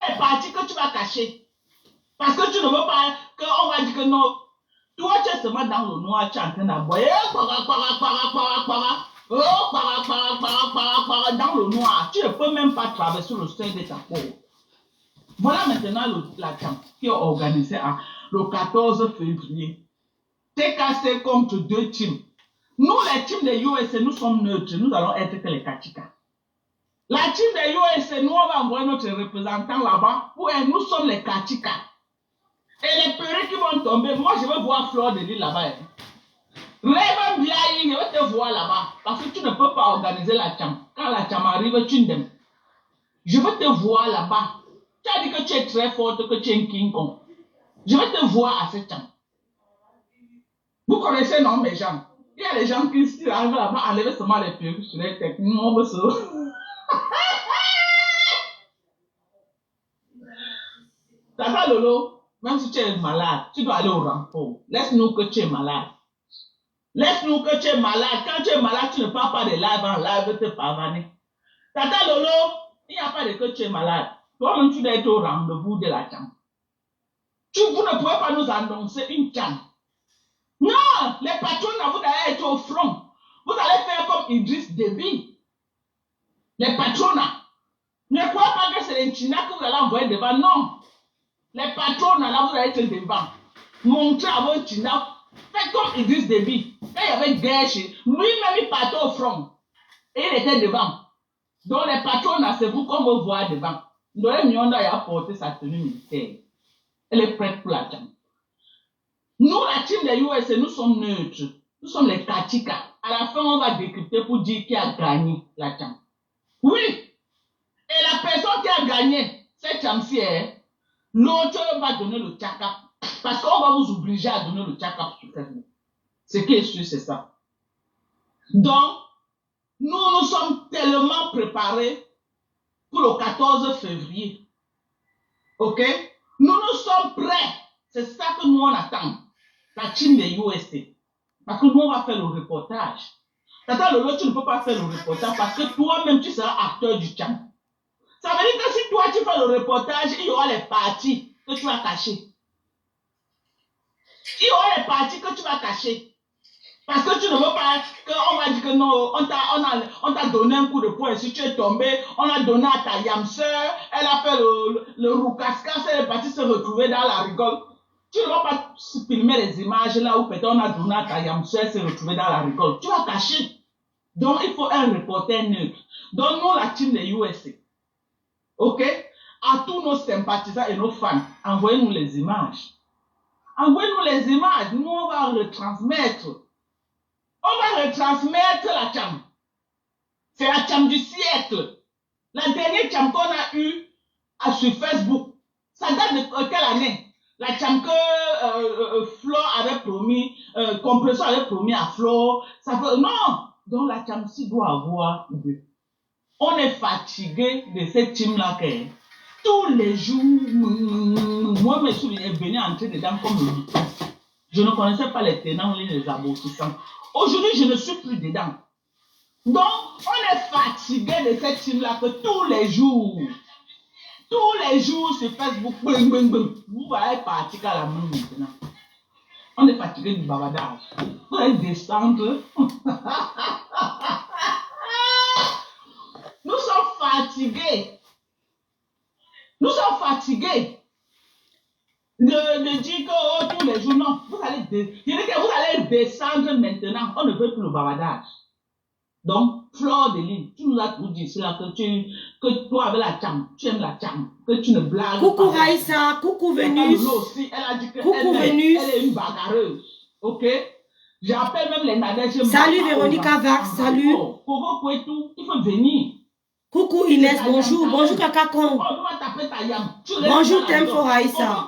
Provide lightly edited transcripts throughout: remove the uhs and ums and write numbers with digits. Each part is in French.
les parties que tu vas cacher. Parce que tu ne veux pas qu'on va dire que non. Toi, tu es seulement dans le noir, tu es en train d'aboyer. Dans le noir. Tu ne peux même pas traverser le seuil de ta peau. Voilà maintenant la chambre qui est organisée le 14 février. TKC contre 2 teams. Nous, les teams des USA, nous sommes neutres. Nous allons être que les Kachika. La team des USA, nous, on va envoyer notre représentant là-bas. Nous sommes les Kachika. Et les perruques qui vont tomber, moi, je veux voir Fleur de Lille là-bas. Rêve bien, je vais te voir là-bas. Parce que tu ne peux pas organiser la chambre. Quand la chambre arrive, tu n'aimes. Je veux te voir là-bas. Tu as dit que tu es très forte, que tu es un King Kong. Je vais te voir à cette chambre. Vous connaissez, non, mes gens? Il y a des gens qui arrivent là-bas, enlever seulement les perruques sur les têtes. Nous, on veut se... Tata Lolo, même si tu es malade, tu dois aller au renfort. Laisse-nous que tu es malade. Laisse-nous que tu es malade. Quand tu es malade, tu ne parles pas de live en live, te pavaner. Tata Lolo, il n'y a pas de que tu es malade. Toi-même, tu dois être au rendez-vous de la chambre. Vous ne pouvez pas nous annoncer une chambre. Non, les patrons, vous allez être au front. Vous allez faire comme Idriss Déby. Les patrons, ne croyez pas que c'est les China que vous allez envoyer devant. Non. Les patrons, là, vous allez être devant. Montrez à vos China. Faites comme Idriss Déby. Quand il y avait guerre chez lui-même, il partait au front. Et il était devant. Donc les patrons, c'est vous comme vous voyez devant. Donc le Mionda a apporté sa tenue militaire. Elle est prête pour la chambre. Nous, la team des USA, nous sommes neutres. Nous sommes les Kachika. À la fin, on va décrypter pour dire qui a gagné la chambre. Oui. Et la personne qui a gagné cette chambre-ci, l'autre va donner le check-up. Parce qu'on va vous obliger à donner le check-up sur Facebook. Ce qui est sûr, c'est ça. Donc, nous sommes tellement préparés pour le 14 février. OK? Nous sommes prêts. C'est ça que nous on attend. La team des USA. Parce que nous, on va faire le reportage. Tata Lolo, tu ne peux pas faire le reportage parce que toi-même, tu seras acteur du champ. Ça veut dire que si toi, tu fais le reportage, il y aura les parties que tu vas cacher. Il y aura les parties que tu vas cacher. Parce que tu ne veux pas qu'on va dire que non, on t'a donné un coup de poing. Si tu es tombé, on a donné à ta yamseur, elle a fait le roucascas, elle est partie se retrouver dans la rigole. Tu ne vas pas filmer les images là où peut-être on a donné à ta yamseur se retrouver dans la rigole. Tu vas cacher. Donc il faut un reporter neutre. Donc nous, la team des USA. OK? À tous nos sympathisants et nos fans, envoyez-nous les images. Envoyez-nous les images. Nous, on va retransmettre. On va retransmettre la chambre. C'est la chambre du siècle. La dernière chambre qu'on a eue sur Facebook, ça date de quelle année? La chambre que Flo avait promis, Compression avait promis à Flo. Ça fait... Non! Donc la chambre-ci doit avoir deux. On est fatigué de cette team-là. Tous les jours, moi, je me souviens venu entrer dedans comme le mouton. Je ne connaissais pas les tenants ni les aboutissants. Aujourd'hui, je ne suis plus dedans. Donc, on est fatigué de cette team-là que tous les jours sur Facebook, vous allez partir à la main maintenant. On est fatigué du bavardage. Vous allez descendre. Nous sommes fatigués. Nous sommes fatigués de dire que oh, tous les jours, non, vous allez descendre maintenant. On ne veut plus le bavardage. Donc, Fleur de Lille, tu nous as tout dit cela, que toi avec la chambre, tu aimes la chambre, que tu ne blagues pas. Coucou Raïssa, coucou Vénus. Aussi, elle a dit que coucou Vénus. Elle est une bagarreuse. Ok? J'appelle même les Nadèges. Salut Véronica Vax, salut. Coco Kouetou, il faut venir. Coucou Inès, bonjour. Bonjour Kakakon. Bonjour Temfo Raïssa.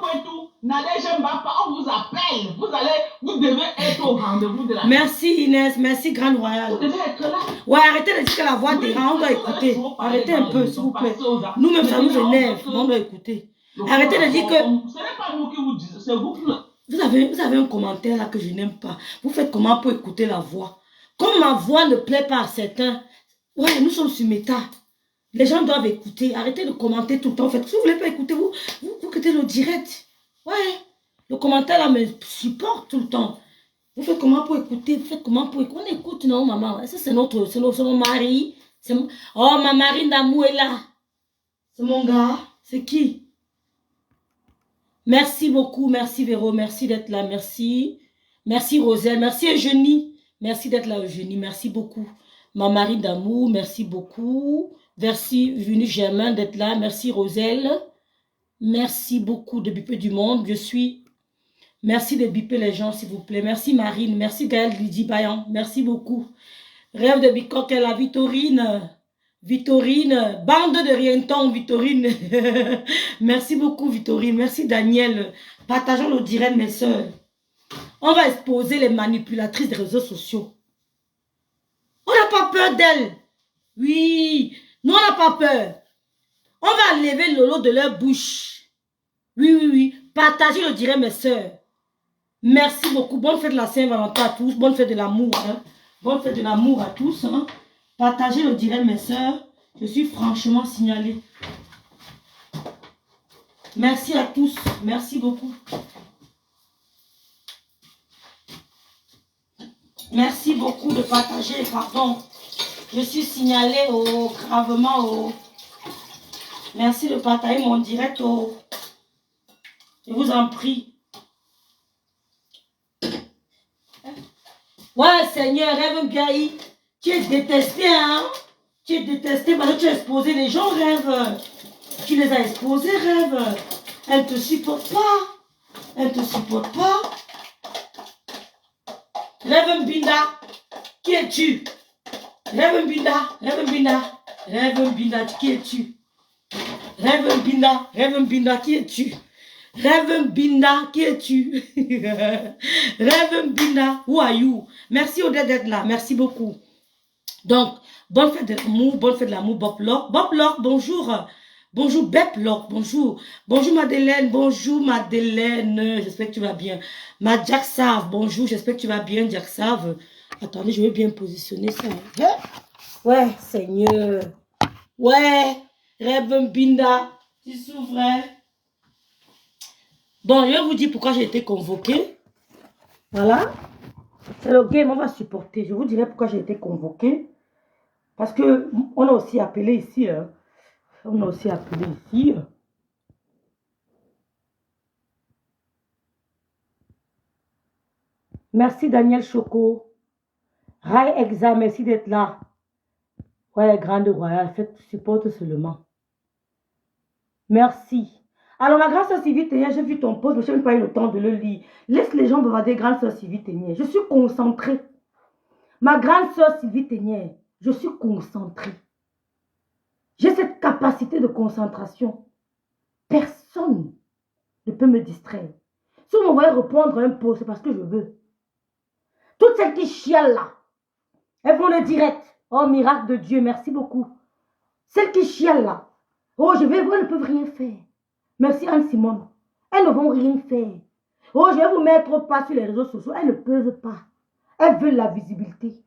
Nadège Mbapa, on vous appelle. Vous devez être au rendez-vous de la... Merci Inès, merci Grande Royale. Vous devez être là. Ouais, arrêtez de dire que la voix dérange, on doit écouter. Arrêtez un peu, s'il vous plaît. Nous-mêmes, ça nous énerve, on doit écouter. Arrêtez de dire que... Ce n'est pas nous qui vous disons, c'est vous qui... Vous avez un commentaire là que je n'aime pas. Vous faites comment pour écouter la voix? Comme ma voix ne plaît pas à certains, ouais, nous sommes sur méta. Les gens doivent écouter. Arrêtez de commenter tout le temps. En fait, si vous ne voulez pas écouter, vous quittez le direct. Ouais. Le commentaire là me supporte tout le temps. Vous faites comment pour écouter? Vous faites comment pour écouter? On écoute, non, maman. Ça, c'est mon mari. Oh, ma marine d'amour est là. C'est mon gars. C'est qui? Merci beaucoup. Merci, Véro. Merci d'être là. Merci. Merci, Roselle. Merci, Eugénie. Merci d'être là, Eugénie. Merci beaucoup. Ma marine d'amour, merci beaucoup. Merci, Venu Germain, d'être là. Merci, Roselle. Merci beaucoup de biper du monde. Merci de biper les gens, s'il vous plaît. Merci, Marine. Merci, Gaël Lydie Bayan. Merci beaucoup. Rêve de Bicoque et la Victorine. Victorine. Bande de rientons, Victorine. Merci beaucoup, Victorine. Merci, Daniel. Partageons le direct, mes soeurs. On va exposer les manipulatrices des réseaux sociaux. On n'a pas peur d'elles. Oui. Nous, on n'a pas peur. On va enlever le lot de leur bouche. Oui, oui, oui. Partagez le direct, mes soeurs. Merci beaucoup. Bonne fête de la Saint-Valentin à tous. Bonne fête de l'amour. Hein. Bonne fête de l'amour à tous. Hein. Partagez le direct, mes soeurs. Je suis franchement signalée. Merci à tous. Merci beaucoup. Merci beaucoup de partager. Pardon. Je suis signalée gravement. Merci de partager mon direct. Je vous en prie. Ouais, Seigneur, Rêve Gaï. Tu es détesté, hein? Tu es détesté parce que tu as exposé les gens, Rêve. Tu les as exposés, Rêve. Elle ne te supporte pas. Elle ne te supporte pas. Rêve Mbinda, qui es-tu? Rêve Mbinda, Rêve Mbinda, Rêve Mbinda, qui es-tu? Rêve Mbinda, Rêve Mbinda, qui es-tu? Rêve Mbinda, qui es-tu? Rêve Mbinda, who are you? Merci Odette d'être là, merci beaucoup. Donc, bonne fête de l'amour, bonne fête de l'amour, Bob Locke. Bob Locke, bonjour. Bonjour Bep Locke, bonjour. Bonjour Madeleine, bonjour Madeleine, j'espère que tu vas bien. Ma Jack Save, bonjour, j'espère que tu vas bien, Jack Save. Attendez, je vais bien positionner ça. Ouais, Seigneur. Ouais, Rêve Mbinda, tu souffrais. Bon, je vais vous dire pourquoi j'ai été convoquée. Voilà. C'est le game, on va supporter. Je vous dirai pourquoi j'ai été convoquée. Parce que on a aussi appelé ici. Hein. On a aussi appelé ici. Merci Daniel Choco. Rai Exa, merci d'être là. Ouais, grande royale, faites supporte seulement. Merci. Alors, ma grande soeur Sylvie Ténier, j'ai vu ton post, mais je n'ai pas eu le temps de le lire. Laisse les gens bavarder, grande soeur Sylvie Ténier. Je suis concentrée. Ma grande soeur Sylvie Ténier, je suis concentrée. J'ai cette capacité de concentration. Personne ne peut me distraire. Si vous me voyez répondre à un post, c'est parce que je veux. Toutes celles qui chialent là, elles vont le direct. Oh, miracle de Dieu, merci beaucoup. Celles qui chialent là, oh, je vais voir, elles ne peuvent rien faire. Merci Anne-Simone. Elles ne vont rien faire. Oh, je vais vous mettre pas sur les réseaux sociaux. Elles ne peuvent pas. Elles veulent la visibilité.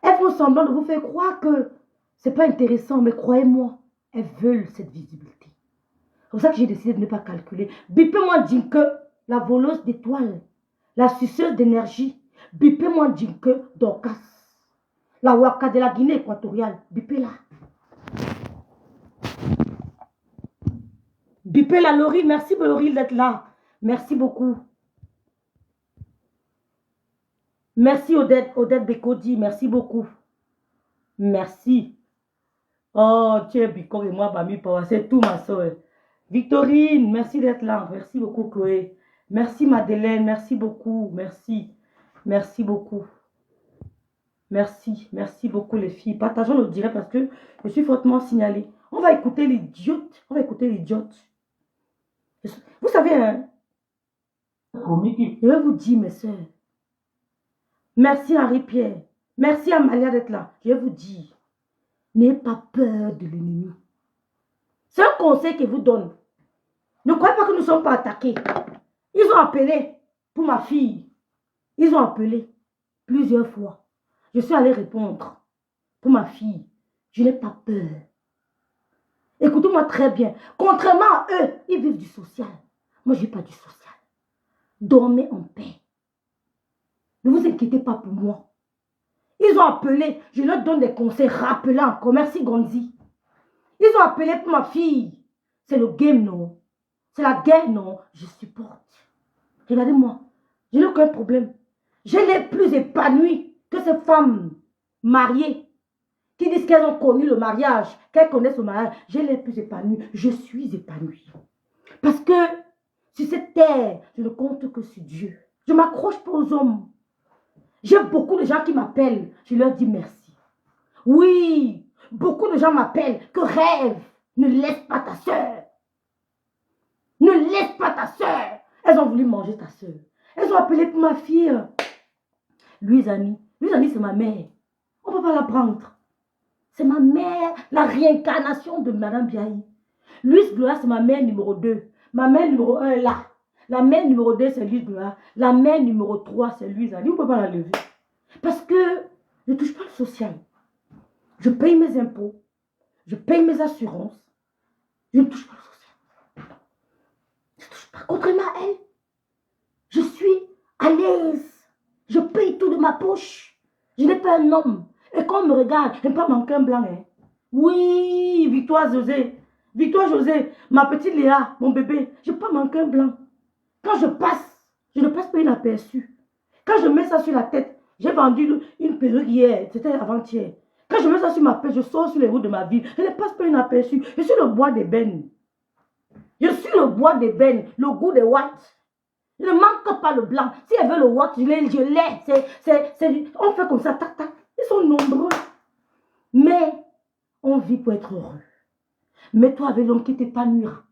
Elles font semblant de vous faire croire que c'est pas intéressant, mais croyez-moi, elles veulent cette visibilité. C'est pour ça que j'ai décidé de ne pas calculer. Bipez-moi Dinke, la voleuse d'étoiles, la suceuse d'énergie. Bipez-moi Dinke Dorcas, la Waka de la Guinée équatoriale. Bipez-la. Bipez-la, Laurie. Merci Laurie d'être là. Merci beaucoup. Merci Odette Bekodi. Merci beaucoup. Merci. Oh, tiens, Bicor et moi, Bami Power, c'est tout ma soeur. Victorine, merci d'être là. Merci beaucoup, Chloé. Merci, Madeleine. Merci beaucoup. Merci. Merci beaucoup. Merci. Merci beaucoup, les filles. Partageons le direct parce que je suis fortement signalée. On va écouter l'idiote. On va écouter l'idiote. Vous savez, hein, je vais vous dire, mes soeurs. Merci, Henri-Pierre. Merci, Amalia, d'être là. Je vais vous dire. N'ayez pas peur de l'ennemi. C'est un conseil que je vous donne. Ne croyez pas que nous ne sommes pas attaqués. Ils ont appelé pour ma fille. Ils ont appelé plusieurs fois. Je suis allée répondre pour ma fille. Je n'ai pas peur. Écoutez-moi très bien. Contrairement à eux, ils vivent du social. Moi, je n'ai pas du social. Dormez en paix. Ne vous inquiétez pas pour moi. Ils ont appelé, je leur donne des conseils, rappelez encore. Merci Gonzi. Ils ont appelé pour ma fille. C'est le game, non? C'est la guerre, non? Je supporte. Regardez-moi, je n'ai aucun problème. Je l'ai plus épanouie que ces femmes mariées qui disent qu'elles ont connu le mariage, qu'elles connaissent le mariage. Je l'ai plus épanouie. Je suis épanouie. Parce que sur cette terre, je ne compte que sur Dieu. Je m'accroche pas aux hommes. J'ai beaucoup de gens qui m'appellent. Je leur dis merci. Oui, beaucoup de gens m'appellent. Que rêve. Ne laisse pas ta soeur. Ne laisse pas ta soeur. Elles ont voulu manger ta soeur. Elles ont appelé pour ma fille. Louise Annie. Louise Annie, c'est ma mère. On ne peut pas la prendre. C'est ma mère, la réincarnation de Madame Biaï. Louise Gloire, c'est ma mère numéro 2. Ma mère numéro 1 est là. La mère numéro 2, c'est Louise Gloire. La mère numéro 3, c'est Louise Annie. On ne peut pas la lever. Parce que je ne touche pas le social. Je paye mes impôts. Je paye mes assurances. Je ne touche pas le social. Je ne touche pas. Contrairement à elle, je suis à l'aise. Je paye tout de ma poche. Je n'ai pas un homme. Et quand on me regarde, je n'ai pas manqué un blanc. Hein. Oui, Victoire José. Victoire José, ma petite Léa, mon bébé, je n'ai pas manqué un blanc. Quand je passe, je ne passe pas inaperçu. Quand je mets ça sur la tête, j'ai vendu une perruque hier, c'était avant-hier. Quand je mets ça sur ma tête, je sors sur les routes de ma ville. Je ne passe pas inaperçu. Je suis le bois d'ébène. Je suis le bois d'ébène, le goût des watts. Je ne manque pas le blanc. Si elle veut le watt, je l'ai. On fait comme ça, tac, tac. Ils sont nombreux. Mais on vit pour être heureux. Mets-toi avec l'homme qui t'épanouira.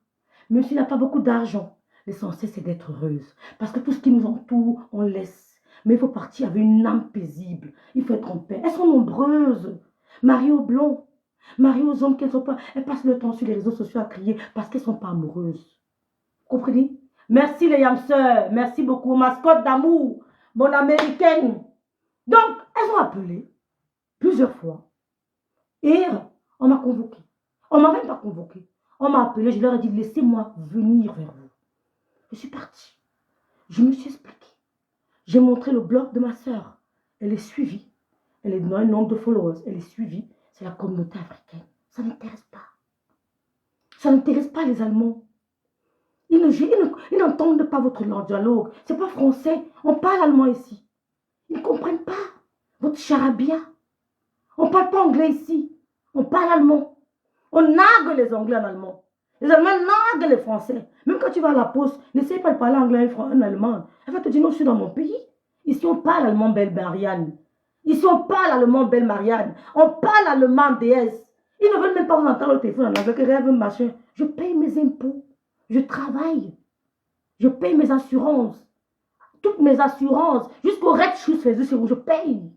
Même s'il n'a pas beaucoup d'argent, l'essentiel c'est d'être heureuse. Parce que tout ce qui nous entoure, on laisse. Mais il faut partir avec une âme paisible. Il faut être en paix. Elles sont nombreuses. Marie aux blonds. Marie aux hommes qu'elles sont pas. Elles passent le temps sur les réseaux sociaux à crier parce qu'elles ne sont pas amoureuses. Comprenez? Merci les yamseurs. Merci beaucoup. Mascotte d'amour. Mon américaine. Donc, elles ont appelé plusieurs fois. Et on m'a convoqué. On ne m'a même pas convoqué. On m'a appelé. Je leur ai dit, laissez-moi venir vers vous. Je suis partie. Je me suis expliquée. J'ai montré le blog de ma soeur. Elle est suivie. Elle est dans un nombre de followers. Elle est suivie. C'est la communauté africaine. Ça n'intéresse pas. Ça n'intéresse pas les Allemands. Ils n'entendent pas votre dialogue. Ce n'est pas français. On parle allemand ici. Ils ne comprennent pas votre charabia. On ne parle pas anglais ici. On parle allemand. On nargue les Anglais en allemand. Les Allemands narguent les Français. Même quand tu vas à la poste, n'essaye pas de parler anglais en allemand. Elle va te dire, non, je suis dans mon pays. Ici, on parle allemand, belle Marianne. Ici, on parle allemand, belle Marianne. On parle allemand, déesse. Ils ne veulent même pas vous entendre au téléphone en anglais, rêve, machin. Je paye mes impôts. Je travaille. Je paye mes assurances. Toutes mes assurances. Jusqu'au rez-de-chaussée, je paye.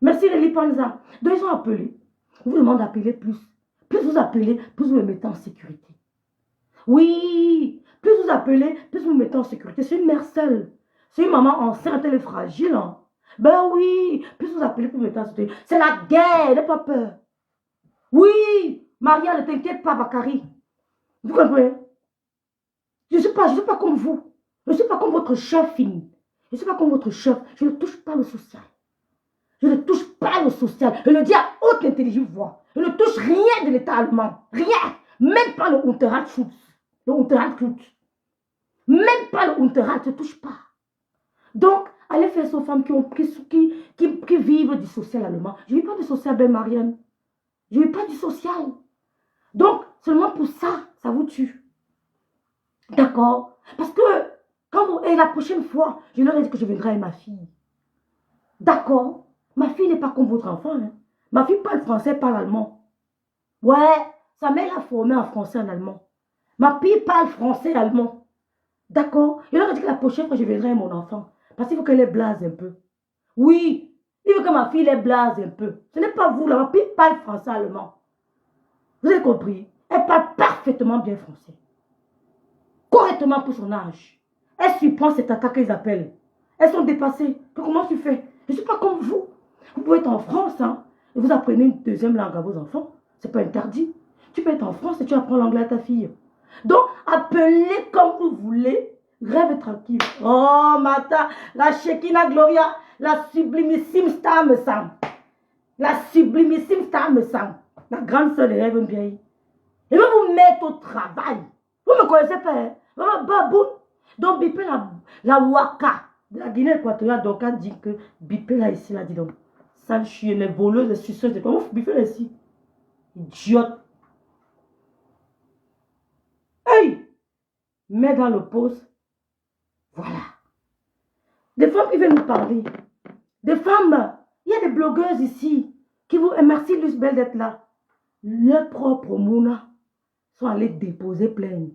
Merci, Lélie Panza. Donc, ils ont appelé. Je vous demande d'appeler plus. Plus vous appelez, plus vous me mettez en sécurité. Oui, plus vous appelez, plus vous me mettez en sécurité. C'est une mère seule. C'est une maman enceinte, elle est fragile. Hein? Ben oui, plus vous appelez, plus vous me mettez en sécurité. C'est la guerre, n'aie pas peur. Oui, Maria, ne t'inquiète pas, Bakary. Vous comprenez? Je ne suis pas comme vous. Je ne suis pas comme votre chef, fini. Je ne suis pas comme votre chef. Je ne touche pas le social. Je ne touche pas le social. Je le dis à haute intelligente voix. Je ne touche rien de l'État allemand. Rien. Même pas le Unterhaltsschutz. Le Unterhaltsschutz. Même pas le Unterhalt. Je ne touche pas. Donc, allez faire ces femmes qui vivent du social allemand. Je ne vis pas du social, Ben Marianne. Je ne vis pas du social. Donc, seulement pour ça, ça vous tue. D'accord? Parce que, et la prochaine fois, je leur ai dit que je viendrai avec ma fille. D'accord? Ma fille n'est pas comme votre enfant. Hein. Ma fille parle français, parle allemand. Ouais, sa mère l'a formée en français et en allemand. Ma fille parle français et allemand. D'accord? Je leur ai dit que la prochaine fois, je viendrai avec mon enfant. Parce qu'il faut qu'elle les blase un peu. Oui, il veut que ma fille les blase un peu. Ce n'est pas vous, là. Ma fille parle français et allemand. Vous avez compris? Elle parle parfaitement bien français. Correctement pour son âge. Elle surprend cette attaque qu'ils appellent. Elles sont dépassées. Comment tu fais? Je ne suis pas comme vous. Vous pouvez être en France, hein, et vous apprenez une deuxième langue à vos enfants. Ce n'est pas interdit. Tu peux être en France et tu apprends l'anglais à ta fille. Donc, appelez comme vous voulez. Rêve tranquille. Oh, Mata, la Shekinah Gloria, la sublimissime star me semble. La sublimissime star me semble. La grande sœur des rêves bien. Et va vous mettre au travail. Vous ne me connaissez pas, hein? Maman Babou. Donc, bipez la Waka de la Guinée équatoriale. Donc, on dit que bipez là ici, là, dis donc. Sale chien, les voleuses, les suceuses. Comment vous bipez là ici? Idiote. Hey! Mets dans le poste. Voilà. Des femmes qui viennent nous parler. Des femmes. Il y a des blogueuses ici qui vous. Et merci Luce Belle d'être là. Leurs propres Mouna sont allés déposer plainte.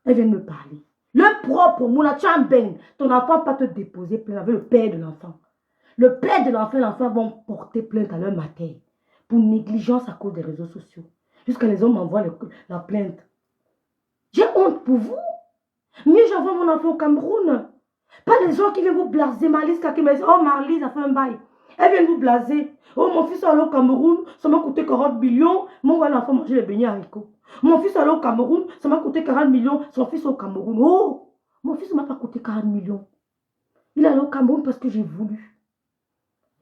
Elles viennent me parler. Le propre Mouna, tu as un bain. Ton enfant va te déposer plainte avec le père de l'enfant. Le père de l'enfant et l'enfant vont porter plainte à leur mater pour négligence à cause des réseaux sociaux. Jusqu'à les hommes m'envoient la plainte. J'ai honte pour vous. Mieux j'envoie mon enfant au Cameroun. Pas des gens qui viennent vous blaser. Marlise qui me dit, oh Marlise a fait un bail. Elle vient vous blaser. Oh mon fils est allé au Cameroun, ça m'a coûté 40 millions. Mon enfant manger les beignets haricots. Mon fils est allé au Cameroun, ça m'a coûté 40 millions. Son fils est au Cameroun. Oh, mon fils ne m'a pas coûté 40 millions. Il est allé au Cameroun parce que j'ai voulu.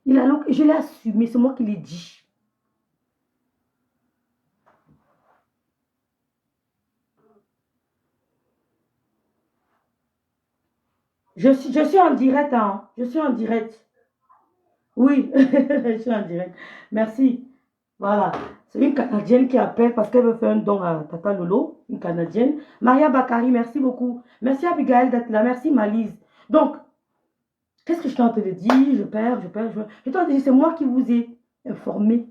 Il est allé je l'ai assumé, c'est moi qui l'ai dit. Je suis en direct, hein. Je suis en direct. Oui, je suis en direct. Merci. Voilà. C'est une Canadienne qui appelle parce qu'elle veut faire un don à Tata Lolo. Une Canadienne. Maria Bakari, merci beaucoup. Merci Abigail d'être là. Merci Malise. Donc, qu'est-ce que je suis en train de dire? Je perds. Je suis en train de dire, c'est moi qui vous ai informé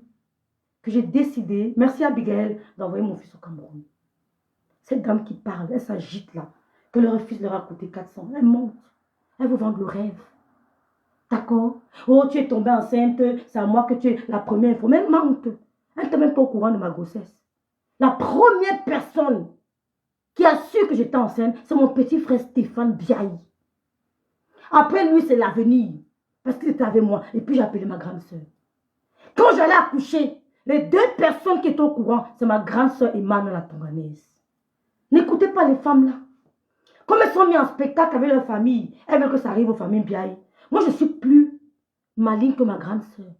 que j'ai décidé, merci Abigail, d'envoyer mon fils au Cameroun. Cette dame qui parle, elle s'agite là, que leur fils leur a coûté 400. Elle monte. Elle vous vend le rêve. D'accord? Oh, tu es tombée enceinte, c'est à moi que tu es la première info. Mais elle mente. Elle n'était même pas au courant de ma grossesse. La première personne qui a su que j'étais enceinte, c'est mon petit frère Stéphane Biaï. Après lui, c'est l'avenir. Parce qu'il était avec moi. Et puis j'ai appelé ma grande soeur. Quand j'allais accoucher, les deux personnes qui étaient au courant, c'est ma grande soeur Emmanuel la Tonganaise. N'écoutez pas les femmes là. Comme elles sont mises en spectacle avec leur famille, elles veulent que ça arrive aux familles Biaï. Moi, je suis plus maligne que ma grande soeur.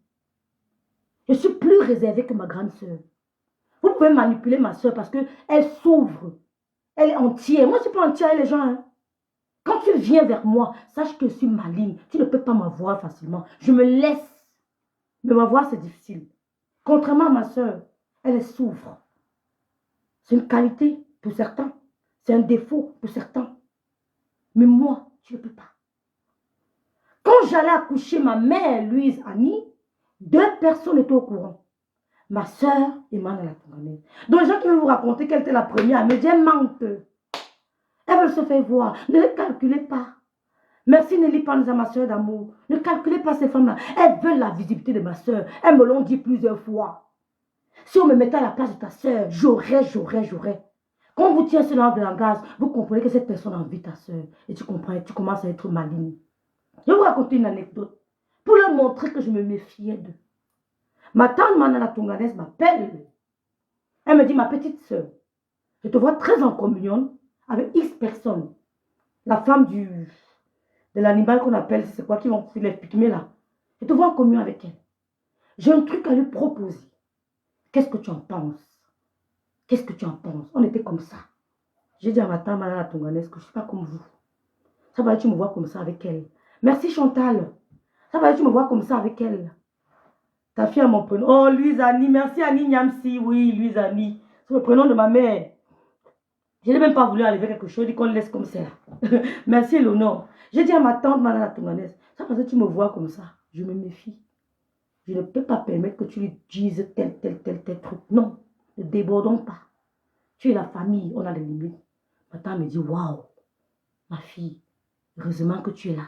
Je suis plus réservée que ma grande soeur. Vous pouvez manipuler ma soeur parce qu'elle s'ouvre. Elle est entière. Moi, je ne suis pas entière, les gens. Hein. Quand tu viens vers moi, sache que je suis maligne. Tu ne peux pas m'avoir facilement. Je me laisse. Mais m'avoir, c'est difficile. Contrairement à ma soeur, elle s'ouvre. C'est une qualité pour certains. C'est un défaut pour certains. Mais moi, je ne peux pas. Quand j'allais accoucher ma mère, Louise, Annie, deux personnes étaient au courant. Ma soeur et Manuela Tonganaise. Donc, les gens qui veulent vous raconter qu'elle était la première à me dire, elle mente. Elle veut se faire voir. Ne les calculez pas. Merci Nelly Panza, ma soeur d'amour. Ne calculez pas ces femmes-là. Elles veulent la visibilité de ma soeur. Elles me l'ont dit plusieurs fois. Si on me mettait à la place de ta soeur, j'aurais. Quand vous tient ce genre de langage, vous comprenez que cette personne a envie de ta soeur. Et tu comprends, tu commences à être maligne. Je vais vous raconter une anecdote. Pour leur montrer que je me méfiais d'eux. Ma tante Manuela Tonganaise m'appelle. Elle me dit, ma petite soeur, je te vois très en communion avec X personnes. La femme de l'animal qu'on appelle, c'est quoi qui vont les pygmées là. Je te vois en communion avec elle. J'ai un truc à lui proposer. Qu'est-ce que tu en penses? Qu'est-ce que tu en penses? On était comme ça. J'ai dit à ma tante Manuela Tonganaise que je ne suis pas comme vous. Ça va être, tu me vois comme ça avec elle. Merci Chantal. Ça va être, tu me vois comme ça avec elle. Ta fille a mon prénom. Oh, Louise Annie. Merci Annie Niamsi. Oui, Louise Annie. C'est le prénom de ma mère. Je n'ai même pas voulu enlever quelque chose. Je dis qu'on le laisse comme ça. Merci Eleonore. J'ai dit à ma tante Manuela Tonganaise, ça parce que tu me vois comme ça. Je me méfie. Je ne peux pas permettre que tu lui dises tel truc. Non, ne débordons pas. Tu es la famille, on a des limites. Ma tante me dit, waouh, ma fille, heureusement que tu es là.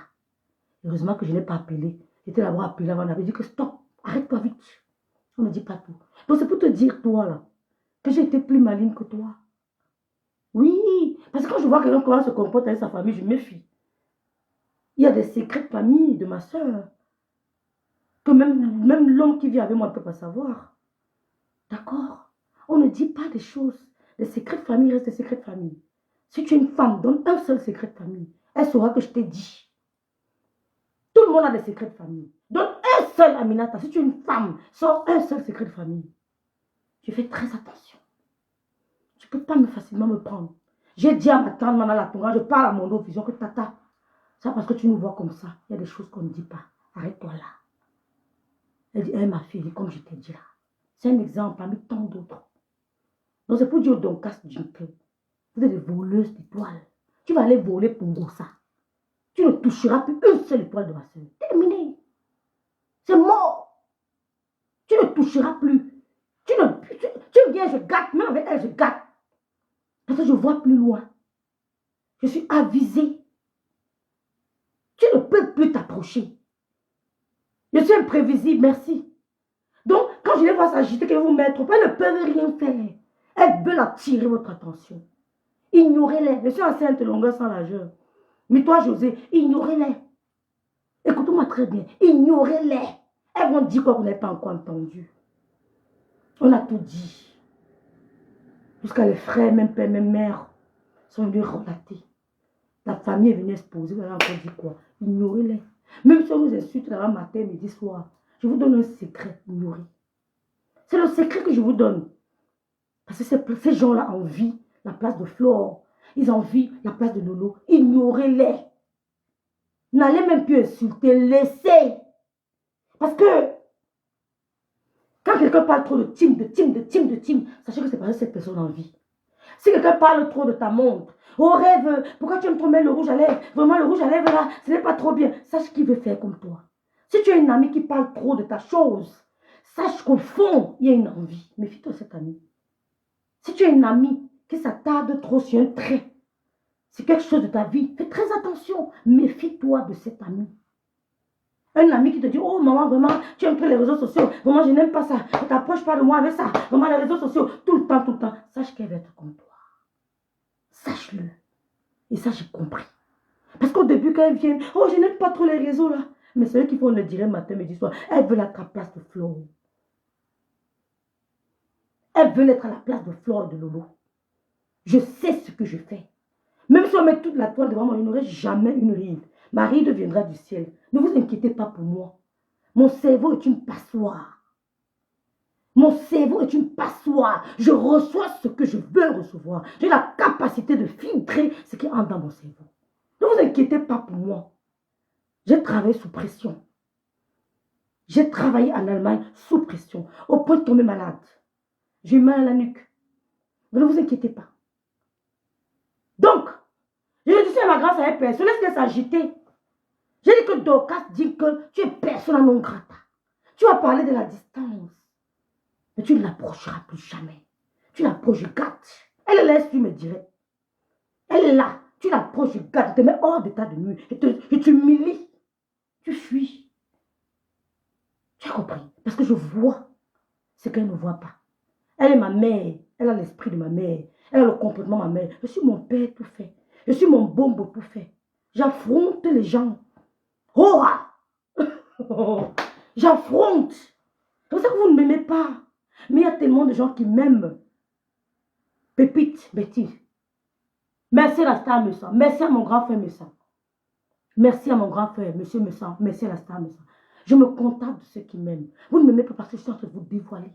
Heureusement que je n'ai pas appelé. J'étais là-bas appelé avant, on avait dit que stop, arrête-toi vite. On ne dit pas tout. Donc c'est pour te dire, toi là, que j'ai été plus maligne que toi. Oui, parce que quand je vois quelqu'un comment se comporte avec sa famille, je me méfie. Il y a des secrets de famille de ma soeur que même l'homme qui vit avec moi ne peut pas savoir. D'accord? On ne dit pas des choses. Les secrets de famille restent des secrets de famille. Si tu es une femme, donne un seul secret de famille. Elle saura que je t'ai dit. Tout le monde a des secrets de famille. Donne un seul, Aminata. Si tu es une femme, sors un seul secret de famille. Je fais très attention. Tu ne peux pas facilement me prendre. J'ai dit à ma tante, Mana Latonga, je parle à mon autre vision que tata. Ça parce que tu nous vois comme ça. Il y a des choses qu'on ne dit pas. Arrête-toi là. Elle dit, ma fille, comme je t'ai dit là. C'est un exemple parmi tant d'autres. Donc c'est pour dire au Doncas Jinke, vous êtes des voleuses d'étoiles. Tu vas aller voler pour Ngossa. Tu ne toucheras plus une seule étoile de ma soeur. Terminé. C'est mort. Tu ne toucheras plus. Tu viens, je gâte. Même avec elle, je gâte. Parce que je vois plus loin. Je suis avisée. Tu ne peux plus t'approcher. Je suis imprévisible, merci. Donc, quand je les vois s'agiter, qu'elles vous mettent, elles ne peuvent rien faire. Elles veulent attirer votre attention. Ignorez-les. Je suis enceinte longueur sans largeur. Mais toi, José, ignorez-les. Écoutez-moi très bien. Ignorez-les. Elles vont dire quoi vous n'avez pas encore entendu. On a tout dit. Jusqu'à les frères, même père, même mère, sont venus relater. La famille est venue exposer. Vous avez encore dit quoi? Ignorez-les. Même si on vous insulte là matin, midi, soir, je vous donne un secret. Ignorez. C'est le secret que je vous donne. Parce que ces gens-là envient la place de Flore. Ils envient la place de Lolo. Ignorez-les. N'allez même plus insulter. Laissez. Parce que quand quelqu'un parle trop de team, sachez que c'est parce que cette personne en vie. Si quelqu'un parle trop de ta montre, oh rêve, pourquoi tu aimes trop mettre le rouge à lèvres? Vraiment, le rouge à lèvres là, ce n'est pas trop bien. Sache qu'il veut faire comme toi. Si tu as une amie qui parle trop de ta chose, sache qu'au fond, il y a une envie. Méfie-toi de cette amie. Si tu as une amie qui s'attarde trop sur un trait, c'est quelque chose de ta vie, fais très attention. Méfie-toi de cette amie. Un ami qui te dit, oh maman, vraiment, tu aimes trop les réseaux sociaux. Vraiment, je n'aime pas ça. Ne t'approche pas de moi avec ça. Vraiment, les réseaux sociaux, tout le temps. Sache qu'elle va être comme toi. Sache-le. Et ça, j'ai compris. Parce qu'au début, quand elle vient, oh, je n'aime pas trop les réseaux là. Mais c'est eux qui font le dire matin, midi, soir. Elle veut être à la place de Flore. Elle veut être à la place de Flore et de Lolo. Je sais ce que je fais. Même si on met toute la toile devant moi, je n'aurai jamais une ride. Ma ride viendra du ciel. Ne vous inquiétez pas pour moi. Mon cerveau est une passoire. Mon cerveau est une passoire. Je reçois ce que je veux recevoir. J'ai la capacité de filtrer ce qui entre dans mon cerveau. Ne vous inquiétez pas pour moi. J'ai travaillé sous pression. J'ai travaillé en Allemagne sous pression, au point de tomber malade. J'ai eu mal à la nuque. Mais ne vous inquiétez pas. Donc, je dis à ma grâce à personne, laisse-les s'agiter. J'ai dit que Dorcas dit que tu es persona non grata. Tu vas parler de la distance. Mais tu ne l'approcheras plus jamais. Tu l'approches, je gâte. Elle est là, tu me dirais. Elle est là. Tu l'approches, je gâte. Je te mets hors d'état de nuit. Je t'humilie. Tu fuis. Tu as compris? Parce que je vois ce qu'elle ne voit pas. Elle est ma mère. Elle a l'esprit de ma mère. Elle a le comportement de ma mère. Je suis mon père tout fait. Je suis mon bombo tout fait. J'affronte les gens. Oh! J'affronte. C'est pour ça que vous ne m'aimez pas. Mais il y a tellement de gens qui m'aiment. Pépite, Betty. Merci à la star Messa. Merci à mon grand frère Messa. Merci à mon grand frère, monsieur Messa. Merci à la star Messa. Je me contente de ceux qui m'aiment. Vous ne m'aimez pas parce que je suis en train de vous dévoiler.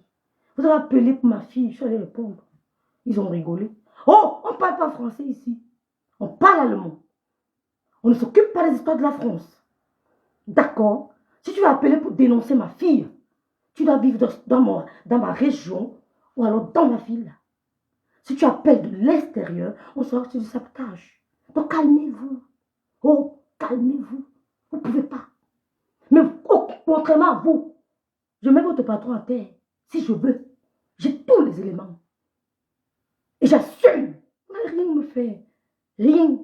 Vous avez appelé pour ma fille. Je suis allée répondre. Ils ont rigolé. Oh, on ne parle pas français ici. On parle allemand. On ne s'occupe pas des histoires de la France. D'accord? Si tu vas appeler pour dénoncer ma fille, tu dois vivre dans ma région ou alors dans ma ville. Si tu appelles de l'extérieur, on saura que c'est du sabotage. Donc calmez-vous. Oh, calmez-vous. Vous ne pouvez pas. Mais contrairement à vous, je mets votre patron à terre. Si je veux, j'ai tous les éléments. Et j'assume. Vous n'allez rien me faire. Rien.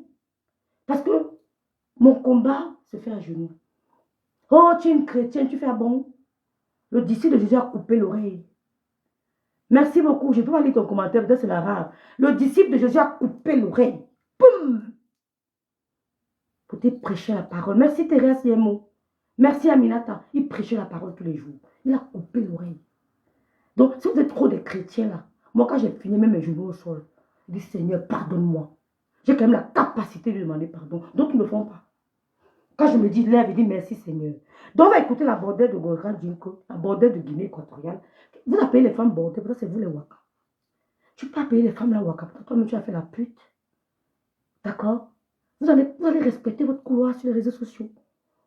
Parce que mon combat se fait à genoux. Oh, tu es une chrétienne, tu fais bon. Le disciple de Jésus a coupé l'oreille. Merci beaucoup. Je ne peux pas lire ton commentaire, peut-être c'est l'arabe. Le disciple de Jésus a coupé l'oreille. Poum! Pour te prêcher la parole. Merci Thérèse Yemo. Merci Aminata. Il prêchait la parole tous les jours. Il a coupé l'oreille. Donc, si vous êtes trop des chrétiens là, Moi, quand j'ai fini, même mes genoux au sol, je dis, Seigneur, pardonne-moi. J'ai quand même la capacité de demander pardon. D'autres ne le font pas. Quand je me dis, lève et dis merci Seigneur. Donc, on va écouter la bordelle de Gorgan Dinko, la bordelle de Guinée équatoriale. Vous appelez les femmes bordelles, parce que c'est vous les Waka. Tu peux appeler les femmes la Waka, parce que toi-même tu as fait la pute. D'accord? Vous allez respecter votre couloir sur les réseaux sociaux.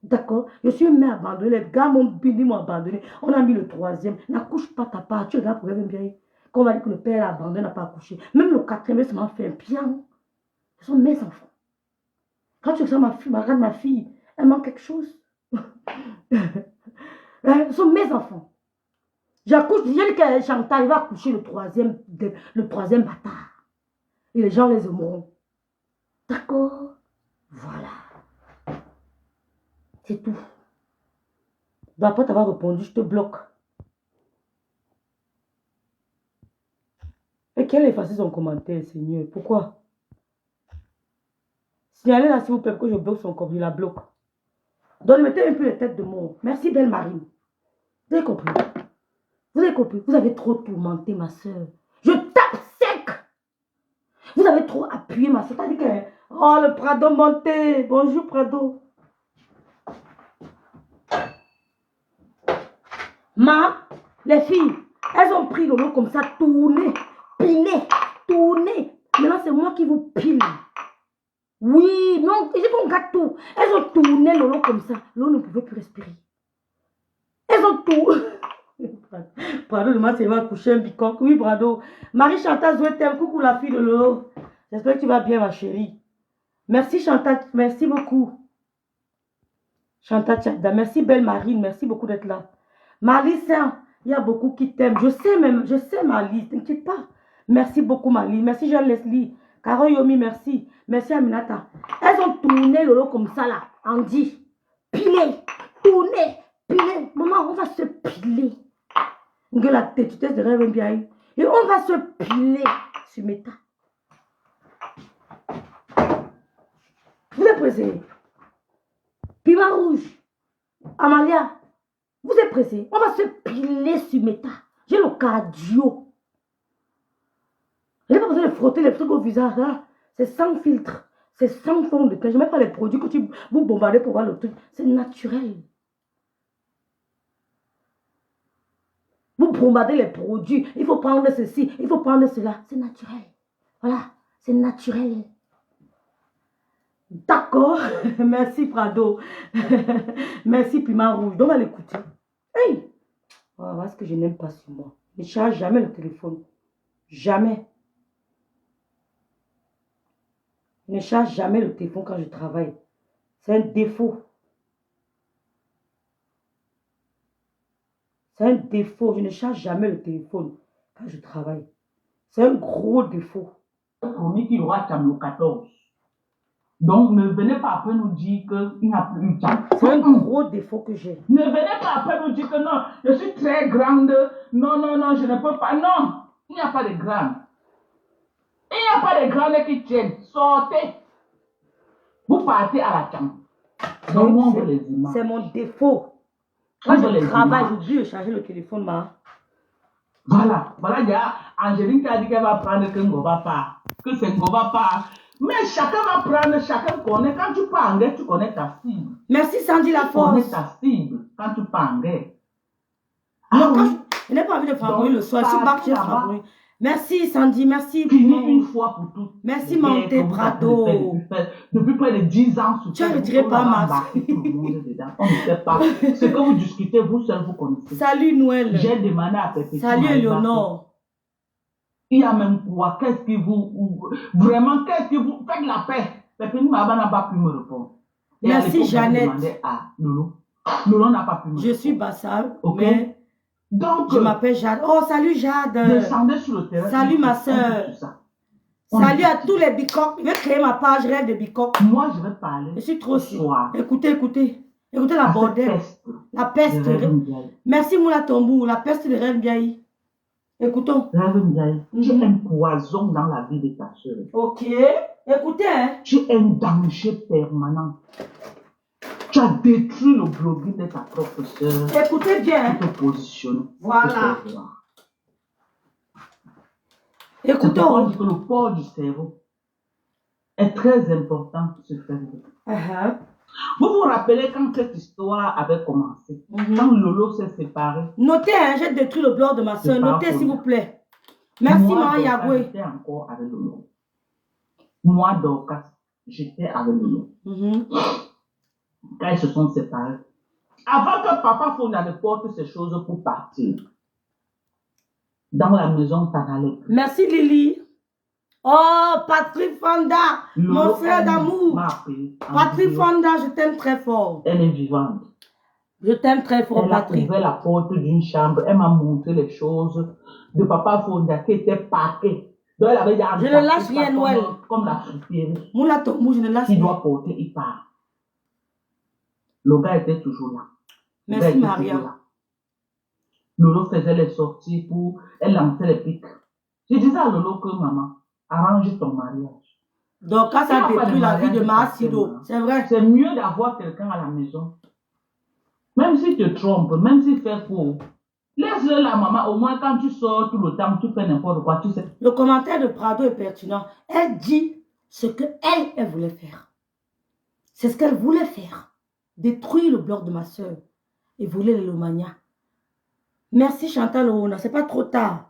D'accord? Je suis une mère abandonnée. Les gars m'ont béni, m'ont abandonné. On a mis le troisième. N'accouche pas ta part. Tu regardes pour même bien. Quand on va dire que le père a abandonné, n'a pas accouché. Même le quatrième, ça m'a fait un piano. Ce sont mes enfants. Quand tu regardes ma fille, elle manque quelque chose. Ce sont mes enfants. J'accouche, je dis que Chantal, il va accoucher le troisième bâtard. Et les gens les aimeront. D'accord? Voilà. C'est tout. Donc après t'avoir répondu, je te bloque. Et qu'elle efface son commentaire, Seigneur. Pourquoi? Signalez là, s'il vous plaît, que je bloque son commentaire, je la bloque. Donc, mettez un peu les têtes de mort. Merci, belle Marie. Vous avez compris? Vous avez compris? Vous avez trop tourmenté ma soeur. Je tape sec. Vous avez trop appuyé ma soeur. T'as dit que, oh, le Prado monté. Bonjour, Prado. Les filles, elles ont pris le lot comme ça, tourné, piné, tourné. Maintenant, c'est moi qui vous pile. Oui, non, j'ai pas un gâteau. Elles ont tourné le lot comme ça. L'eau ne pouvait plus respirer. Elles ont tout. Prado, demain, c'est va coucher un bicoque. Oui, Prado. Marie-Chantal Zouetel, coucou la fille de l'eau. J'espère que tu vas bien, ma chérie. Merci, Chantal. Merci beaucoup. Chantal Tchada. Merci, belle Marine. Merci beaucoup d'être là. Marlise, il y a beaucoup qui t'aiment. Je sais, Marlise, t'inquiète pas. Merci beaucoup, Marlise. Merci, Jean-Leslie. Caro Yomi, merci. Merci, Aminata. Elles ont tourné le lot comme ça, là. Andy. Pilé. Tourné. Pilé. Maman, on va se piler. Que la têtutesse de rêve bien. Et on va se piler sur Meta. Vous êtes pressés? Piment rouge. Amalia. Vous êtes pressés? On va se piler sur Meta. J'ai le cardio. Je n'ai pas besoin de frotter les trucs au visage. Hein? C'est sans filtre. C'est sans fond de teint. Je ne mets pas les produits que vous bombardez pour voir le truc. C'est naturel. Vous bombardez les produits. Il faut prendre ceci. Il faut prendre cela. C'est naturel. Voilà. C'est naturel. D'accord. Merci, Prado. Merci, Piment Rouge. Donc, on va l'écouter. Hey! Voilà ce que je n'aime pas sur moi. Je ne charge jamais le téléphone. Jamais. Je ne charge jamais le téléphone quand je travaille. C'est un défaut. C'est un défaut. Je ne charge jamais le téléphone quand je travaille. C'est un gros défaut. Promis qu'il y aura Tcham 14. Donc, ne venez pas après nous dire qu'il n'y a plus eu Tcham. C'est un gros défaut que j'ai. Ne venez pas après nous dire que non, je suis très grande. Non, non, non, je ne peux pas. Non, il n'y a pas de grande. Il n'y a pas de grande qui tiennent. Sortez. Vous partez à la Tcham. C'est mon défaut. Quand je travaille, j'oublie de charger le téléphone, ma. Voilà, il y a Angéline qui a dit qu'elle va prendre que Ngoba part. Que c'est Ngoba part. Mais chacun va prendre, chacun connaît. Quand tu pars en guerre, tu connais ta cible. Merci Sandy La Tu connais Force. ta cible quand tu pars en guerre. Non, je n'ai pas envie de favoriser le soir. Si bac, j'ai favorisé. Merci Sandy, merci. Fini une fois pour toutes. Merci Monté Prado. Depuis près de 10 ans, tu ne dirais pas ma. On ne sait pas. Ce que vous discutez, vous seul, vous connaissez. Salut Noël. J'ai demandé à Pépé. Salut Eleonore. Il y a même quoi? Qu'est-ce qui vous. Vraiment, qu'est-ce qui vous. Faites la paix. Pépé Maba n'a pas pu me répondre. Et merci Jeannette. À Lolo. Lolo n'a pas pu me répondre. Je suis Bassal. Ok. Mais donc, je m'appelle Jade. Oh, salut Jade. Descendez sur le terrain. Salut ma soeur. Salut à tous les bicoques. Je vais créer ma page Rêve de Bicoque. Moi, je vais parler. Je suis trop sûre. Écoutez, écoutez. Écoutez la bordelle. La peste. Merci Moula Tombou. La peste de Rêve Biaï. Écoutons. Tu es un poison dans la vie de ta soeur. Ok. Écoutez, hein. Tu es un danger permanent. Tu as détruit le blogging de ta propre soeur. Écoutez bien. Tu te positionnes. Voilà. C'est pourquoi on Écoutons. dit que le port du cerveau est très important pour se faire vivre. Vous vous rappelez quand cette histoire avait commencé, quand Lolo s'est séparé, Notez, hein, j'ai détruit le blog de ma soeur. C'est pas Notez, faux. s'il vous plaît. Merci, moi, Maman Dorcas, Yagoué. j'étais encore avec Lolo. Moi, Dorcas, j'étais avec Lolo. Quand ils se sont séparés. Avant que Papa Fonda ne porte ces choses pour partir, dans la maison, ça n'allait plus. Merci, Lily. Oh, Patrick Fonda, mon Lolo, frère elle d'amour. m'a appelé en Patrick vidéo. Fonda, je t'aime très fort. Elle est vivante. Je t'aime très fort, Elle a Patrick. ouvert la porte d'une chambre. Elle m'a montré les choses de Papa Fonda qui étaient parquées. Donc elle avait dit, Je ne lâche rien, Noël. comme la friterie Moula Tombou, je ne lâche qui rien. doit porter, il part. Le gars était toujours là. Le gars Merci, était Maria. toujours là. Lolo faisait les sorties pour... Elle lançait les pics. Je disais à Lolo que maman, arrange ton mariage. Donc, quand ça Il y a pas détruit de la vie de mariage Maasido, forcément. c'est vrai. C'est mieux d'avoir quelqu'un à la maison. Même si tu te trompes, même s'il fait faux, laisse-le la maman. Au moins, quand tu sors tout le temps, tu fais n'importe quoi, tu sais. Le commentaire de Prado est pertinent. Elle dit ce qu'elle voulait faire. C'est ce qu'elle voulait faire. Détruire le blog de ma soeur et voler l'Elomania. Merci Chantal Oona, c'est pas trop tard.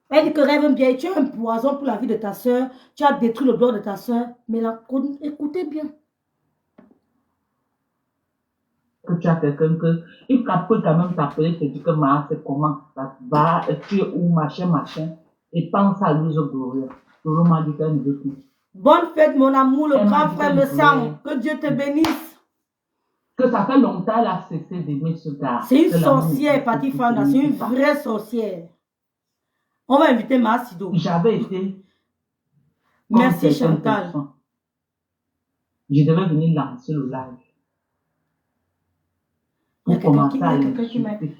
Elle dit que rêve bien, tu as un poison pour la vie de ta soeur, tu as détruit le blog de ta soeur, mais là, écoutez bien. Que tu as quelqu'un que, il peut quand même t'appeler, te dire que ma, c'est comment ça va, tu es où, machin, et pense à Louise Gloria. Lolo m'a dit qu'elle ne veut plus. Bonne fête, mon amour, le Elle m'a grand dit frère qu'elle me voulait. sang. Que Dieu te bénisse. Que ça fait longtemps qu'elle a cessé d'aimer ce gars. C'est une Que l'amour sorcière, n'existe Pati plus, Fanda, que c'est une n'existe pas. vraie sorcière. On va inviter Maasido. J'avais été comme Merci certaines Chantal. personnes. Je devais venir lancer le live. Il y a Pour quelqu'un qui- commencer à il y a quelqu'un qui m'a- l'insulter.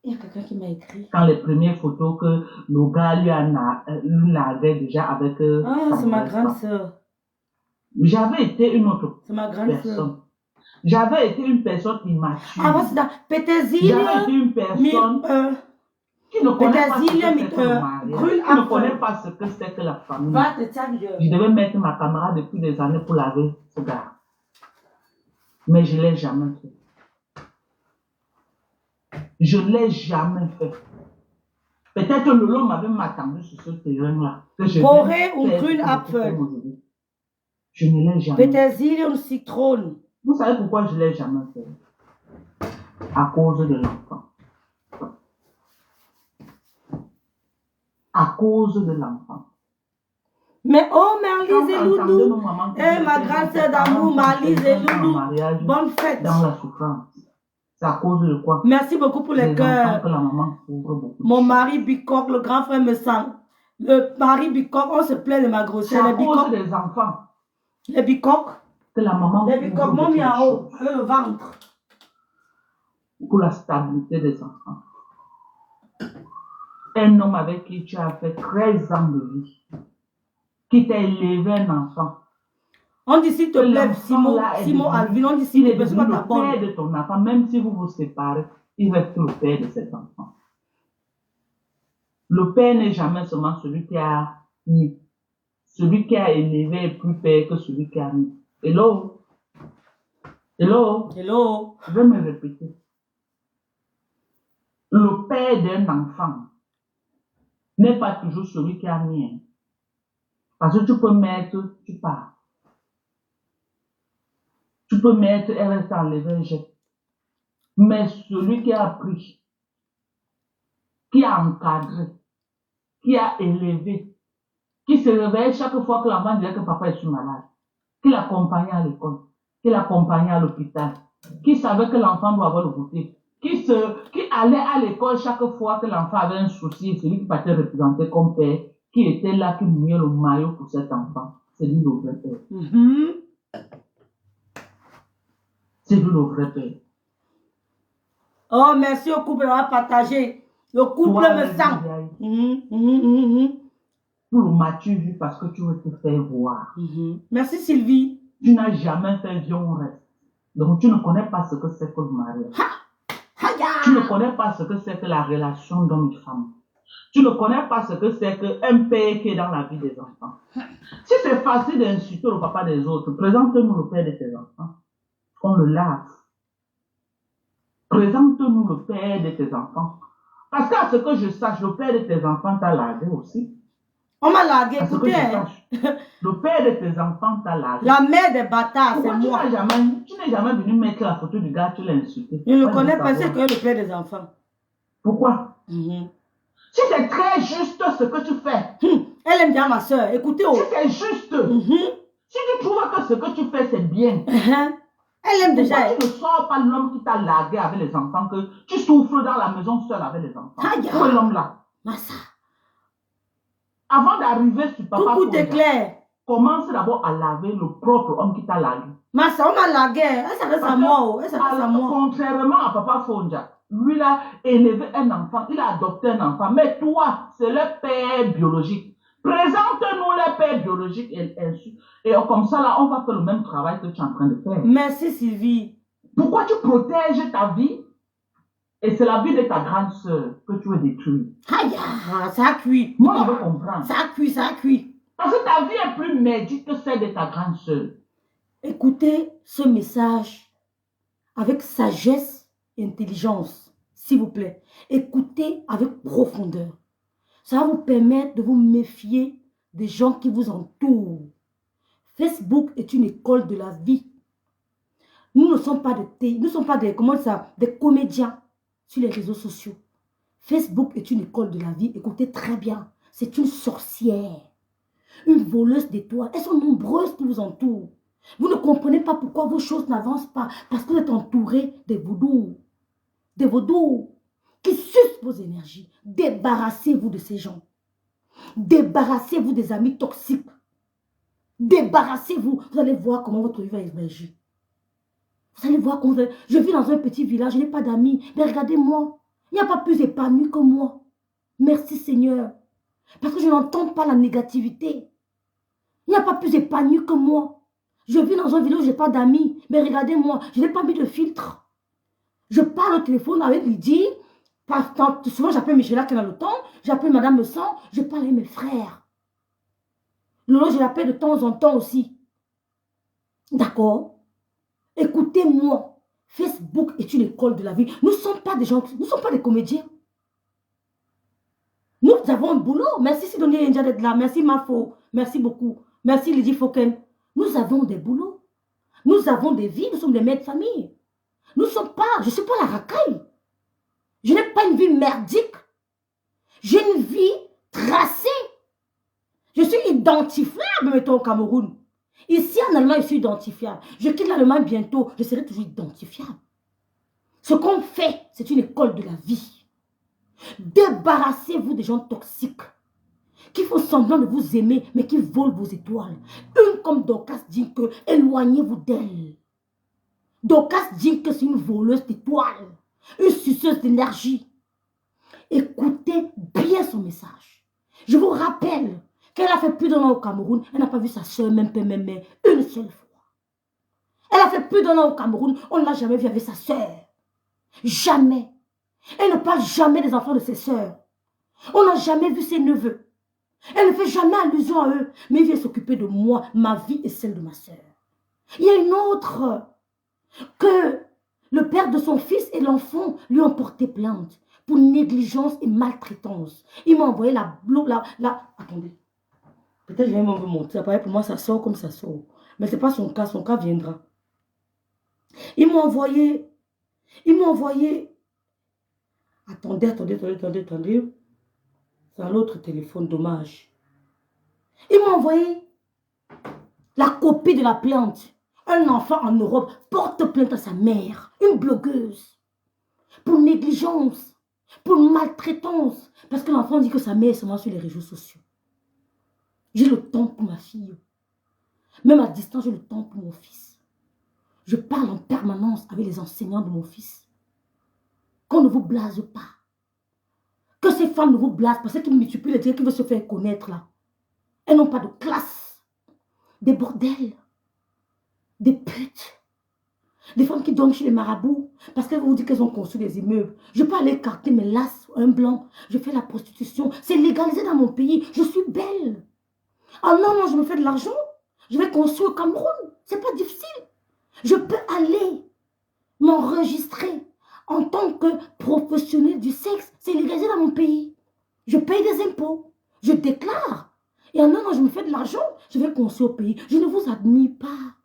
Il y a quelqu'un qui m'a écrit. Quand les premières photos que le gars lui narguait déjà avec... Ah, sa c'est ma vraie grande femme. sœur. J'avais été une autre C'est ma grande sœur. personne. J'avais été une personne immature. Ah, c'est ça. J'avais été Pétézile. une personne qui ne connaît pas ce que c'est que le mariage, Grune qui ne Apple. connaît pas ce que c'est que la famille. Va te taire. Je devais mettre ma caméra depuis des années pour laver ce gars. Mais je ne l'ai jamais fait. Je ne l'ai jamais fait. Peut-être que Lolo m'avait attendu sur ce terrain-là. Corée ou Grune Apple. Je ne l'ai jamais fait. Pétézile ou citron. Vous savez pourquoi je ne l'ai jamais fait? À cause de l'enfant. À cause de l'enfant. Mais oh, Marlise et Quand on entendait nos Loulou. mamans qui Eh, disaient ma que grande nos sœur parents d'amour, sont Marlise et présents en Loulou. mariage, Bonne fête. dans la souffrance. C'est à cause de quoi? Merci beaucoup pour les Les enfants cœurs. que la maman couvre beaucoup. Mon mari Bicoque, le grand frère me sent. Le mari Bicoque, on se plaît de ma C'est grossesse. à Les cause Bicoques. des enfants Les Bicoques. que la maman Les couvre Bicoques m'ont beaucoup mis de en haut, choses avec le ventre. pour la stabilité des enfants. Un homme avec qui tu as fait 13 ans de vie, qui t'a élevé un enfant. On dit s'il te Que plaît, l'enfant Simon, là est Simon devenu- Alvin, on dit s'il Il te est plaît, c'est devenu pas ta le père bonne. de ton enfant, même si vous vous séparez, il reste le père de cet enfant. Le père n'est jamais seulement celui qui a mis. Celui qui a élevé est plus père que celui qui a mis. Hello? Hello? Hello. Je vais me répéter. Le père d'un enfant n'est pas toujours celui qui a mis. Hein. Parce que tu peux mettre, tu pars. Tu peux mettre, elle reste enlevée, jette. Mais celui qui a pris, qui a encadré, qui a élevé, qui se réveille chaque fois que l'enfant disait que papa est malade, qui l'accompagnait à l'école, qui l'accompagnait à l'hôpital, qui savait que l'enfant doit avoir le goûter, qui allait à l'école chaque fois que l'enfant avait un souci, celui qui partait représenter comme père, qui était là, qui mouillait le maillot pour cet enfant, c'est lui le vrai père. C'est lui le vrai père. Oh, merci au couple d'avoir partagé. Le couple Toi, me les sent. vieilles, pour le mature vu parce que tu veux te faire voir. Merci Sylvie. Tu n'as jamais fait viens on reste. Donc tu ne connais pas ce que c'est que le mariage. Tu ne connais pas ce que c'est que la relation d'homme et femme. Tu ne connais pas ce que c'est qu'un père qui est dans la vie des enfants. Si c'est facile d'insulter le papa des autres, présente-nous le père de tes enfants. On le lave. Présente-nous le père de tes enfants. Parce qu'à ce que je sache, le père de tes enfants t'a lavé aussi. On m'a largué, À ce que écoutez. je sache, le père de tes enfants t'a lavé. La mère des bâtards, c'est moi. Tu n'es jamais venu mettre la photo du gars, tu l'as insulté. Je ne le connais pas, c'est que le père des enfants. Pourquoi? Si c'est très juste ce que tu fais. Elle aime bien ma soeur, écoutez. Si c'est juste. Si tu trouves que ce que tu fais, c'est bien. Elle aime déjà. Pourquoi tu ne sors pas l'homme qui t'a largué avec les enfants, que tu souffres dans la maison seule avec les enfants? Où est l'homme là? Massa. Avant d'arriver sur papa, Coucou, t'es clair. Commence d'abord à laver le propre homme qui t'a largué. Massa, on m'a largué. Elle s'adresse à moi. Elle s'adresse à moi. Contrairement à papa Fonja, lui il a élevé un enfant, il a adopté un enfant. Mais toi, c'est le père biologique. Présente-nous le père biologique et comme ça, là, on va faire le même travail que tu es en train de faire. Merci, Sylvie. Pourquoi tu protèges ta vie? Et c'est la vie de ta grande sœur que tu veux détruire. Aïe, ça a cuit. Moi, je veux comprendre. Ça a cuit, ça a cuit. Parce que ta vie est plus merdique que celle de ta grande sœur. Écoutez ce message avec sagesse et intelligence, s'il vous plaît. Écoutez avec profondeur. Ça va vous permettre de vous méfier des gens qui vous entourent. Facebook est une école de la vie. Nous ne sommes pas des comédiens sur les réseaux sociaux. Facebook est une école de la vie. Écoutez très bien. C'est une sorcière. Une voleuse d'étoiles. Elles sont nombreuses qui vous entourent. Vous ne comprenez pas pourquoi vos choses n'avancent pas. Parce que vous êtes entouré des vaudous. Des vaudous qui sucent vos énergies. Débarrassez-vous de ces gens. Débarrassez-vous des amis toxiques. Débarrassez-vous. Vous allez voir comment votre vie va émerger. Vous allez voir comment je vis dans un petit village, je n'ai pas d'amis. Mais regardez-moi. Il n'y a pas plus épanoui que moi. Merci Seigneur. Parce que je n'entends pas la négativité. Il n'y a pas plus épanoui que moi. Je vis dans un village où je n'ai pas d'amis. Mais regardez-moi, je n'ai pas mis de filtre. Je parle au téléphone avec Lydie. Souvent j'appelle Michela qui est dans le temps. J'appelle Madame Le Sang. Je parle avec mes frères. Lolo, je l'appelle de temps en temps aussi. D'accord? Écoutez-moi. Facebook est une école de la vie. Nous ne sommes pas des gens, nous ne sommes pas des comédiens. Nous avons un boulot. Merci Sidonie India d'être là. Merci Mafo. Merci beaucoup. Merci Lydie Foken. Nous avons des boulots. Nous avons des vies. Nous sommes des mères de famille. Nous ne sommes pas, je ne suis pas la racaille. Je n'ai pas une vie merdique. J'ai une vie tracée. Je suis identifiable, mettons, au Cameroun. Ici, en Allemagne, je suis identifiable. Je quitte l'Allemagne bientôt, je serai toujours identifiable. Ce qu'on fait, c'est une école de la vie. Débarrassez-vous des gens toxiques qui font semblant de vous aimer, mais qui volent vos étoiles. Une comme Dorcas dit que éloignez-vous d'elle. Dorcas dit que c'est une voleuse d'étoiles, une suceuse d'énergie. Écoutez bien son message. Je vous rappelle qu'elle a fait plus d'un an au Cameroun, elle n'a pas vu sa soeur, même père, même mère, une seule fois. Elle a fait plus d'un an au Cameroun, on ne l'a jamais vue avec sa soeur. Jamais. Elle ne parle jamais des enfants de ses soeurs. On n'a jamais vu ses neveux. Elle ne fait jamais allusion à eux, mais il vient s'occuper de moi, ma vie et celle de ma soeur. Il y a une autre que le père de son fils et l'enfant lui ont porté plainte pour négligence et maltraitance. Il m'a envoyé Attendez. Peut-être que je vais même vous montrer. Pareil, pour moi, ça sort comme ça sort. Mais ce n'est pas son cas. Son cas viendra. Il m'a envoyé. Attendez. C'est un autre téléphone, dommage. Il m'a envoyé la copie de la plainte. Un enfant en Europe porte plainte à sa mère, une blogueuse, pour négligence, pour maltraitance. Parce que l'enfant dit que sa mère est seulement sur les réseaux sociaux. J'ai le temps pour ma fille. Même à distance, j'ai le temps pour mon fils. Je parle en permanence avec les enseignants de mon fils. Qu'on ne vous blase pas. Que ces femmes ne vous blasent parce qu'ils multiplient les trucs qui veulent se faire connaître là. Elles n'ont pas de classe. Des bordels. Des putes. Des femmes qui dorment chez les marabouts parce qu'elles vous disent qu'elles ont construit des immeubles. Je peux aller écarter mes lasses, un blanc. Je fais la prostitution. C'est légalisé dans mon pays. Je suis belle. Ah non, non, je me fais de l'argent. Je vais construire au Cameroun. C'est pas difficile. Je peux aller m'enregistrer en tant que professionnel du sexe. C'est légalisé dans mon pays. Je paye des impôts. Je déclare. Et ah non, non, je me fais de l'argent. Je vais construire au pays. Je ne vous admire pas.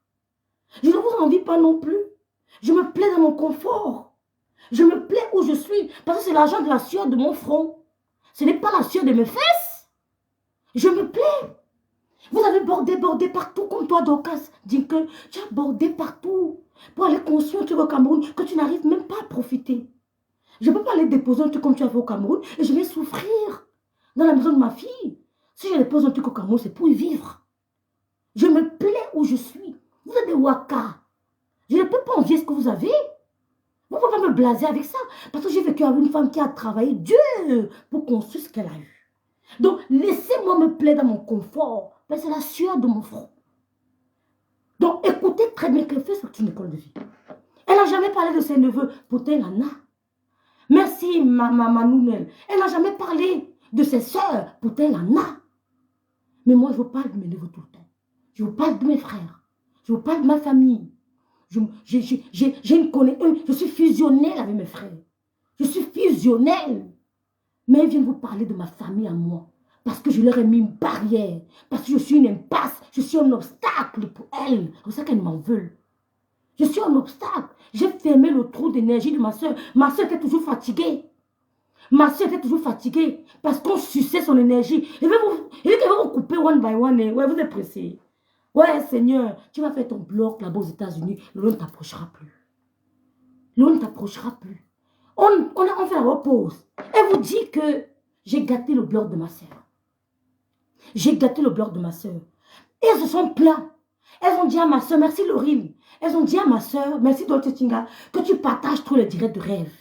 Je ne vous envie pas non plus. Je me plais dans mon confort. Je me plais où je suis. Parce que c'est l'argent de la sueur de mon front. Ce n'est pas la sueur de mes fesses. Je me plais. Vous avez bordé partout comme toi, Dorcas. Dis que tu as bordé partout pour aller construire un truc au Cameroun que tu n'arrives même pas à profiter. Je ne peux pas aller déposer un truc comme tu as fait au Cameroun et je vais souffrir dans la maison de ma fille. Si je dépose un truc au Cameroun, c'est pour y vivre. Je me plais où je suis. Vous êtes des Waka. Je ne peux pas envier ce que vous avez. Vous ne pouvez pas me blaser avec ça. Parce que j'ai vécu avec une femme qui a travaillé dur pour construire ce qu'elle a eu. Donc, laissez-moi me plaire dans mon confort. C'est la sueur de mon front. Donc, écoutez très bien qu'elle fait sur une école de vie. Elle n'a jamais parlé de ses neveux. Pourtant, elle en a. Merci, ma Nounel. Elle n'a jamais parlé de ses soeurs. Pourtant, elle en a. Mais moi, je vous parle de mes neveux tout le temps. Je vous parle de mes frères. Je vous parle de ma famille. Je suis fusionnelle avec mes frères. Je suis fusionnelle. Mais ils viennent vous parler de ma famille à moi. Parce que je leur ai mis une barrière. Parce que je suis une impasse. Je suis un obstacle pour elles. C'est pour ça qu'elles m'en veulent. Je suis un obstacle. J'ai fermé le trou d'énergie de ma soeur. Ma soeur était toujours fatiguée. Ma soeur était toujours fatiguée. Parce qu'on suçait son énergie. Il dit qu'elle va vous couper one by one. Ouais, vous êtes pressé. Ouais, Seigneur, tu vas faire ton bloc là-bas aux États-Unis. L'eau ne t'approchera plus. L'eau ne t'approchera plus. On fait la repose. Elle vous dit que j'ai gâté le bloc de ma soeur. J'ai gâté le bloc de ma soeur. Et elles se sont plaintes. Elles ont dit à ma soeur, merci Laurine. Elles ont dit à ma soeur, merci Dolce Tinga, que tu partages trop les directs de rêve.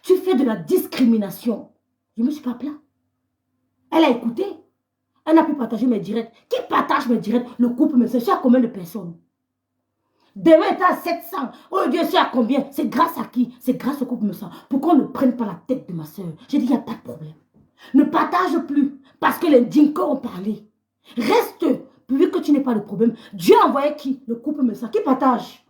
Tu fais de la discrimination. Je ne me suis pas plaint. Elle a écouté. Elle n'a pu partager mes directs. Qui partage mes directs? Le couple, mais c'est à combien de personnes? Demain est à 700. Oh Dieu, c'est à combien? C'est grâce à qui? C'est grâce au couple me sent. Pourquoi on ne prenne pas la tête de ma soeur? J'ai dit, il n'y a pas de problème. Ne partage plus. Parce que les Dinko ont parlé. Reste, vu que tu n'es pas le problème. Dieu a envoyé qui? Le couple me sent. Qui partage?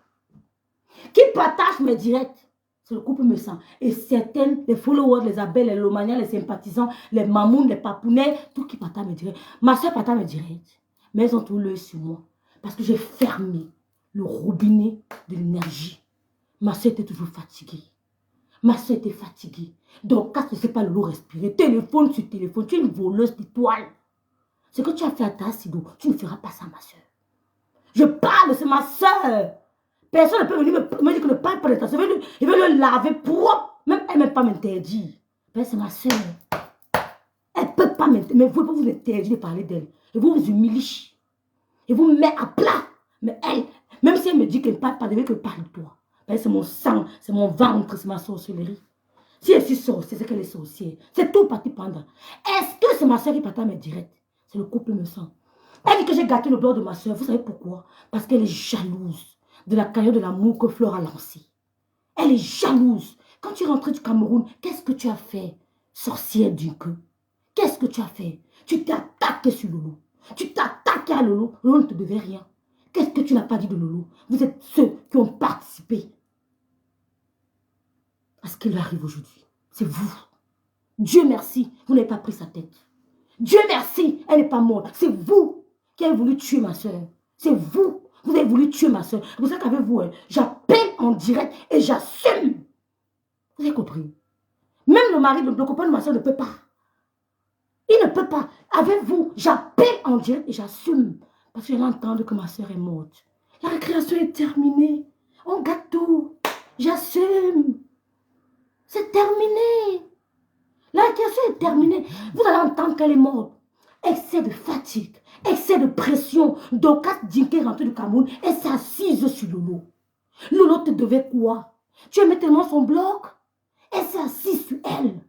Qui partage mes directs? C'est le couple me sent. Et certaines, les followers, les abels, les lomaniens, les sympathisants, les mamounes, les papounets, tout qui partage mes directs. Ma soeur partage mes directs. Mais elles ont tout l'œil sur moi. Parce que j'ai fermé le robinet de l'énergie. Ma soeur était toujours fatiguée. Ma soeur était fatiguée. Donc, quand tu ne sais pas le lot respirer, téléphone sur téléphone, tu es une voleuse d'étoiles. Ce que tu as fait à ta Sido, tu ne feras pas ça, ma soeur. Je parle, c'est ma soeur. Personne ne peut venir me dire que ne parle pas de ta soeur. Il veut le laver propre. Même elle ne peut pas m'interdire. C'est ma soeur. Elle ne peut pas m'interdire. Mais vous vous interdire de parler d'elle. Et vous vous humiliez. Et vous met à plat. Mais elle, même si elle me dit qu'elle ne parle pas, elle veut qu'elle parle de toi. C'est mon sang, c'est mon ventre, c'est ma sorcellerie. Si elle est sorcière, c'est qu'elle est sorcière. C'est tout parti pendant. Est-ce que c'est ma soeur qui partage mes directs? C'est le couple me sent. Elle dit que j'ai gâté le bord de ma soeur. Vous savez pourquoi? Parce qu'elle est jalouse de la carrière de l'amour que Flore a lancée. Elle est jalouse. Quand tu es rentrée du Cameroun, qu'est-ce que tu as fait, sorcière du queue? Qu'est-ce que tu as fait? Tu t'es attaqué sur Lolo. Tu t'es attaqué à Lolo. Lolo ne te devait rien. Qu'est-ce que tu n'as pas dit de Lolo? Vous êtes ceux qui ont participé à ce qui lui arrive aujourd'hui. C'est vous. Dieu merci, vous n'avez pas pris sa tête. Dieu merci, elle n'est pas morte. C'est vous qui avez voulu tuer ma soeur. C'est vous. Vous avez voulu tuer ma soeur. C'est pour ça qu'avec vous, j'appelle en direct et j'assume. Vous avez compris? Même le mari, le copain de ma soeur ne peut pas. Il ne peut pas. Avec vous, j'appelle en direct et j'assume. Parce que j'entends que ma soeur est morte. La récréation est terminée. On gâte tout. J'assume. C'est terminé. La récréation est terminée. Vous allez entendre qu'elle est morte. Excès de fatigue, excès de pression. Dorcas Dinké est rentrée du Cameroun et s'est assise sur Lolo. Lolo te devait quoi? Tu aimais tellement son bloc. Elle s'est assise sur elle.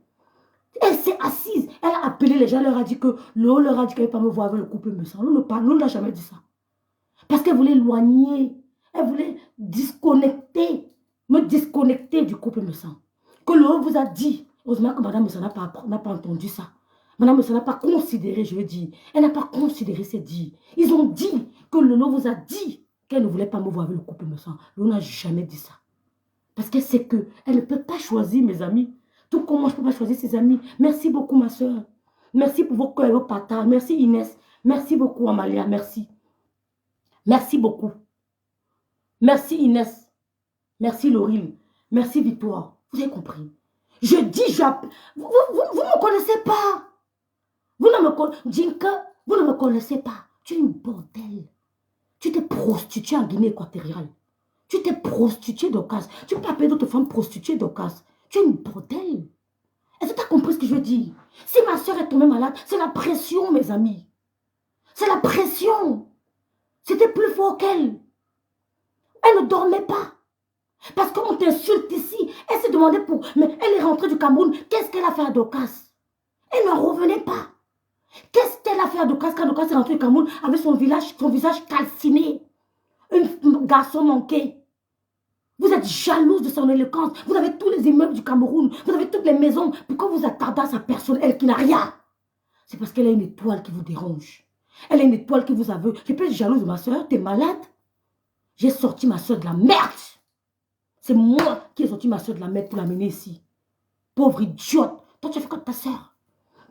Elle s'est assise. Elle a appelé les gens, elle leur a dit que Lolo leur a dit qu'elle ne veut pas me voir avec le couple me sent. Lolo ne l'a jamais dit ça. Parce qu'elle voulait éloigner Elle voulait me disconnecter du couple me sang. Que Lolo vous a dit, heureusement que Madame Messa n'a pas entendu ça. Madame Messa n'a pas considéré, je veux dire. Elle n'a pas considéré ces dits. Ils ont dit que Lolo vous a dit qu'elle ne voulait pas me voir avec le couple me sang. Lolo n'a jamais dit ça. Parce qu'elle sait qu'elle ne peut pas choisir mes amis. Tout comme moi, je ne peux pas choisir ses amis. Merci beaucoup, ma soeur. Merci pour vos cœurs et vos partages. Merci, Inès. Merci beaucoup, Amalia. Merci. Merci beaucoup. Merci, Inès. Merci, Laurine. Merci, Victoire. Vous avez compris. Je dis, vous ne me connaissez pas. Vous ne me connaissez Jinka, vous ne me connaissez pas. Tu es une bordel. Tu t'es prostituée en Guinée équatoriale. Tu t'es prostituée d'occasion. Tu peux appeler d'autres femmes prostituées d'occasion. Tu es une bordel. Est-ce que tu as compris ce que je veux dire? Si ma soeur est tombée malade, c'est la pression, mes amis. C'est la pression. C'était plus fort qu'elle. Elle ne dormait pas. Parce qu'on t'insulte ici. Elle s'est demandé pour... Mais elle est rentrée du Cameroun. Qu'est-ce qu'elle a fait à Docas? Elle n'en revenait pas. Qu'est-ce qu'elle a fait à Docas quand Docas est rentrée du Cameroun avec son visage calciné? Un garçon manqué. Vous êtes jalouse de son éloquence. Vous avez tous les immeubles du Cameroun. Vous avez toutes les maisons. Pourquoi vous attardez à sa personne, elle qui n'a rien? C'est parce qu'elle a une étoile qui vous dérange. Elle a une étoile qui vous aveugle. Je peux être jalouse de ma soeur. T'es malade? J'ai sorti ma soeur de la merde. C'est moi qui ai sorti ma soeur de la merde pour l'amener ici. Pauvre idiote. Toi, tu as fait comme ta soeur.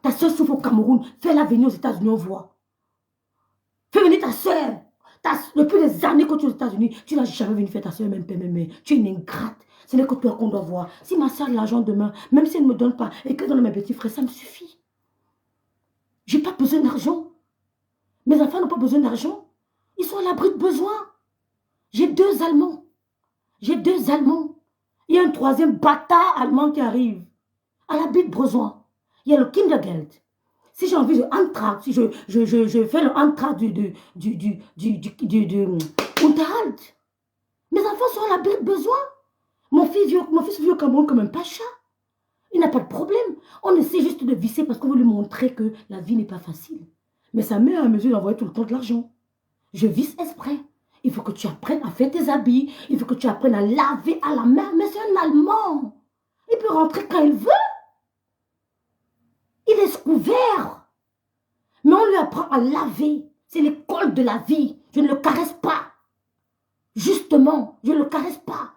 Ta soeur souffre au Cameroun. Fais-la venir aux États-Unis, on voit. Fais venir ta soeur. Depuis des années que tu es aux États-Unis, tu n'as jamais venu faire ta soeur même. Tu es une ingrate. Ce n'est que toi qu'on doit voir. Si ma soeur a de l'argent demain, même si elle ne me donne pas et qu'elle donne à mes petits frères, ça me suffit. Je n'ai pas besoin d'argent. Mes enfants n'ont pas besoin d'argent. Ils sont à l'abri de besoin. J'ai 2 Allemands. J'ai 2 Allemands. Il y a un 3e bâtard allemand qui arrive. À l'abri de besoin. Il y a le Kindergeld. Si j'ai envie de Antrag, si je fais le Antrag du Unterhalt. Mes enfants sont à l'abri de besoin. Mon fils vit au Cameroun comme un pacha. Il n'a pas de problème. On essaie juste de visser parce qu'on veut lui montrer que la vie n'est pas facile. Mais ça met à mesure d'envoyer tout le temps de l'argent. Je visse exprès. Il faut que tu apprennes à faire tes habits. Il faut que tu apprennes à laver à la main. Mais c'est un Allemand. Il peut rentrer quand il veut. Il est couvert. Mais on lui apprend à laver. C'est l'école de la vie. Je ne le caresse pas. Justement, je ne le caresse pas.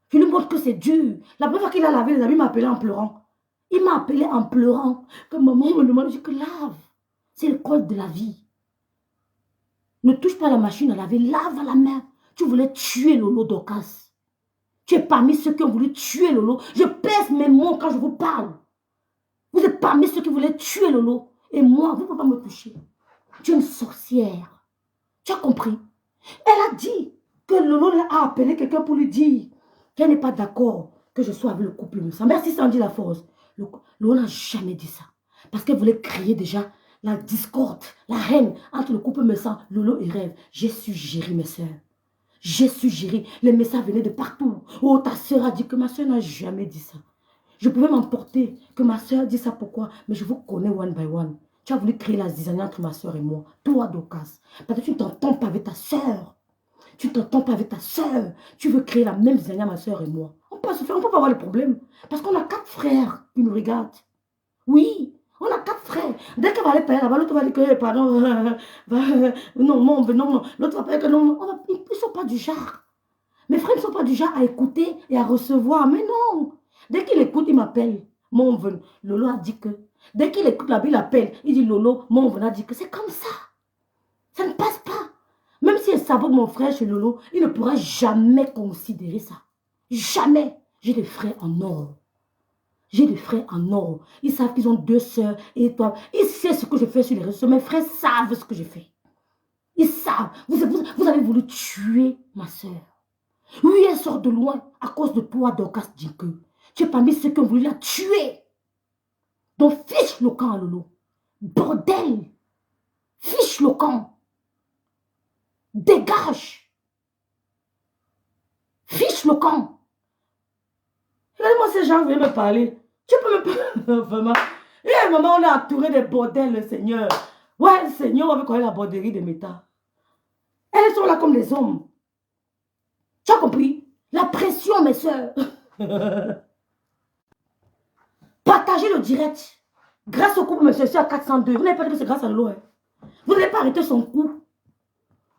Je lui montre que c'est dur. La première fois qu'il a lavé les habits, il m'a appelé en pleurant. Il m'a appelé en pleurant. Comme maman me demande, je dis que lave. C'est l'école de la vie. Ne touche pas la machine à laver, lave à la main. Tu voulais tuer Lolo Docas. Tu es parmi ceux qui ont voulu tuer Lolo. Je pèse mes mots quand je vous parle. Vous êtes parmi ceux qui voulaient tuer Lolo. Et moi, vous ne pouvez pas me toucher. Tu es une sorcière. Tu as compris? Elle a dit que Lolo a appelé quelqu'un pour lui dire qu'elle n'est pas d'accord que je sois avec le couple de sang. Merci Sandy La Force. Lolo n'a jamais dit ça. Parce qu'elle voulait créer déjà la discorde, la haine entre le couple me sang, Lolo et Rêve. J'ai suggéré, mes soeurs. J'ai suggéré. Les messages venaient de partout. Oh, ta soeur a dit que ma soeur n'a jamais dit ça. Je pouvais m'emporter que ma soeur dit ça pourquoi. Mais je vous connais one by one. Tu as voulu créer la zizanie entre ma soeur et moi. Toi, Docas. Parce que tu ne t'entends pas avec ta soeur. Tu ne t'entends pas avec ta soeur. Tu veux créer la même zizanie à ma soeur et moi. On peut se faire, on peut pas avoir le problème. Parce qu'on a 4 frères qui nous regardent. Oui. On a 4 frères. Dès qu'elle va aller payer là-bas, l'autre va dire que, pardon, non. L'autre va payer que non. Ils ne sont pas du genre. Mes frères ne sont pas du genre à écouter et à recevoir. Mais non. Dès qu'il écoute, il m'appelle. Mon ven. Lolo a dit que. Dès qu'il écoute la Bible, il appelle. Il dit Lolo, mon ven a dit que c'est comme ça. Ça ne passe pas. Même si elle sabote mon frère chez Lolo, il ne pourra jamais considérer ça. Jamais. J'ai des frères en or. J'ai des frères en or. Ils savent qu'ils ont 2 sœurs et toi. Ils savent ce que je fais sur les réseaux. Mes frères savent ce que je fais. Ils savent. Vous avez voulu tuer ma sœur. Oui, elle sort de loin à cause de toi, Dorcas Dinke. Tu es parmi ceux qui ont voulu la tuer. Donc fiche le camp à Lolo. Bordel. Fiche le camp. Dégage. Fiche le camp. Regardez-moi ces gens viennent me parler. Tu peux me... Vraiment. Et maman, on est entouré de bordels, le Seigneur. Ouais, le Seigneur, on veut connaître la borderie de Méta. Elles sont là comme les hommes. Tu as compris? La pression, mes soeurs. Partagez le direct. Grâce au couple, monsieur, je suis à 402. Vous n'avez pas dit que c'est grâce à Lolo. Hein. Vous n'allez pas arrêter son coup.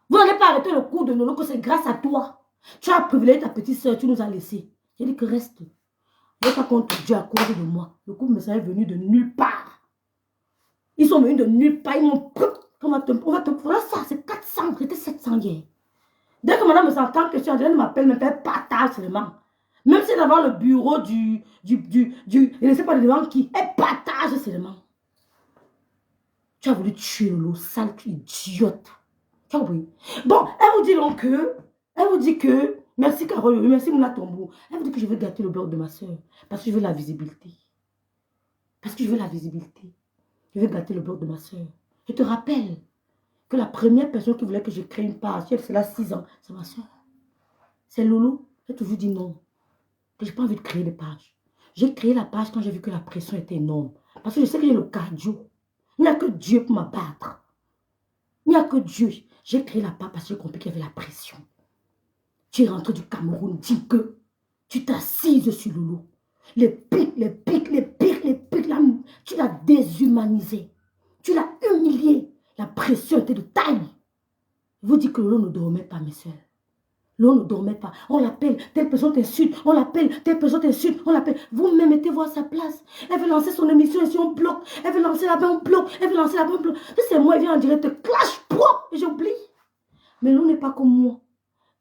Vous n'allez pas arrêter le coup de Lolo, que c'est grâce à toi. Tu as privilégié ta petite soeur, tu nous as laissé. J'ai dit que reste. Je n'ai pas contre Dieu à cause de moi. Le couple, monsieur, est venu de nulle part. Ils sont venus de nulle part. Ils m'ont... Voilà ça, c'est 400. C'était 700 hier. Dès que madame me s'entend que tu ne m'appelle, me fait partage seulement. Même si devant le bureau du je ne sais pas devant qui, elle partage seulement. Tu as voulu tuer Lolo, sale idiote. Tu as compris? Bon, elle vous dit que, merci Carole, merci Moula Tombo, elle vous dit que je veux gâter le beurre de ma soeur, parce que je veux la visibilité. Parce que je veux la visibilité. Je veux gâter le beurre de ma soeur. Je te rappelle que la première personne qui voulait que je crée une page, c'est là 6 ans, c'est ma soeur. C'est Lolo. J'ai toujours dit non. Que je n'ai pas envie de créer des pages. J'ai créé la page quand j'ai vu que la pression était énorme. Parce que je sais que j'ai le cardio. Il n'y a que Dieu pour m'abattre. Il n'y a que Dieu. J'ai créé la page parce que j'ai compris qu'il y avait la pression. Tu es rentré du Cameroun, dis que tu t'assises sur Lolo. Les pics, tu l'as déshumanisé. Tu l'as humilié. La pression était de taille. Je vous dis que Lolo ne dormait pas, mes soeurs. L'on ne dormait pas. On l'appelle, telle personne t'insulte. On l'appelle, telle personne t'insulte. On l'appelle. Vous-même mettez-vous à sa place. Elle veut lancer son émission ici, on bloque. Elle veut lancer là-bas, on bloque. Elle veut lancer là-bas, on bloque. C'est moi, elle vient en direct, clash, propre. Et j'oublie. Mais l'on n'est pas comme moi.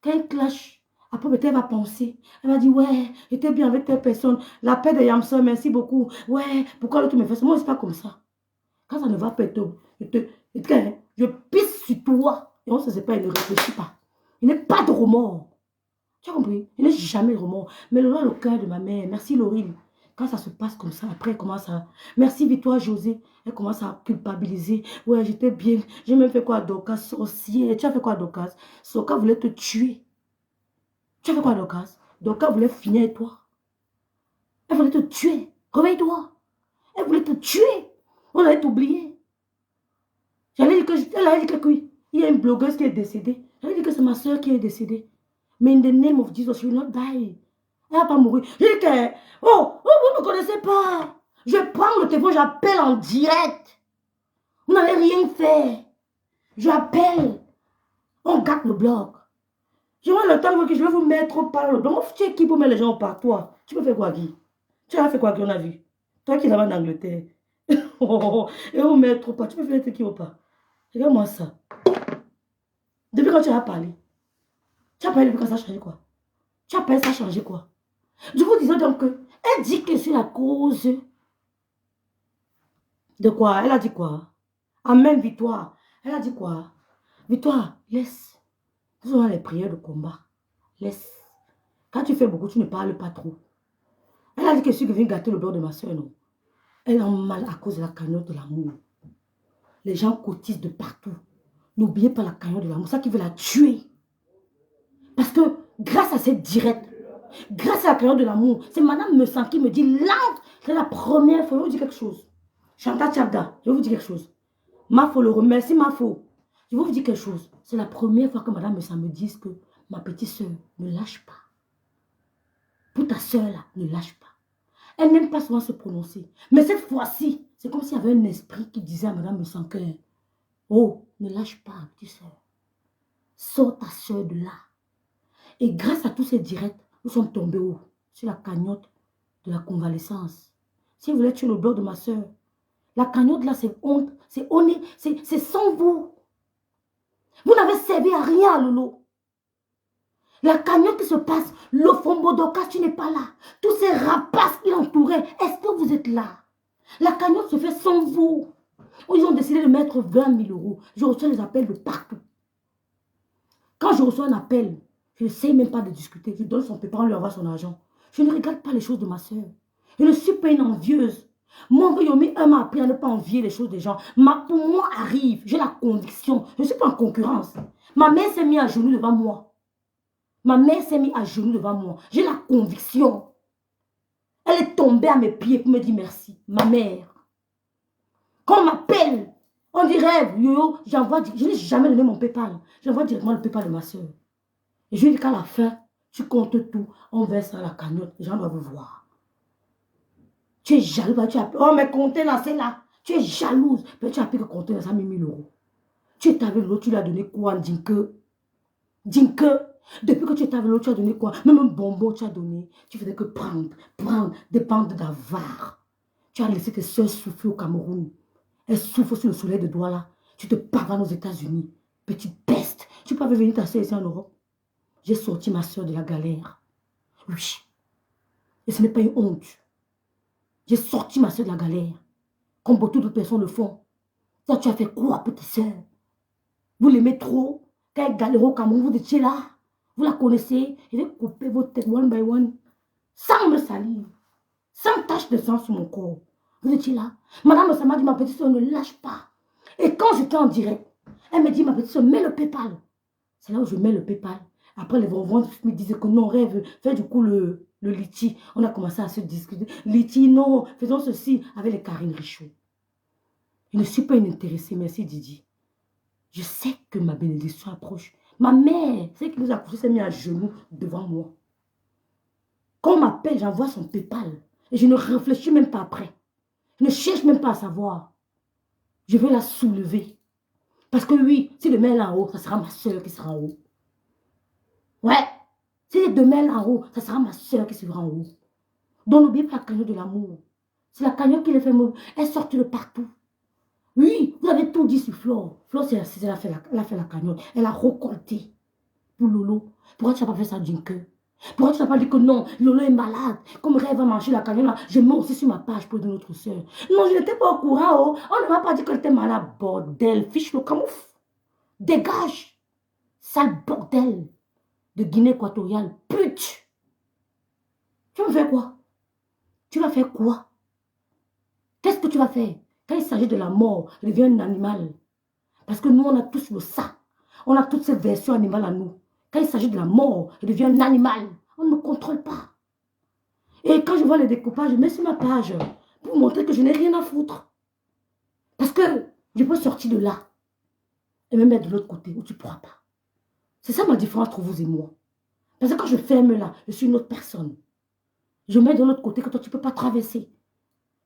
Quand elle clash, après peut-être elle va penser. Elle va dire, ouais, j'étais bien avec telle personne. La paix de Yamson, merci beaucoup. Ouais, pourquoi l'autre me fait ça? Moi, c'est pas comme ça. Quand ça ne va pas, je pisse sur toi. Et on ne se sait pas, il ne réfléchit pas. Il n'est pas de remords. Tu as compris? Il n'est jamais de remords. Mais le cœur de ma mère, merci Laurine. Quand ça se passe comme ça, après elle commence à... Merci Victoire José. Elle commence à culpabiliser. Ouais, j'étais bien. J'ai même fait quoi à Dorcas? Sorcier. Tu as fait quoi à Dorcas? Dorcas voulait te tuer. Tu as fait quoi à Dorcas? Dorcas voulait finir avec toi. Elle voulait te tuer. Réveille-toi. Elle voulait te tuer. On allait t'oublier. Elle a dit que oui. Il y a une blogueuse qui est décédée. Elle a dit que c'est ma soeur qui est décédée. Mais in the name of Jesus, she will not die. Elle va pas mourir. Je dis que, vous ne me connaissez pas. Je prends le téléphone, j'appelle en direct. Vous n'avez rien fait. J'appelle. On gâte le blog. Je vois le temps que je vais vous mettre par le blog. Tu es qui pour mettre les gens par toi? Tu peux faire quoi, Guy? Tu as fait quoi, Guy, on a vu? Toi qui es là-bas en Angleterre. Et vous mettre pas. Tu peux faire qui ou pas? Regarde-moi ça. Depuis quand tu as parlé? Tu as parlé depuis quand ça a changé quoi? Tu as parlé, ça a changé quoi? Je vous disais donc que elle dit que c'est la cause de quoi? Elle a dit quoi? Amen, Victoire. Elle a dit quoi? Victoire, laisse. Ce sont les prières de combat. Laisse. Quand tu fais beaucoup, tu ne parles pas trop. Elle a dit que je suis venue gâter le beurre de ma soeur, non? Elle a mal à cause de la cagnotte de l'amour. Les gens cotisent de partout. N'oubliez pas la cagnotte de l'amour. C'est ça qui veut la tuer. Parce que grâce à cette directe, grâce à la cagnotte de l'amour, c'est Madame Messan qui me dit, lente, c'est la première fois. Je vais vous dire quelque chose. Chantal Tchabda, je vais vous dire quelque chose. Mafo, le remercie Mafo. Je vais vous dire quelque chose. C'est la première fois que Madame Messan me dise que ma petite soeur ne lâche pas. Pour ta soeur là, ne lâche pas. Elle n'aime pas souvent se prononcer. Mais cette fois-ci, c'est comme s'il y avait un esprit qui disait à Madame Messan que, oh, ne lâche pas, petite soeur. Sors ta soeur de là. Et grâce à tous ces directs, nous sommes tombés où? Sur la cagnotte de la convalescence. Si vous voulez tuer le beurre de ma soeur, la cagnotte là, c'est honte, c'est honnête, c'est sans vous. Vous n'avez servi à rien, Lolo. La cagnotte qui se passe, le Fombo Dorcas, tu n'es pas là. Tous ces rapaces qui l'entouraient, est-ce que vous êtes là? La cagnotte se fait sans vous. Ils ont décidé de mettre 20 000 euros. Je reçois les appels de partout. Quand je reçois un appel, je ne sais même pas de discuter. Je donne son pépin, on lui envoie son argent. Je ne regarde pas les choses de ma soeur. Je ne suis pas une envieuse. Mon Yomi m'a appris à ne pas envier les choses des gens. Pour moi arrive, j'ai la conviction. Je ne suis pas en concurrence. Ma mère s'est mise à genoux devant moi. Ma mère s'est mise à genoux devant moi. J'ai la conviction. Elle est tombée à mes pieds pour me dire merci. Ma mère. Quand on m'appelle, on dirait, yo, j'envoie, je n'ai jamais donné mon PayPal. J'envoie directement le PayPal de ma soeur. Et je lui dis qu'à la fin, Tu comptes tout. On verse à la cagnotte. Les gens doivent voir. Tu es jaloux. Tu as... Oh, mais comptez là, c'est là. Tu es jalouse. Mais tu as pu que compter là, ça met 1000 euros. Tu es avec l'autre, tu lui as donné quoi, Dinke? Dinke. Depuis que tu es avec l'autre, tu as donné quoi? Même un bonbon, tu as donné. Tu faisais que prendre des bandes d'avare. Tu as laissé tes soeurs souffler au Cameroun. Elles souffrent sur le soleil de Douala. Tu te pavanes aux États-Unis. Petite peste. Tu peux venir ta soeur ici en Europe. J'ai sorti ma soeur de la galère. Oui. Et ce n'est pas une honte. J'ai sorti ma soeur de la galère. Comme beaucoup d'autres personnes le font. Toi, tu as fait quoi pour tes soeurs? Vous l'aimez trop. Quand elle galère au Cameroun, vous étiez là. Vous la connaissez. Elle va couper vos têtes one by one. Sans me salir. Sans tache de sang sur mon corps. Vous étiez là. Madame Osama dit, ma petite soeur, ne lâche pas. Et quand j'étais en direct, elle me dit, ma petite soeur, mets le PayPal. C'est là où je mets le PayPal. Après, les bonbons me disaient que non, rêve, fais du coup le litchi. On a commencé à se discuter. Litchi, non, faisons ceci avec les Karine Richaud. Je ne suis pas inintéressée, merci Didi. Je sais que ma bénédiction approche. Ma mère, celle qui nous a couché, s'est mise à genoux devant moi. Quand on m'appelle, j'envoie son PayPal. Et je ne réfléchis même pas après. Je ne cherche même pas à savoir. Je veux la soulever. Parce que oui, si demain elle est en haut, ça sera ma soeur qui sera en haut. Ouais. Si demain elle est en haut, ça sera ma soeur qui sera en haut. Donc n'oubliez pas la cagnotte de l'amour. C'est la cagnotte qui les fait mourir. Elle sort de partout. Oui, vous avez tout dit sur Flore. Flore, elle a fait la cagnotte. Elle a récolté pour Lolo. Pourquoi tu n'as pas fait ça, Dinke? Pourquoi tu n'as pas dit que non, Lolo est malade? Comme Rêve va manger la cagnotte, là, je mets aussi sur ma page pour de notre soeur. Non, je n'étais pas au courant. Oh. On ne m'a pas dit qu'elle était malade. Bordel, fiche le camoufle. Dégage. Sale bordel de Guinée équatoriale. Pute. Tu vas faire quoi? Tu vas faire quoi? Qu'est-ce que tu vas faire? Quand il s'agit de la mort, elle devient un animal. Parce que nous, on a tous le ça. On a toute cette version animale à nous. Quand il s'agit de la mort, elle devient un animal. On ne me contrôle pas. Et quand je vois les découpages, je mets sur ma page pour montrer que je n'ai rien à foutre. Parce que je peux sortir de là et me mettre de l'autre côté où tu ne pourras pas. C'est ça ma différence entre vous et moi. Parce que quand je ferme là, je suis une autre personne. Je mets de l'autre côté que toi, tu ne peux pas traverser.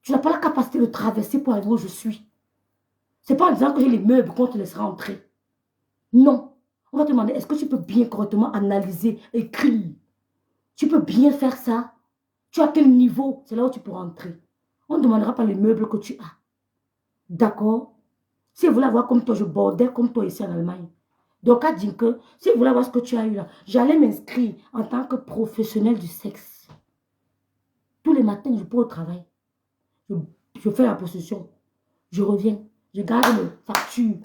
Tu n'as pas la capacité de traverser pour arriver où je suis. Ce n'est pas en disant que j'ai les meubles qu'on te laissera entrer. Non. On va te demander, est-ce que tu peux bien correctement analyser, écrire? Tu peux bien faire ça? Tu as quel niveau? C'est là où tu pourras entrer. On ne demandera pas les meubles que tu as. D'accord? Si vous voulez avoir comme toi, je bordais comme toi ici en Allemagne. Donc, à dire que, si vous voulez avoir ce que tu as eu là, j'allais m'inscrire en tant que professionnel du sexe. Tous les matins, je pars au travail. Je fais la possession. Je reviens. Je garde mes factures.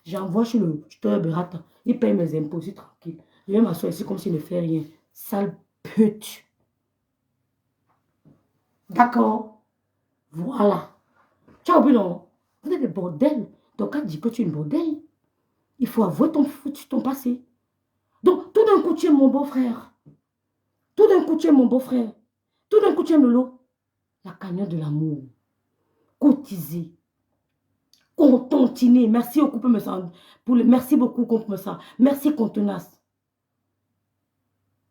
J'envoie chez le tuteur Berata. Il paye mes impôts, c'est tranquille. Je vais m'asseoir ici comme s'il ne fait rien. Sale pute. D'accord? Voilà. Tu as oublié, non? Vous êtes des bordels. Donc, quand tu dis que tu es une bordel, il faut avouer ton passé. Donc, tout d'un coup, tu es mon beau-frère. Tout d'un coup, tu es mon beau-frère. Tout d'un coup, tu es Lolo. La cagnotte de l'amour. Cotiser. Contentiner. Merci beaucoup merci beaucoup contre me ça. Merci contenace.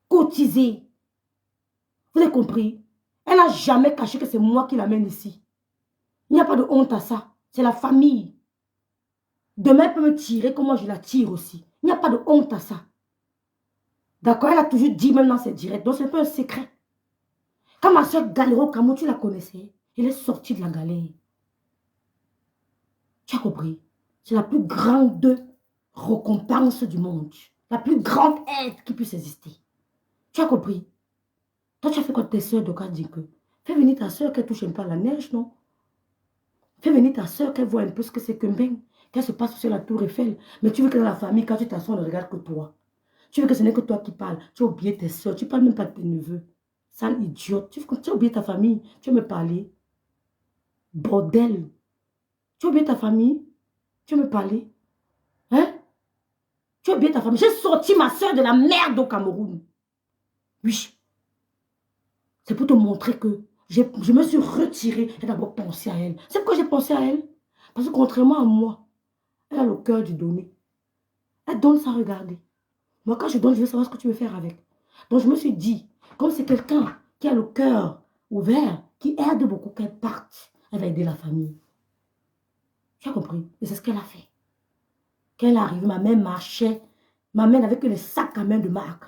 Cotiser. Vous avez compris? Elle n'a jamais caché que c'est moi qui l'amène ici. Il n'y a pas de honte à ça. C'est la famille. Demain, elle peut me tirer comme moi je la tire aussi. Il n'y a pas de honte à ça. D'accord? Elle a toujours dit même dans ses directs. Donc, c'est un peu un secret. Quand ma soeur galérait au Cameroun, tu la connaissais. Elle est sortie de la galère. Tu as compris? C'est la plus grande récompense du monde. La plus grande aide qui puisse exister. Tu as compris? Toi, tu as fait quoi tes soeurs de Kadjike? Fais venir ta soeur qu'elle touche un peu à la neige, non? Fais venir ta soeur qu'elle voit un peu ce que c'est qu'un bain. Qu'elle se passe sur la tour Eiffel. Mais tu veux que dans la famille, quand tu t'assois, on ne regarde que toi. Tu veux que ce n'est que toi qui parles. Tu as oublié tes soeurs. Tu ne parles même pas de tes neveux. Sale idiote. Tu as oublié ta famille. Tu veux me parler. Bordel. Tu as oublié ta famille. Tu veux me parler. Hein? Tu as oublié ta famille. J'ai sorti ma soeur de la merde au Cameroun. Oui. C'est pour te montrer que je me suis retirée et d'abord pensé à elle. C'est pourquoi j'ai pensé à elle. Parce que contrairement à moi, elle a le cœur du donner. Elle donne sans regarder. Moi, quand je donne, je veux savoir ce que tu veux faire avec. Donc, je me suis dit, comme c'est quelqu'un qui a le cœur ouvert, qui aide beaucoup, qu'elle parte, elle va aider la famille. Tu as compris? Et c'est ce qu'elle a fait. Quand elle est arrivée, ma mère marchait. Ma mère n'avait que les sacs à main de marque.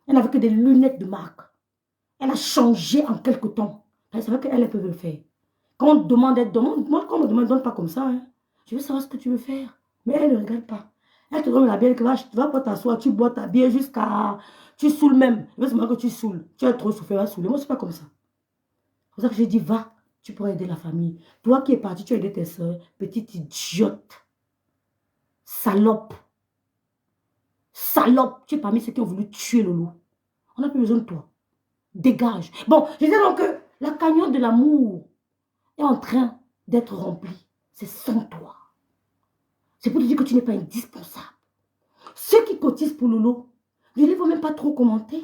Elle n'avait que des lunettes de marque. Elle a changé en quelque temps. Elle savait qu'elle peut le faire. Quand on demande, elle demande. Moi, quand on me demande, donne pas comme ça. Hein. Je veux savoir ce que tu veux faire. Mais elle ne regarde pas. Elle te donne la bière, tu vas pas t'asseoir, tu bois ta bière jusqu'à... Tu saoules même. Je veux savoir que tu saoules. Tu as trop souffert, va saouler. Moi, c'est pas comme ça. C'est pour ça que j'ai dit, va, tu pourras aider la famille. Toi qui es parti, tu as aidé tes soeurs. Petite idiote. Salope. Salope. Tu es parmi ceux qui ont voulu tuer Lolo. On n'a plus besoin de toi. Dégage. Bon, je disais donc que la cagnotte de l'amour est en train d'être remplie. C'est sans toi. C'est pour te dire que tu n'es pas indispensable. Ceux qui cotisent pour Lolo, je ne les vois même pas trop commenter.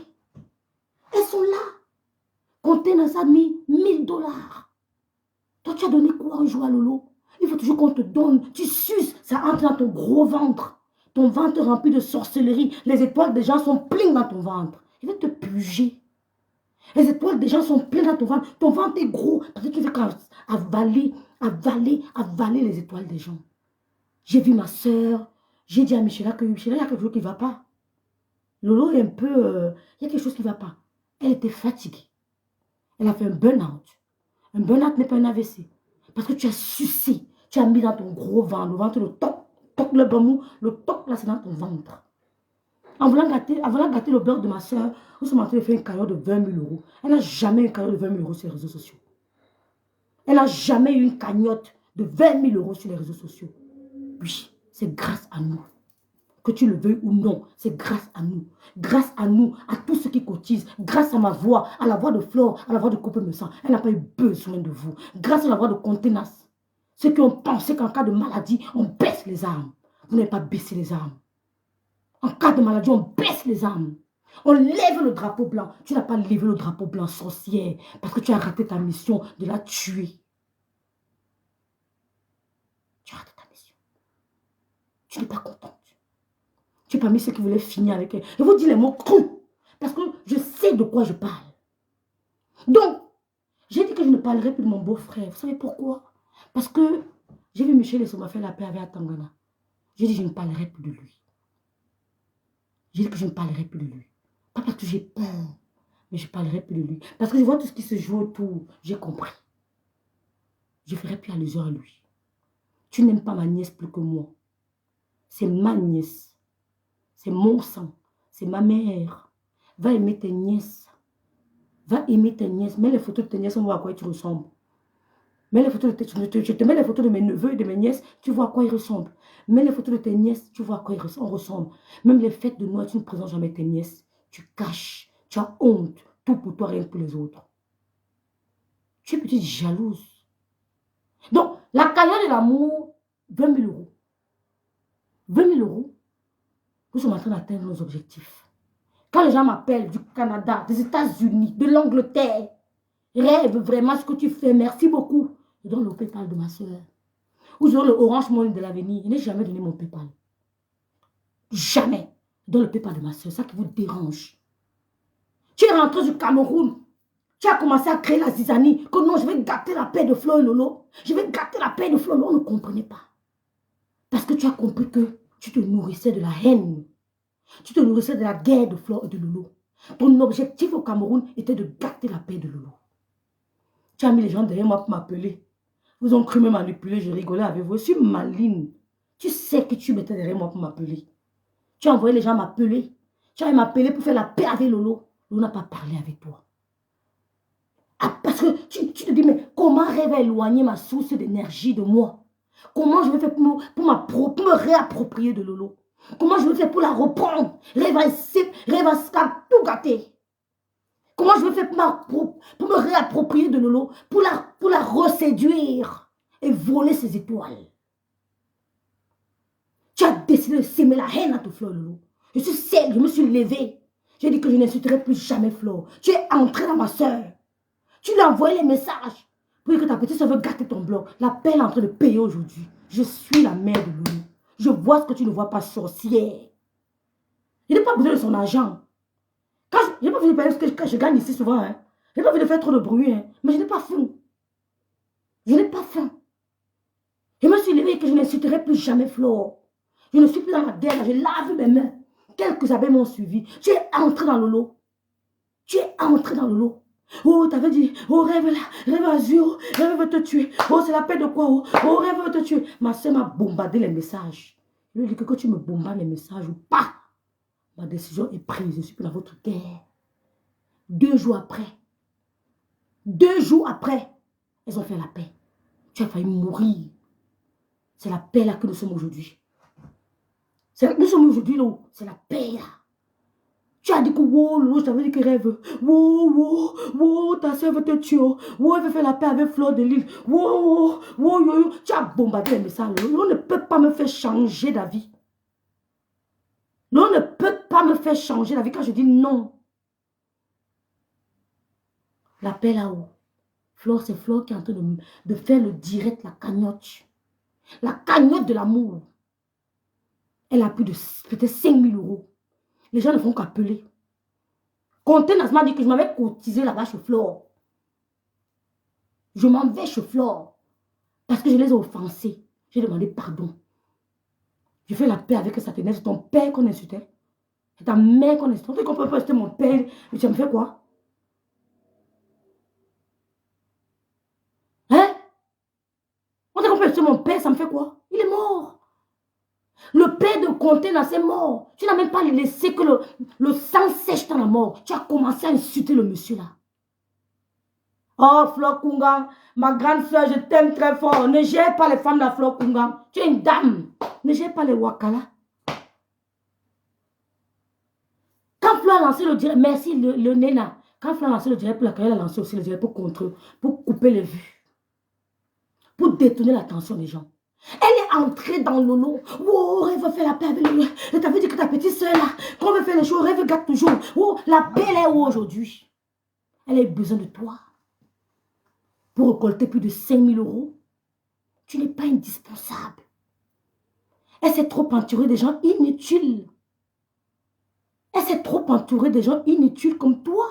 Elles sont là. Container a mis 1000 $. Toi, tu as donné quoi un jour à Lolo? Il faut toujours qu'on te donne. Tu suces, ça entre dans ton gros ventre. Ton ventre rempli de sorcellerie. Les étoiles des gens sont pleines dans ton ventre. Il va te puger. Les étoiles des gens sont pleines dans ton ventre. Ton ventre est gros. Parce que tu veux avaler les étoiles des gens. J'ai vu ma soeur. J'ai dit à Michela que Michela, il y a quelque chose qui ne va pas. Lolo est un peu... il y a quelque chose qui ne va pas. Elle était fatiguée. Elle a fait un burn-out. Un burn-out n'est pas un AVC. Parce que tu as sucé. Tu as mis dans ton gros ventre. Le ventre, le toc, le bambou. Le toc, là, c'est dans ton ventre. En voulant gâter le beurre de ma soeur, nous sommes en train de faire une cagnotte de 20 000 €. Elle n'a jamais eu une cagnotte de 20 000 € sur les réseaux sociaux. Elle n'a jamais eu une cagnotte de 20 000 € sur les réseaux sociaux. Oui, c'est grâce à nous. Que tu le veuilles ou non, c'est grâce à nous. Grâce à nous, à tous ceux qui cotisent. Grâce à ma voix, à la voix de Flore, à la voix de Coupe Me Sang. Elle n'a pas eu besoin de vous. Grâce à la voix de Contenas. Ceux qui ont pensé qu'en cas de maladie, on baisse les armes. Vous n'avez pas baissé les armes. En cas de maladie, on baisse les armes. On lève le drapeau blanc. Tu n'as pas levé le drapeau blanc, sorcière, parce que tu as raté ta mission de la tuer. Tu as raté ta mission. Tu n'es pas contente. Tu es parmi ceux qui voulaient finir avec elle. Je vous dis les mots crus, parce que je sais de quoi je parle. Donc, j'ai dit que je ne parlerai plus de mon beau-frère. Vous savez pourquoi? Parce que j'ai vu Michel et son m'a fait la paix avec Atangana. J'ai dit que je ne parlerai plus de lui. J'ai dit que je ne parlerai plus de lui. Pas parce que j'ai peur, mais je ne parlerai plus de lui. Parce que je vois tout ce qui se joue autour. J'ai compris. Je ne ferai plus allusion à lui. Tu n'aimes pas ma nièce plus que moi. C'est ma nièce. C'est mon sang. C'est ma mère. Va aimer tes nièces. Va aimer tes nièces. Mets les photos de tes nièces, on voit à quoi tu ressembles. Mets les photos je te mets les photos de mes neveux et de mes nièces, tu vois à quoi ils ressemblent. Mets les photos de tes nièces, tu vois à quoi on ressemble. Même les fêtes de Noël, tu ne présentes jamais tes nièces. Tu caches, tu as honte, tout pour toi, rien que pour les autres. Tu es petite jalouse. Donc, la cagnotte de l'amour, 20 000 €. 20 000 €, nous sommes en train d'atteindre nos objectifs. Quand les gens m'appellent du Canada, des États-Unis, de l'Angleterre, rêve vraiment ce que tu fais, merci beaucoup. Je donne le PayPal de ma soeur. Ou je donne le Orange Money de l'avenir. Je n'ai jamais donné mon PayPal. Jamais. Je donne le PayPal de ma soeur. C'est ça qui vous dérange. Tu es rentré du Cameroun. Tu as commencé à créer la zizanie. Que non, je vais gâter la paix de Flo et Lolo. Je vais gâter la paix de Flo et Lolo. On ne comprenait pas. Parce que tu as compris que tu te nourrissais de la haine. Tu te nourrissais de la guerre de Flo et de Lolo. Ton objectif au Cameroun était de gâter la paix de Lolo. Tu as mis les gens derrière moi pour m'appeler. Vous ont cru me manipuler, je rigolais avec vous. Je suis maligne. Tu sais que tu mettais derrière moi pour m'appeler. Tu as envoyé les gens m'appeler. Tu as m'appeler pour faire la paix avec Lolo. Lolo n'a pas parlé avec toi. Ah, parce que tu te dis, mais comment rêve à éloigner ma source d'énergie de moi? Comment je vais faire pour me réapproprier de Lolo? Comment je vais faire pour la reprendre? Rêve à tout gâter. Comment je vais faire pour me réapproprier de Lolo, pour la reséduire et voler ses étoiles? Tu as décidé de s'aimer la haine à ton Flo, Lolo. Je suis celle, je me suis levée. J'ai dit que je n'insulterai plus jamais Flo. Tu es entré dans ma soeur. Tu lui as envoyé les messages pour que ta petite soeur veut gâter ton blog. La paix est en train de payer aujourd'hui. Je suis la mère de Lolo. Je vois ce que tu ne vois pas, sorcière. Je n'ai pas besoin de son argent. Je n'ai pas besoin de payer ce que je gagne ici souvent. Hein. Je n'ai pas besoin de faire trop de bruit. Hein. Mais je n'ai pas faim. Je n'ai pas faim. Je me suis levé et que je n'insulterai plus jamais Flore. Je ne suis plus dans la guerre. Je lave mes mains. Quelques abeilles m'ont suivi. Tu es entré dans le lot. Tu es entré dans le lot. Oh, t'avais dit, oh, rêve là, rêve azur, rêve veut te tuer. Oh, c'est la paix de quoi? Oh, rêve veut te tuer. Ma soeur m'a bombardé les messages. Je lui ai dit que tu me bombardes les messages ou pas, ma décision est prise. Je suis plus dans votre guerre. 2 jours après, elles ont fait la paix. Tu as failli mourir. C'est la paix là que nous sommes aujourd'hui. Nous sommes aujourd'hui là, c'est la paix là. Tu as dit que wow, Lolo, je t'avais dit que rêve. Wow, ta soeur veut te tuer. Wow, elle veut faire la paix avec Fleur de Lille. Wow, yo. Tu as bombardé les messages. Lolo ne peut pas me faire changer d'avis. Lolo ne peut pas me faire changer d'avis quand je dis non. La paix là-haut. Fleur, c'est Fleur qui est en train de faire le direct, la cagnotte. La cagnotte de l'amour. Elle a plus de peut-être 5 000 €. Les gens ne font qu'appeler. Comté m'a dit que je m'avais cotisé là-bas chez Flore. Je m'en vais chez Flore. Parce que je les ai offensés. J'ai demandé pardon. Je fais la paix avec sa ténèbre. C'est ton père qu'on insultait. C'est ta mère qu'on insultait. On peut pas insulter mon père. Mais tu me fais quoi? Hein? On dit qu'on peut insulter mon père, ça me fait quoi? Il est mort. Le père de Comté là, c'est mort. Tu n'as même pas laissé que le sang sèche dans la mort. Tu as commencé à insulter le monsieur là. Oh, Flore Kungang, ma grande soeur, je t'aime très fort. Ne gère pas les femmes de la Flore Kungang. Tu es une dame. Ne gère pas les Wakala. Quand Flore a lancé le direct, merci le Nena. Quand Flore a lancé le direct pour la carrière, elle a lancé aussi le direct pour couper les vues. Pour détourner l'attention des gens. Elle est entrée dans le lot. Oh, elle veut faire la paix avec lui. Je t'avais dit que ta petite soeur là, qu'on veut faire les choses, elle regarde toujours. Oh, la paix elle est où aujourd'hui? Elle a besoin de toi. Pour récolter plus de 5 000 €. Tu n'es pas indispensable. Elle s'est trop entourée des gens inutiles. Elle s'est trop entourée des gens inutiles comme toi.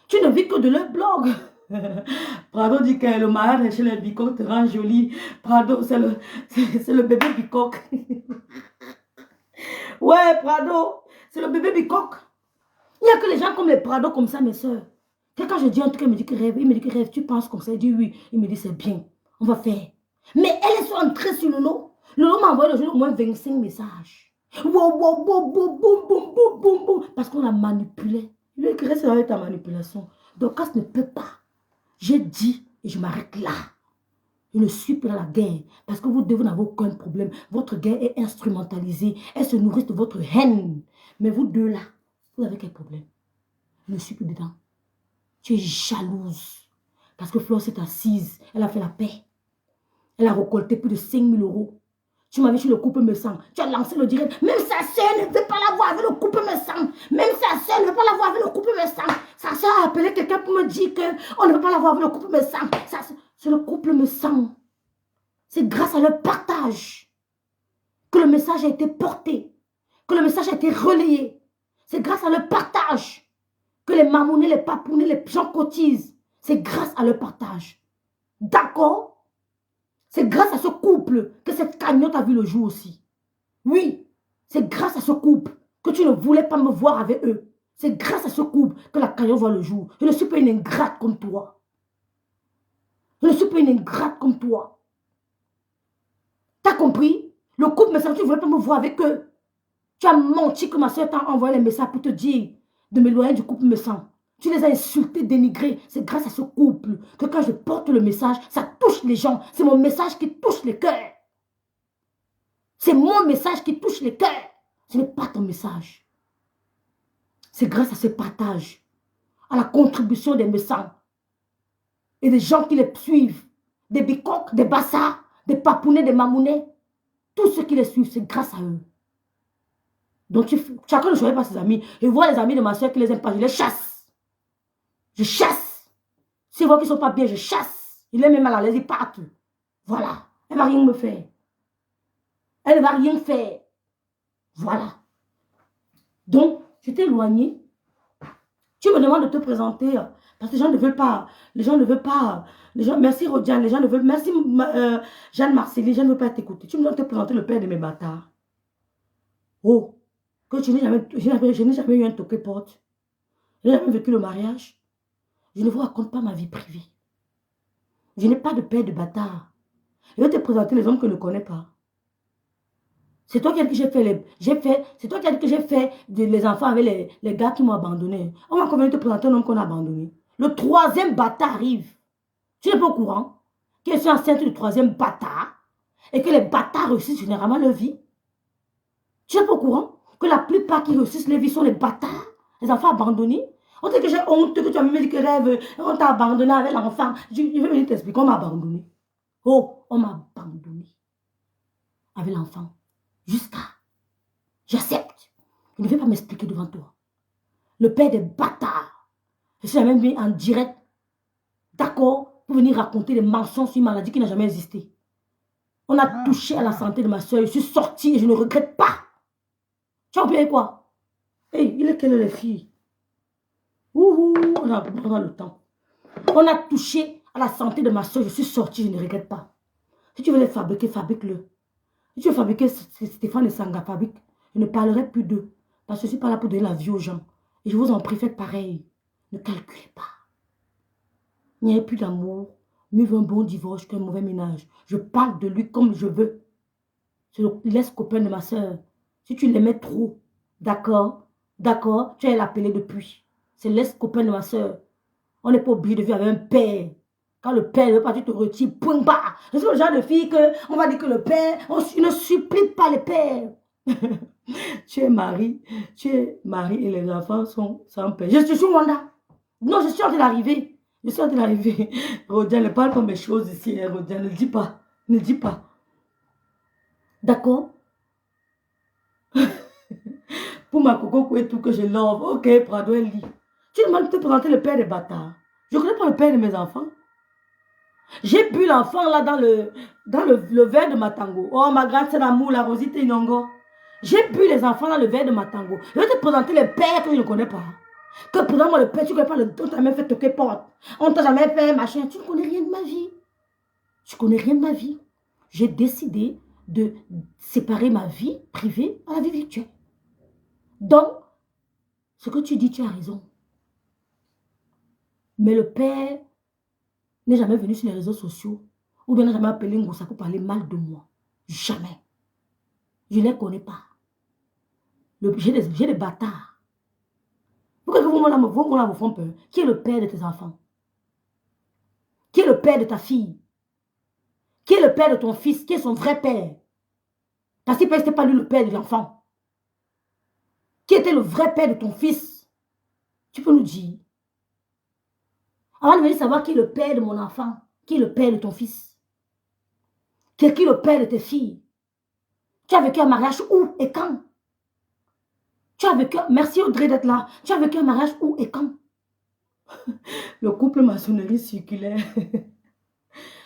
Tu ne vis que de leur blog. Prado dit que le mariage chez les bicoques te rend jolie. Prado, c'est le bébé bicoque. Ouais, Prado, c'est le bébé bicoque. Il n'y a que les gens comme les Prado comme ça, mes soeurs. Quand je dis un truc, il me dit que rêve, tu penses comme ça. Il dit oui. Il me dit c'est bien, on va faire. Mais elles sont entrées sur le lot. Le lot m'a envoyé le jour au moins 25 messages. Wow, parce qu'on l'a manipulé. Il lui dit que reste avec ta manipulation. Donc, quand ce ne peut pas, j'ai dit et je m'arrête là. Je ne suis plus dans la guerre. Parce que vous devez n'avoir aucun problème. Votre guerre est instrumentalisée. Elle se nourrit de votre haine. Mais vous deux là, vous avez quel problème? Je ne suis plus dedans. Tu es jalouse. Parce que Flore s'est assise. Elle a fait la paix. Elle a récolté plus de 5 000 €. Tu m'avais dit le couple me sang. Tu as lancé le direct. Même sa soeur ne veut pas la voir avec le couple me sang. Même sa soeur ne veut pas la voir avec le couple me sang. Sa soeur a appelé quelqu'un pour me dire qu'on ne veut pas la voir avec le couple me sang. C'est le couple me sang. C'est grâce à leur partage que le message a été porté. Que le message a été relayé. C'est grâce à leur partage que les mamounés, les papounés, les gens cotisent. C'est grâce à leur partage. D'accord? C'est grâce à ce couple que cette cagnotte a vu le jour aussi. Oui, c'est grâce à ce couple que tu ne voulais pas me voir avec eux. C'est grâce à ce couple que la cagnotte voit le jour. Je ne suis pas une ingrate comme toi. Je ne suis pas une ingrate comme toi. T'as compris? Le couple me semble que tu ne voulais pas me voir avec eux. Tu as menti que ma soeur t'a envoyé les messages pour te dire de m'éloigner du couple me semble. Tu les as insultés, dénigrés. C'est grâce à ce couple que quand je porte le message, ça touche les gens. C'est mon message qui touche les cœurs. C'est mon message qui touche les cœurs. Ce n'est pas ton message. C'est grâce à ce partage, à la contribution des messages et des gens qui les suivent. Des bicoques, des bassards, des papounets, des mamounets. Tous ceux qui les suivent, c'est grâce à eux. Donc chacun ne choisit pas ses amis. Je vois les amis de ma soeur qui les aiment pas, je les chasse. Je chasse. Si je vois qu'ils ne sont pas bien, je chasse. Il est même mal à l'aise, ils partent. Voilà. Elle ne va rien me faire. Elle ne va rien faire. Voilà. Donc, tu t'es éloigné. Tu me demandes de te présenter parce que les gens ne veulent pas. Les gens ne veulent pas. Les gens, merci Rodiane, les gens ne veulent. Merci Jeanne Marcelly, les gens ne veulent pas t'écouter. Tu me dois te présenter le père de mes bâtards. Oh, que je n'ai jamais eu un toqué porte. Je n'ai jamais vécu le mariage. Je ne vous raconte pas ma vie privée. Je n'ai pas de père de bâtard. Je vais te présenter les hommes que je ne connais pas. C'est toi qui as dit que c'est toi qui as dit que j'ai fait les enfants avec les gars qui m'ont abandonné. On va convenir de te présenter un homme qu'on a abandonné. Le troisième bâtard arrive. Tu n'es pas au courant que je suis enceinte du troisième bâtard et que les bâtards réussissent généralement leur vie. Tu n'es pas au courant que la plupart qui réussissent leur vie sont les bâtards, les enfants abandonnés. On dit que j'ai honte, que tu as même dit que rêve, on t'a abandonné avec l'enfant. Je vais venir t'expliquer, on m'a abandonné. Oh, on m'a abandonné avec l'enfant. Jusqu'à, j'accepte. Je ne vais pas m'expliquer devant toi. Le père des bâtards. Je suis même mis en direct, d'accord, pour venir raconter des mensonges sur une maladie qui n'a jamais existé. On a touché à la santé de ma soeur. Je suis sortie et je ne regrette pas. Tu as oublié quoi? Hey, il est quelle les filles? Ouhou, on a le temps. On a touché à la santé de ma soeur. Je suis sortie, je ne regrette pas. Si tu veux les fabriquer, fabrique-le. Si tu veux fabriquer Stéphane et Sanga, fabrique. Je ne parlerai plus d'eux. Parce que je ne suis pas là pour donner la vie aux gens. Et je vous en prie, faites pareil. Ne calculez pas. Il n'y a plus d'amour. Mieux vaut un bon divorce qu'un mauvais ménage. Je parle de lui comme je veux. Je le laisse copain de ma soeur. Si tu l'aimais trop, d'accord, tu vas l'appeler depuis. C'est laisse copain de ma soeur. On n'est pas obligé de vivre avec un père. Quand le père ne veut pas, tu te retires, point bas. Je suis le genre de fille qu'on va dire que le père, on ne supplie pas les pères. Tu es mari et les enfants sont sans père. Je suis Wanda. Non, je suis en train d'arriver. Rodiane, ne parle pas mes choses ici. Hein, Rodiane, ne dis pas. Ne dis pas. D'accord? Pour ma coco et tout que je love. Ok, Prado, elle dit. Tu demandes de te présenter le père des bâtards. Je ne connais pas le père de mes enfants. J'ai bu l'enfant là dans le verre de ma tango. Oh, ma grande sœur d'amour, la Rosita Inongo. J'ai bu les enfants dans le verre de ma tango. Je vais te présenter le père que je ne connais pas. Que présente-moi le père, tu ne connais pas le on t'a jamais fait toquer porte. On t'a jamais fait machin. Tu ne connais rien de ma vie. Je ne connais rien de ma vie. J'ai décidé de séparer ma vie privée à la vie virtuelle. Donc, ce que tu dis, tu as raison. Mais le père n'est jamais venu sur les réseaux sociaux ou bien n'a jamais appelé Ngoussa pour parler mal de moi. Jamais. Je ne les connais pas. J'ai des bâtards. Pourquoi vos mots-là vous font peur? Qui est le père de tes enfants? Qui est le père de ta fille? Qui est le père de ton fils? Qui est son vrai père? Parce que ce n'était pas lui le père de l'enfant. Qui était le vrai père de ton fils? Tu peux nous dire? Avant de venir savoir qui est le père de mon enfant, qui est le père de ton fils? Qui est le père de tes filles? Tu as vécu un mariage où et quand? Tu as vécu, merci Audrey d'être là. Tu as vécu un mariage où et quand? Le couple maçonnerie circulaire.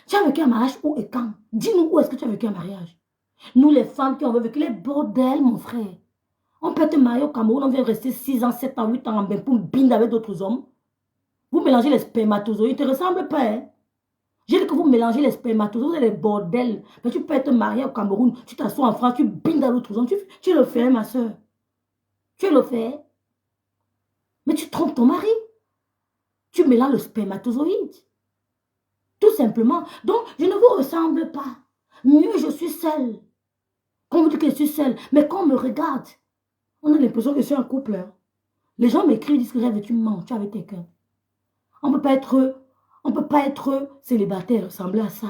Tu as vécu un mariage où et quand? Dis-nous où est-ce que tu as vécu un mariage? Nous les femmes qui ont vécu les bordels, mon frère. On peut te marier au Cameroun, on vient rester 6 ans, 7 ans, 8 ans en bain pour binder avec d'autres hommes. Vous mélangez les spermatozoïdes, ils ne te ressemblent pas. Hein? J'ai dit que vous mélangez les spermatozoïdes, vous avez les bordels. Mais tu peux être marié au Cameroun, tu t'assois en France, tu bindes à l'autre homme. Tu le fais, ma soeur. Tu le fais. Mais tu trompes ton mari. Tu mélanges le spermatozoïde. Tout simplement. Donc, je ne vous ressemble pas. Mieux, je suis seule. Quand on vous dit que je suis seule, mais quand on me regarde, on a l'impression que je suis un couple. Hein. Les gens m'écrivent, disent que rêve, tu mens, tu es avec quelqu'un. On ne peut pas être célibataire, ressembler à ça.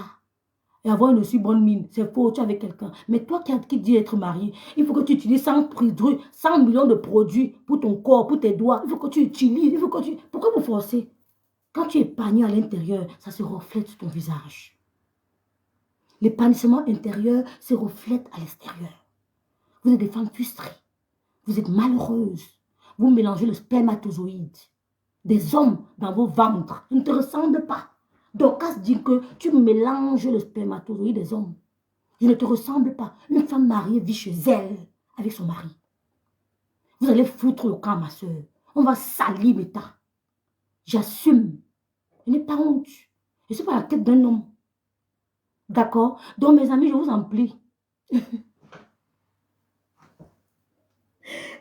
Et avoir une aussi bonne mine. C'est faux, tu es avec quelqu'un. Mais toi qui dis être marié, il faut que tu utilises 100 millions de produits pour ton corps, pour tes doigts. Il faut que tu utilises, Pourquoi vous forcez? Quand tu es épanoui à l'intérieur, ça se reflète sur ton visage. L'épanouissement intérieur se reflète à l'extérieur. Vous êtes des femmes frustrées. Vous êtes malheureuses. Vous mélangez le spermatozoïde. Des hommes dans vos ventres. Ils ne te ressemblent pas. Donc, à se dire que tu mélanges le spermatozoïde des hommes. Ils ne te ressemblent pas. Une femme mariée vit chez elle, avec son mari. Vous allez foutre le camp à ma soeur. On va salir l'État. J'assume. Je n'ai pas honte. Je ne suis pas la tête d'un homme. D'accord? Donc, mes amis, je vous en prie.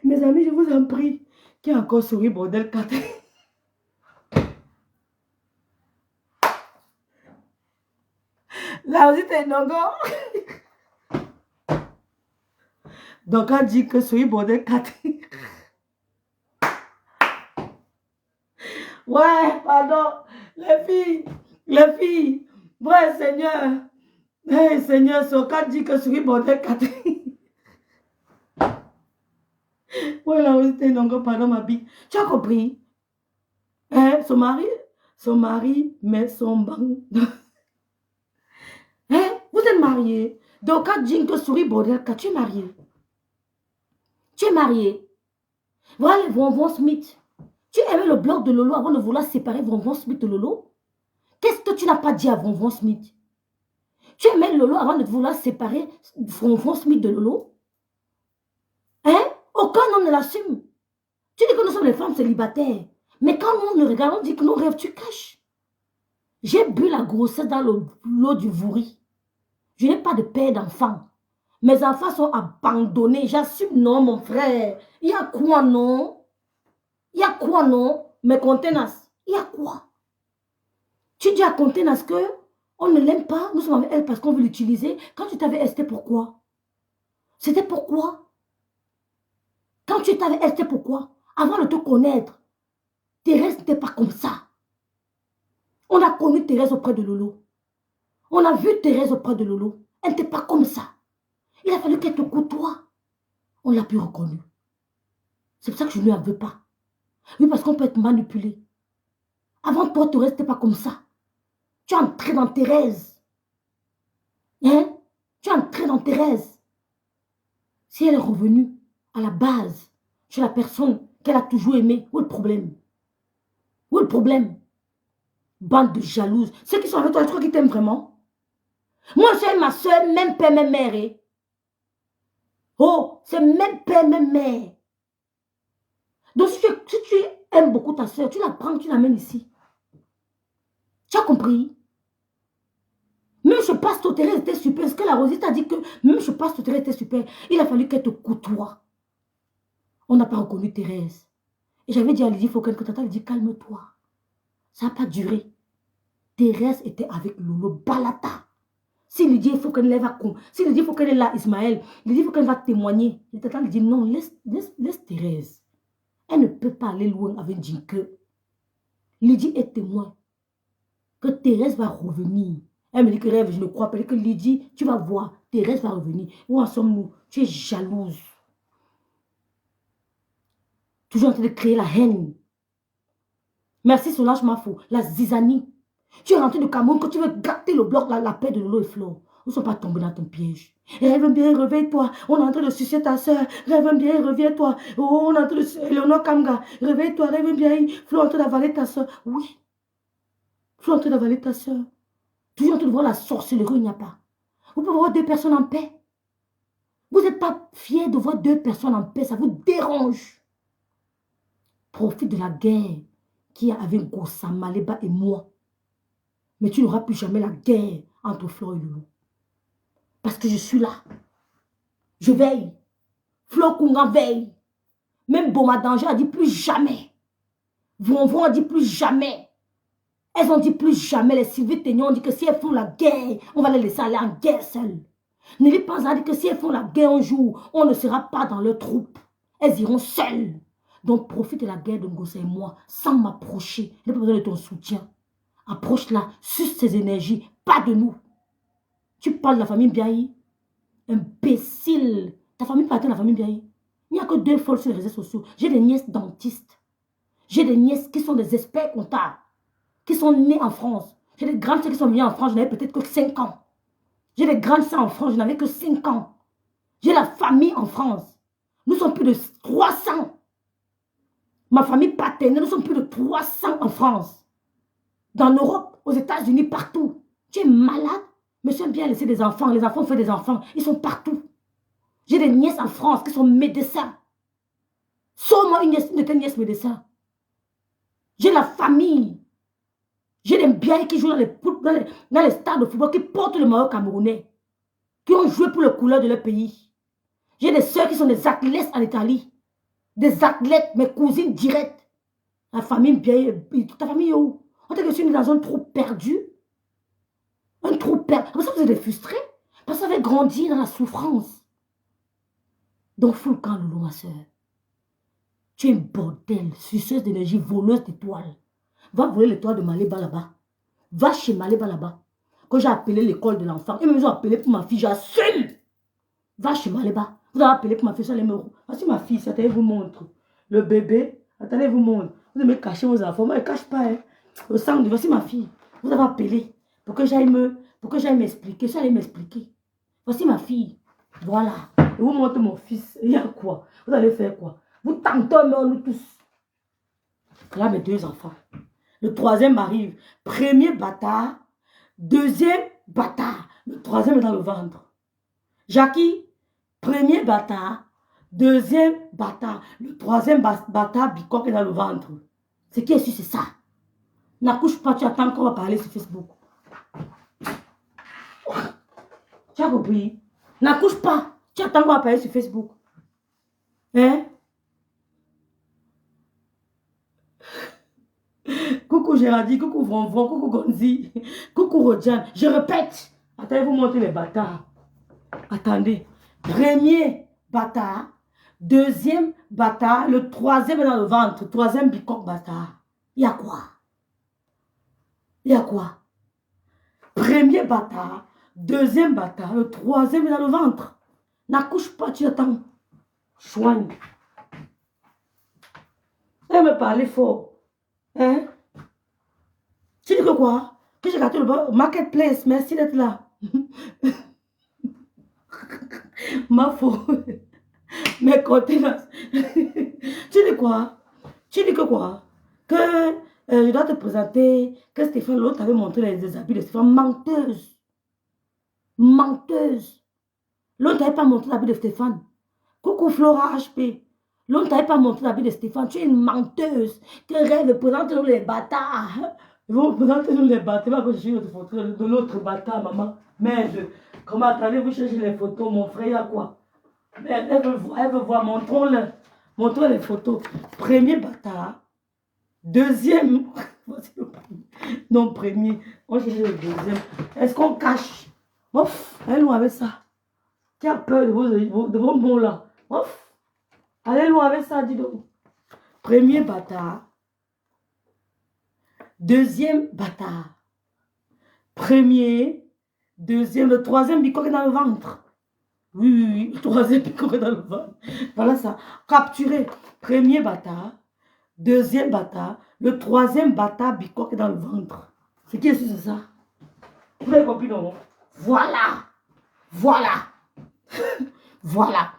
Mes amis, je vous en prie. Qui a encore souri, bordel 4? Là aussi, t'es non. Donc, on dit que souri, bordel 4. Ouais, pardon. Les filles. Ouais, Seigneur. Hey, Seigneur, son cas dit que souri, bordel 4. Ouais, là aussi, t'es non, pardon, ma bille. Tu as compris? Hein, son mari met son banc. Hein? Vous êtes mariés. Donc, quand dit que souris bordel, quand tu es marié. Tu es marié. Voilà les Vonvon Smith. Tu aimais le bloc de Lolo avant de vouloir séparer Vonvon Smith de Lolo? Qu'est-ce que tu n'as pas dit à Vonvon Smith? Tu aimais Lolo avant de vouloir séparer Vonvon Smith de Lolo? Hein? Aucun homme ne l'assume. Tu dis que nous sommes les femmes célibataires. Mais quand nous nous regardons, on dit que nos rêves, tu caches. J'ai bu la grossesse dans l'eau du vouri. Je n'ai pas de père d'enfant. Mes enfants sont abandonnés. J'assume, non, mon frère. Il y a quoi, non? Il y a quoi, non? Mais Contenas, il y a quoi? Tu dis à Contenas que on ne l'aime pas. Nous sommes avec elle parce qu'on veut l'utiliser. Quand tu t'avais resté, pourquoi? C'était pourquoi? Quand tu t'avais resté, pourquoi? Avant de te connaître, Thérèse n'était pas comme ça. On a connu Thérèse auprès de Lolo. On a vu Thérèse auprès de Lolo. Elle n'était pas comme ça. Il a fallu qu'elle te côtoie. On l'a plus reconnue. C'est pour ça que je ne lui en veux pas. Oui, parce qu'on peut être manipulé. Avant toi, Thérèse n'était pas comme ça. Tu es entré dans Thérèse. Hein? Tu es entré dans Thérèse. Si elle est revenue à la base, chez la personne qu'elle a toujours aimée, où est le problème? Où est le problème? Bande de jalouses. Ceux qui sont avec toi, je crois qu'ils t'aiment vraiment. Moi, j'ai ma soeur, même père, même mère. Eh? Oh, c'est même père, même mère. Donc, si tu aimes beaucoup ta soeur, tu la prends, tu l'amènes ici. Tu as compris? Même je passe au terrain, était super. Est-ce que la Rosette a dit que même je passe au terrain, était super? Il a fallu qu'elle te côtoie. On n'a pas reconnu Thérèse. Et j'avais dit à Lydie, il faut qu'elle t'attende. Elle dit, calme-toi. Ça n'a pas duré. Thérèse était avec Lolo Balata. Si Lydie, il faut qu'elle lève à con. Si Lydie, il faut qu'elle est là, Ismaël. Lydie, il faut qu'elle va témoigner. Il t'attend, il dit, non, laisse Thérèse. Elle ne peut pas aller loin avec Jinke. Lydie est témoin que Thérèse va revenir. Elle me dit que rêve, je ne crois pas. Que Lydie, tu vas voir, Thérèse va revenir. Où en sommes-nous? Tu es jalouse. Toujours en train de créer la haine. Merci Solange Mafo, la zizanie. Tu es rentré de Cameroun que tu veux gâter le bloc, la paix de Lolo et Flo. Nous ne sommes pas tombés dans ton piège. Rêve bien, réveille-toi. On est en train de sucer ta soeur. Rêve bien, reviens-toi. Oh, on est en train de... Léonore Kamga, réveille-toi, rêve bien. Flo est en train d'avaler ta soeur. Oui. Flo est en train d'avaler ta soeur. Toujours en train de voir la sorcellerie, il n'y a pas. Vous pouvez voir deux personnes en paix. Vous n'êtes pas fiers de voir deux personnes en paix. Ça vous dérange. Profite de la guerre qui a avec Gossa, Maleba et moi. Mais tu n'auras plus jamais la guerre entre Flo et Lolo. Parce que je suis là. Je veille. Flo Kunga veille. Même Boma Danger a dit plus jamais. Vonvon a dit plus jamais. Elles ont dit plus jamais. Les Sylvie Ténion ont dit que si elles font la guerre, on va les laisser aller en guerre seules. Nelly Panza a dit que si elles font la guerre un jour, on ne sera pas dans leur troupe. Elles iront seules. Donc profite de la guerre de Ngossa et moi sans m'approcher. Je n'ai pas besoin de ton soutien. Approche-la, suce ses énergies, pas de nous. Tu parles de la famille Biaï. Imbécile. Ta famille parle de la famille Biaï. Il n'y a que deux folles sur les réseaux sociaux. J'ai des nièces dentistes. J'ai des nièces qui sont des experts comptables. Qui sont nées en France. J'ai des grandes sœurs qui sont venues en France. Je n'avais peut-être que 5 ans. J'ai des grandes sœurs en France. Je n'avais que 5 ans. J'ai la famille en France. Nous sommes plus de 300. Ma famille paternelle, nous sommes plus de 300 en France. Dans l'Europe, aux États-Unis, partout. Tu es malade? Monsieur aime bien laisser des enfants. Les enfants font des enfants. Ils sont partout. J'ai des nièces en France qui sont médecins. Sors-moi une nièce, une de tes nièces médecins. J'ai la famille. J'ai des biens qui jouent dans les stades de football, qui portent le maillot camerounais, qui ont joué pour les couleurs de leur pays. J'ai des soeurs qui sont des athlètes en Italie. Des athlètes, mes cousines directes. La famille bien, ta famille est où? On t'a que je suis dans un trou perdu. Un trou perdu. Comme ça, vous êtes frustrés. Parce que vous avez grandi dans la souffrance. Donc, fous le camp, Loulou, ma soeur. Tu es une bordel, suceuse d'énergie, voleuse d'étoiles. Va voler l'étoile de Maléba là-bas. Va chez Maléba là-bas. Quand j'ai appelé l'école de l'enfant, ils m'ont appelé pour ma fille, j'assume. Va chez Maléba. Vous avez appelé pour ma fille, ça les me... Voici ma fille, attendez, vous montre. Le bébé, attendez, vous montre. Vous devez cacher vos enfants, moi je ne cache pas. Hein. Le sang, voici ma fille. Vous avez appelé pour que j'aille m'expliquer. Ça allait m'expliquer. Voici ma fille. Voilà. Et vous montrez mon fils. Il y a quoi? Vous allez faire quoi? Vous tentez, nous tous. Là, mes deux enfants. Le troisième arrive. Premier bâtard. Deuxième bâtard. Le troisième est dans le ventre. Jackie, premier bâtard. Deuxième bâtard. Le troisième bâtard, bicoque est dans le ventre. C'est qui est sûr, c'est ça. N'accouche pas, tu attends qu'on va parler sur Facebook. Tu as compris? N'accouche pas, tu attends qu'on va parler sur Facebook. Hein? Coucou Géraldine, coucou Vonvon, coucou Gonzi, coucou Rodjan. Je répète. Attendez, vous montrer les bâtards. Attendez. Premier bâtard. Deuxième bâtard. Le troisième est dans le ventre. Troisième bicoque bâtard. Il y a quoi? Il y a quoi? Premier bâtard. Deuxième bâtard. Le troisième est dans le ventre. N'accouche pas, tu attends. Chouane. Elle me parlait fort. Hein? Tu dis que quoi? Que j'ai gâté le marketplace. Merci d'être là. Ma faute. Mais contenance. Tu dis quoi? Tu dis que quoi? Que je dois te présenter. Que Stéphane, l'autre avait montré les habits de Stéphane. Menteuse. Menteuse. L'autre n'avait pas montré l'habit de Stéphane. Coucou Flora HP. L'autre n'avait pas montré l'habit de Stéphane. Tu es une menteuse. Que rêve, présente-nous les bâtards. Ils vont présenter nous les bâtards. Je suis notre photo de l'autre bâtard, maman. Merde. Comment attendez-vous chercher les photos, mon frère, il y a quoi? Merde, elle veut voir. Montrons les photos. Premier bâtard. Deuxième. Non, premier. On cherche le deuxième. Est-ce qu'on cache? Ouf, allez loin avec ça. Qui a peur de vos mots là? Ouf. Allez loin avec ça, dis donc. Premier bâtard. Deuxième bâtard. Premier. Deuxième. Le troisième bicoque est dans le ventre. Oui. Le troisième bicoque est dans le ventre. Voilà ça. Capturé. Premier bâtard. Deuxième bâtard. Le troisième bâtard bicoque est dans le ventre. C'est qui est-ce que c'est ça? Vous avez compris, non? Voilà. Voilà. Voilà.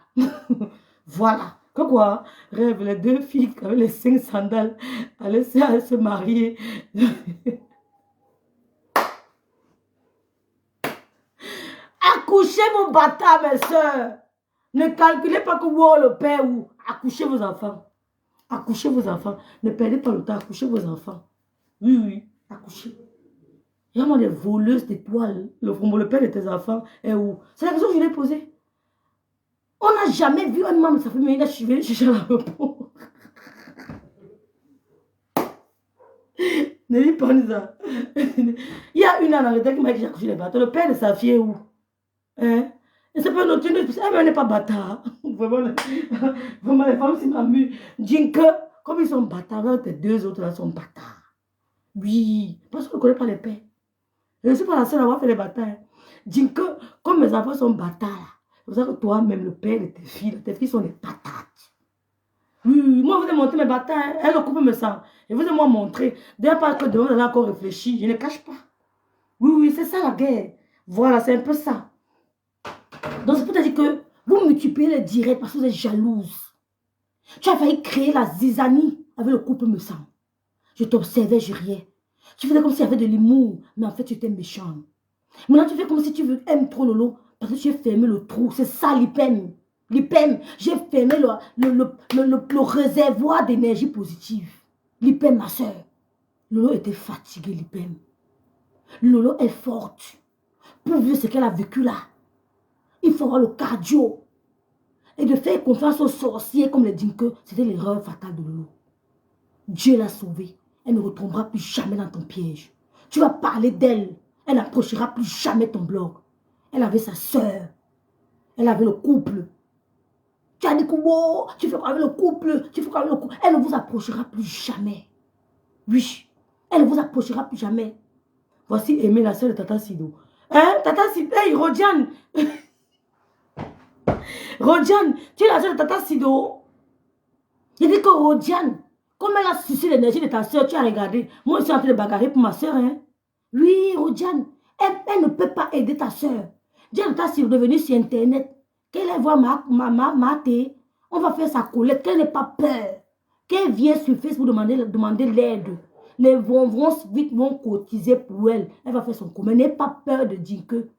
Voilà. Que quoi? Rêve, les deux filles avec les 5 sandales allaient se marier. Accouchez vos bâtards, mes soeurs. Ne calculez pas que vous le père ou accouchez vos enfants. Accouchez vos enfants. Ne perdez pas le temps. Accouchez vos enfants. Oui. Accouchez. Il y a des voleuses d'étoiles. Le père de tes enfants est où? C'est la question que je l'ai posée. On n'a jamais vu un membre de sa famille. Il a suivi chercher la réponse. Ne dis pas ça. Il y a une en Angleterre qui m'a dit que j'ai accouché les bâtards. Le père de sa fille est où? Hein? Et c'est pas notre une. Elle n'est pas bâtard. Vraiment, les femmes s'y m'amusent. Disent que, comme ils sont bâtards, tes deux autres là sont bâtards. Oui, parce qu'on ne connaît pas les pères. Je ne suis pas la seule à avoir fait les bâtards. Dis que, comme mes enfants sont bâtards, c'est pour ça que toi-même, le père de tes filles sont des patates. Oui, moi, vous ai montré mes bâtards. Elle, le couple me sent. Et vous ai moi montré. D'ailleurs, pas que demain, vous allez encore réfléchir. Je ne cache pas. Oui, c'est ça la guerre. Voilà, c'est un peu ça. Donc, c'est pour te dire que vous multipliez les directs parce que vous êtes jalouse. Tu as failli créer la zizanie avec le couple me sent. Je t'observais, je riais. Tu faisais comme s'il y avait de l'humour, mais en fait, tu étais méchant. Maintenant, tu fais comme si tu aimes trop Lolo parce que tu as fermé le trou. C'est ça, l'hypen. L'IPEM, j'ai fermé le réservoir d'énergie positive. L'IPEM, ma soeur. Lolo était fatiguée, l'IPEM. Lolo est forte. Pour vivre ce qu'elle a vécu là, il faut avoir le cardio. Et de faire confiance aux sorciers comme les Dinke, c'était l'erreur fatale de Lolo. Dieu l'a sauvée. Elle ne retombera plus jamais dans ton piège. Tu vas parler d'elle. Elle n'approchera plus jamais ton blog. Elle avait sa soeur. Elle avait le couple. Tu as dit que wow, tu fais quoi avec le couple? Tu fais quoi avec le couple? Elle ne vous approchera plus jamais. Oui. Elle ne vous approchera plus jamais. Voici Aimée, la soeur de Tata Sido. Hein? Tata Sido. Hey, Rodiane. Rodiane, tu es la soeur de Tata Sido. J'ai dit que Rodiane, comme elle a sucé l'énergie de ta soeur, tu as regardé. Moi, je suis en train de bagarrer pour ma soeur. Hein? Oui, Rodiane, elle ne peut pas aider ta soeur. Diane Tata Sido est revenue sur Internet. Qu'elle voit ma thé, on va faire sa collecte, qu'elle n'ait pas peur. Qu'elle vienne sur Facebook demander l'aide. Les vont vite vont cotiser pour elle. Elle va faire son commun. N'aie pas peur de dire que.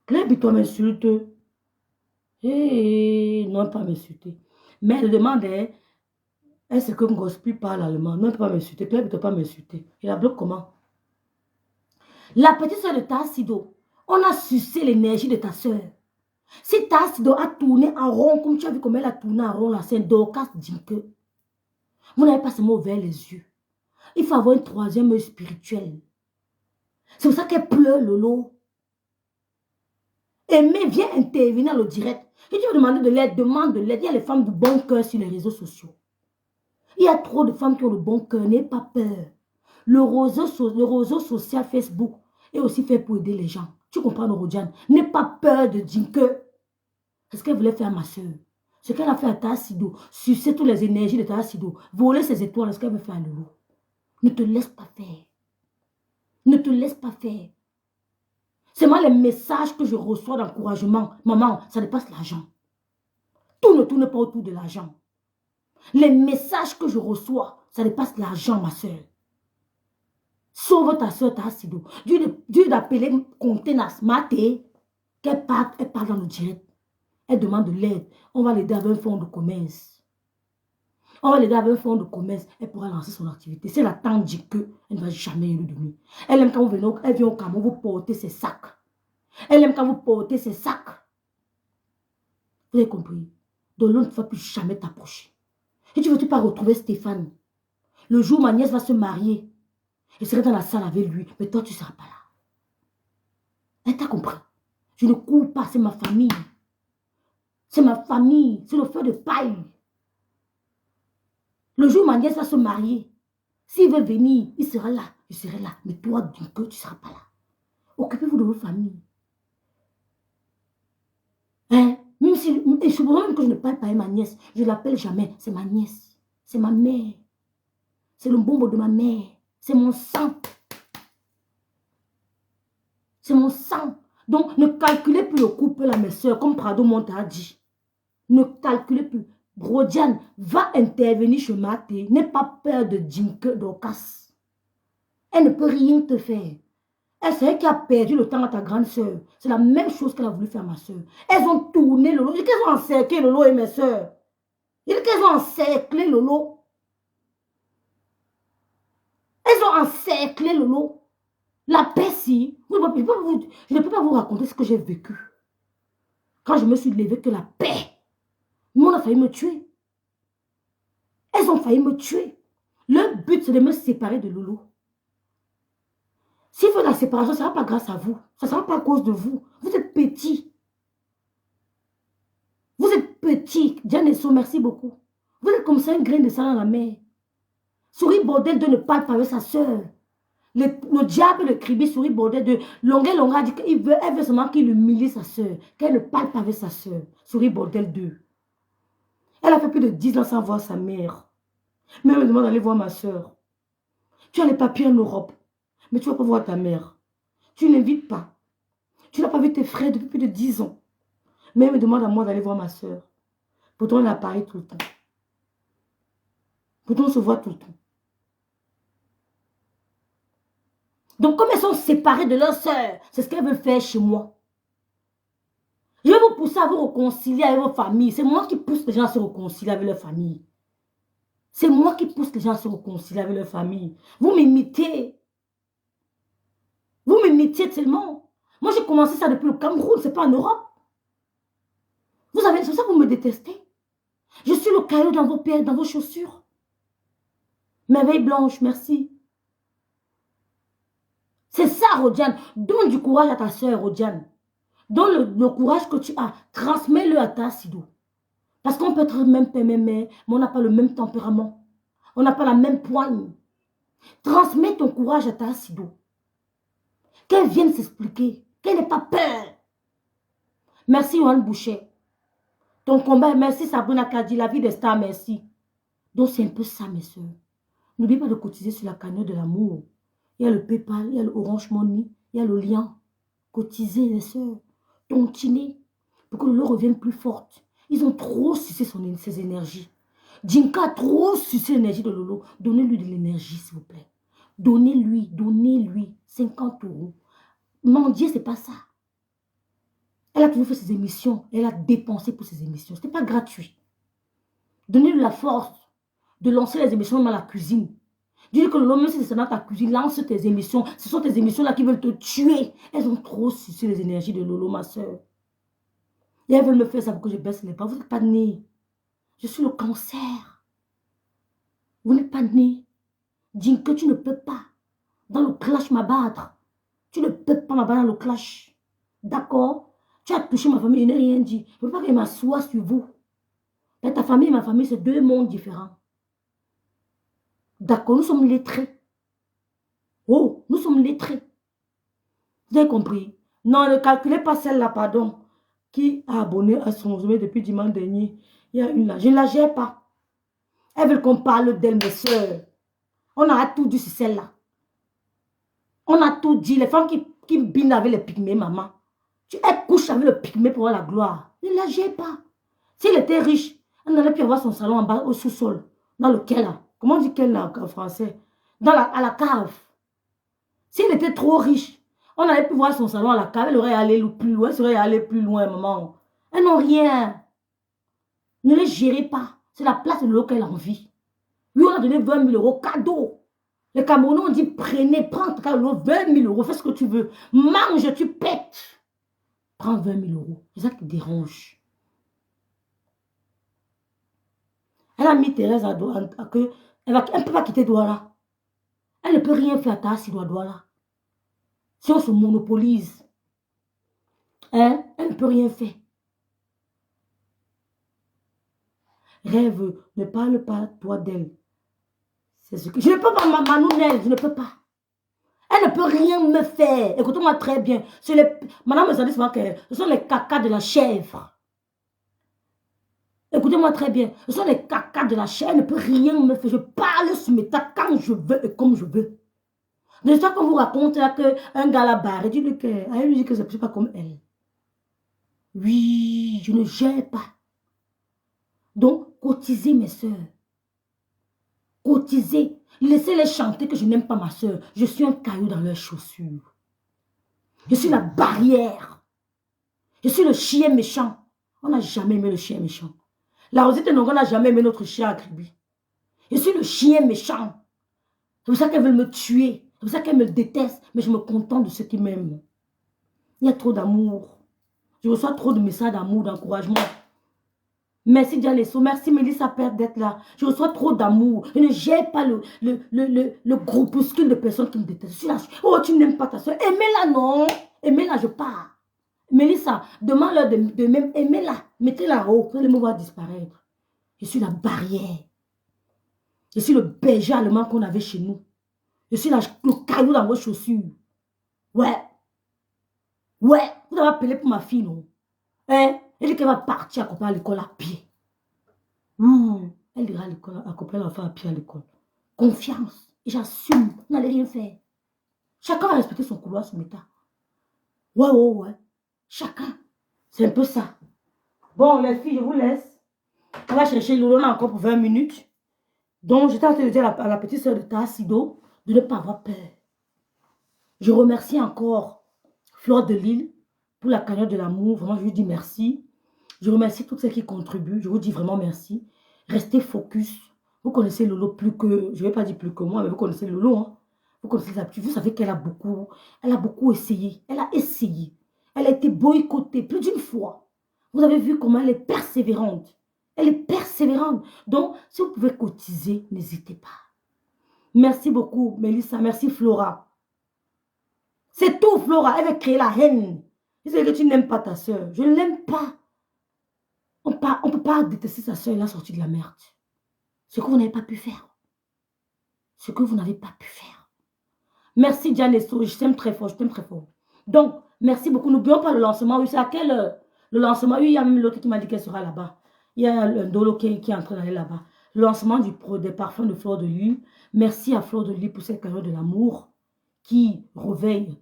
Claire, toi m'insulte. Non, pas m'insulter. Mais elle demande, est-ce que Ngospi parle allemand? Non, pas m'insulter. Claire, toi pas m'insulter. Il la bloque comment? La petite soeur de ta Sido, on a sucé l'énergie de ta soeur. Si ta Sido a tourné en rond, comme tu as vu comment elle a tourné en rond, là, c'est un Dorcas Dinke. Vous n'avez pas seulement ouvert les yeux. Il faut avoir une troisième œil spirituelle. C'est pour ça qu'elle pleure, Lolo. Aimée, viens intervenir dans le direct. Si tu veux demander de l'aide, demande de l'aide. Il y a les femmes de bon cœur sur les réseaux sociaux. Il y a trop de femmes qui ont le bon cœur. N'aie pas peur. Le réseau social Facebook est aussi fait pour aider les gens. Tu comprends, Rodiane? N'aie pas peur de dire que c'est ce qu'elle voulait faire à ma soeur. Ce qu'elle a fait à Tata Sido, sucer toutes les énergies de Tata Sido, voler ses étoiles, c'est ce qu'elle veut faire à Lolo. Ne te laisse pas faire. Ne te laisse pas faire. C'est moi les messages que je reçois d'encouragement. Maman, ça dépasse l'argent. Tout ne tourne pas autour de l'argent. Les messages que je reçois, ça dépasse l'argent, ma soeur. Sauve ta soeur, Tata Sido. Dieu d'appeler Contenas Maté, qu'elle part dans le direct. Elle demande de l'aide. On va l'aider avec un fonds de commerce. On va l'aider avec un fonds de commerce. Elle pourra lancer son activité. Si elle attend dit que, elle ne va jamais lui donner. Elle aime quand vous venez, elle vient au Cameroun, vous portez ses sacs. Elle aime quand vous portez ses sacs. Vous avez compris? Donc l'on ne va plus jamais t'approcher. Et tu ne veux pas retrouver Stéphane? Le jour où ma nièce va se marier, je serai dans la salle avec lui, mais toi tu ne seras pas là. Elle t'a compris? Je ne cours pas, c'est ma famille. C'est ma famille, c'est le feu de paille. Le jour où ma nièce va se marier, s'il veut venir, il sera là, je serai là. Mais toi, du coup, tu ne seras pas là. Occupez-vous de vos familles. Hein? Même si, et je même que je ne parle pas avec ma nièce, je ne l'appelle jamais. C'est ma nièce. C'est ma mère. C'est le bonbon de ma mère. C'est mon sang. C'est mon sang. Donc, ne calculez plus le couple là, mes soeurs, comme Prado Monta a dit. Ne calculez plus. Rodiane, va intervenir chez Maté. N'aie pas peur de Dinke d'Okas. Elle ne peut rien te faire. Elle, c'est elle qui a perdu le temps à ta grande soeur. C'est la même chose qu'elle a voulu faire à ma soeur. Elles ont tourné Lolo. Je dis qu'elles ont encerclé Lolo et mes soeurs. Je dis qu'elles ont encerclé Lolo. Elles ont encerclé Lolo. La paix, si. Je ne peux pas vous raconter ce que j'ai vécu. Quand je me suis levée, que la paix. Nous, on a failli me tuer. Elles ont failli me tuer. Le but, c'est de me séparer de Lolo. S'il faut la séparation, ça ne sera pas grâce à vous. Ça ne sera pas à cause de vous. Vous êtes petits. Vous êtes petits. Diane et So, merci beaucoup. Vous êtes comme ça, un grain de sable dans la mer. Souris bordel de ne pas avec sa soeur. Le diable, le cribi, souris bordel de... Longuet a dit qu'elle veut seulement qu'il humilie sa soeur. Qu'elle ne parle pas avec sa soeur. Souris bordel 2. Elle a fait plus de 10 ans sans voir sa mère. Mais elle me demande d'aller voir ma soeur. Tu as les papiers en Europe. Mais tu ne vas pas voir ta mère. Tu n'invites pas. Tu n'as pas vu tes frères depuis plus de 10 ans. Mais elle me demande à moi d'aller voir ma soeur. Pourtant, elle apparaît tout le temps. Pourtant, on se voit tout le temps. Donc, comme elles sont séparées de leur soeur, c'est ce qu'elles veulent faire chez moi. Je vais vous pousser à vous réconcilier avec vos familles. C'est moi qui pousse les gens à se réconcilier avec leur famille. C'est moi qui pousse les gens à se réconcilier avec leur famille. Vous m'imitez. Vous m'imitiez tellement. Moi, j'ai commencé ça depuis le Cameroun, c'est pas en Europe. Vous avez, c'est ça que vous me détestez. Je suis le caillou dans vos pieds, dans vos chaussures. Merveille blanche, merci. C'est ça, Rodiane. Donne du courage à ta soeur, Rodiane. Donne le courage que tu as. Transmets-le à ta Sido. Parce qu'on peut être même père, mais on n'a pas le même tempérament. On n'a pas la même poigne. Transmets ton courage à ta Sido. Qu'elle vienne s'expliquer. Qu'elle n'ait pas peur. Merci, Yohan Boucher. Ton combat, merci Sabrina Kadi, la vie des stars, merci. Donc c'est un peu ça, mes soeurs. N'oubliez pas de cotiser sur la cagnotte de l'amour. Il y a le PayPal, il y a le Orange Money, il y a le lien. Cotisez, les soeurs. Tontiner. Pour que l'eau revienne plus forte. Ils ont trop sucé ses énergies. Jinka a trop sucé l'énergie de Lolo. Donnez-lui de l'énergie, s'il vous plaît. Donnez-lui 50 €. Mendier, c'est pas ça. Elle a toujours fait ses émissions. Elle a dépensé pour ses émissions. Ce n'était pas gratuit. Donnez-lui la force de lancer les émissions dans la cuisine. Dis-lui que l'homme, si c'est dans ta cuisine, lance tes émissions. Ce sont tes émissions-là qui veulent te tuer. Elles ont trop sucé les énergies de Lolo, ma soeur. Et elles veulent me faire ça pour que je baisse les pas. Vous n'êtes pas né. Je suis le cancer. Vous n'êtes pas né. Dis que tu ne peux pas, dans le clash, m'abattre. Tu ne peux pas m'abattre dans le clash. D'accord? Tu as touché ma famille, je n'ai rien dit. Je ne veux pas qu'elle m'assoie sur vous. Mais ta famille et ma famille, c'est deux mondes différents. D'accord, nous sommes lettrés. Oh, nous sommes lettrés. Vous avez compris? Non, ne calculez pas celle-là, pardon. Qui a abonné à son sommet depuis dimanche dernier. Il y a une là. Je ne la gère pas. Elles veulent qu'on parle d'elle, mes soeurs. On a tout dit sur celle-là. On a tout dit. Les femmes qui binent avec les pygmées, maman. Elle couche avec le pygmée pour avoir la gloire. Ne la gère pas. S'il était riche, elle n'aurait pu avoir son salon en bas, au sous-sol. Dans lequel là? Comment on dit quel là en français? À la cave. S'il était trop riche, on aurait pu voir son salon à la cave. Elle aurait allé plus loin. Elle serait allée plus loin, maman. Elles n'ont rien. Ne les gérez pas. C'est la place de l'eau qu'elle a envie. Lui, on a donné 20 000 € cadeau. Les Camerounais ont dit, prenez, prends 20 000 €. Fais ce que tu veux. Mange, tu pètes. Prends 20 000 €. C'est ça qui dérange. Elle a mis Thérèse à que elle ne peut pas quitter Douala. Elle ne peut rien faire à Tassi Douala. Si on se monopolise, hein, elle ne peut rien faire. Rêve, ne parle pas toi d'elle. C'est ce que je ne peux pas, Manounel, je ne peux pas. Elle ne peut rien me faire. Écoutez-moi très bien. Madame me dit souvent que ce sont les cacas de la chèvre. Écoutez-moi très bien. Ce sont les cacas de la chèvre. Elle ne peut rien me faire. Je parle sur mes tas quand je veux et comme je veux. L'histoire qu'on vous raconte là qu'un gars là barré, dis-lui elle lui dit que je ne suis pas comme elle. Oui, je ne gère pas. Donc, cotisez mes soeurs. Cotisez. Laissez-les chanter que je n'aime pas ma soeur. Je suis un caillou dans leurs chaussures. Je suis la barrière. Je suis le chien méchant. On n'a jamais aimé le chien méchant. La Rosette Nongo n'a jamais aimé notre chien à Kribi. Je suis le chien méchant. C'est pour ça qu'elles veulent me tuer. C'est pour ça qu'elles me détestent. Mais je me contente de ceux qui m'aiment. Il y a trop d'amour. Je reçois trop de messages d'amour, d'encouragement. Merci Dianesso. Merci Mélissa Père d'être là. Je reçois trop d'amour. Je ne gère pas le groupuscule de personnes qui me détestent. Je suis là. Oh, tu n'aimes pas ta soeur. Aimez-la, non. Aimez-la, je pars. Mélissa, demande-leur de même. Aimez-la. Mettez-la haut. Vous allez me voir disparaître. Je suis la barrière. Je suis le berger allemand qu'on avait chez nous. Je suis le caillou dans vos chaussures. Ouais. Ouais. Vous avez appelé pour ma fille, non? Hein? Elle dit qu'elle va partir accompagner à l'école à pied. Elle ira à l'école, accompagner l'enfant à pied à l'école. Confiance. Et j'assume. Vous n'allez rien faire. Chacun va respecter son couloir, son état. Ouais. Chacun. C'est un peu ça. Bon, les filles, je vous laisse. On va chercher Lolona encore pour 20 minutes. Donc, j'étais en train de dire à la petite soeur de Tassido de ne pas avoir peur. Je remercie encore Fleur de Lille pour la cagnotte de l'amour. Vraiment, je vous dis merci. Je remercie toutes celles qui contribuent. Je vous dis vraiment merci. Restez focus. Vous connaissez Lolo plus que, je ne vais pas dire plus que moi, mais vous connaissez Lolo. Hein? Vous connaissez sa petite. Vous savez qu'elle a beaucoup essayé. Elle a essayé. Elle a été boycottée plus d'une fois. Vous avez vu comment elle est persévérante. Elle est persévérante. Donc, si vous pouvez cotiser, n'hésitez pas. Merci beaucoup, Mélissa. Merci, Flora. C'est tout, Flora. Elle veut créer la haine. Je sais que tu n'aimes pas ta soeur. Je ne l'aime pas. On ne peut pas détester sa soeur et la sortir de la merde. Ce que vous n'avez pas pu faire. Ce que vous n'avez pas pu faire. Merci, Diane Esso. Je t'aime très fort. Je t'aime très fort. Donc, merci beaucoup. N'oublions pas le lancement. Oui, c'est à quel heure? Le lancement, oui, il y a même l'autre qui m'a dit qu'elle sera là-bas. Il y a un Dolo qui est en train d'aller là-bas. Le lancement des parfums de Fleur de Lys. Merci à Fleur de Lys pour cette cagnotte de l'amour qui réveille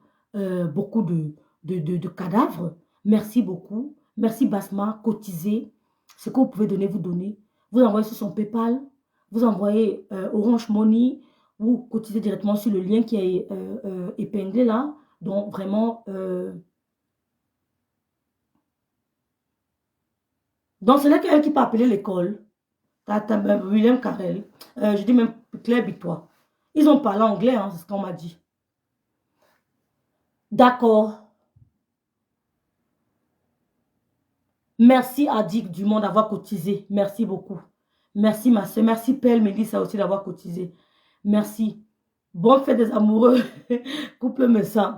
beaucoup de cadavres. Merci beaucoup. Merci Basma, cotisez. Ce que vous pouvez donner, vous donnez. Vous envoyez sur son PayPal. Vous envoyez Orange Money. Vous cotisez directement sur le lien qui est épinglé là. Donc vraiment... Donc, ce n'est qu'elle qui peut appeler l'école. William Carrel. Je dis même Claire Bitois. Ils ont parlé anglais, hein, c'est ce qu'on m'a dit. D'accord. Merci à Dick Dumont d'avoir cotisé. Merci beaucoup. Merci ma soeur. Merci Pelle Mélissa aussi d'avoir cotisé. Merci. Bonne fête des amoureux. Couple me sent.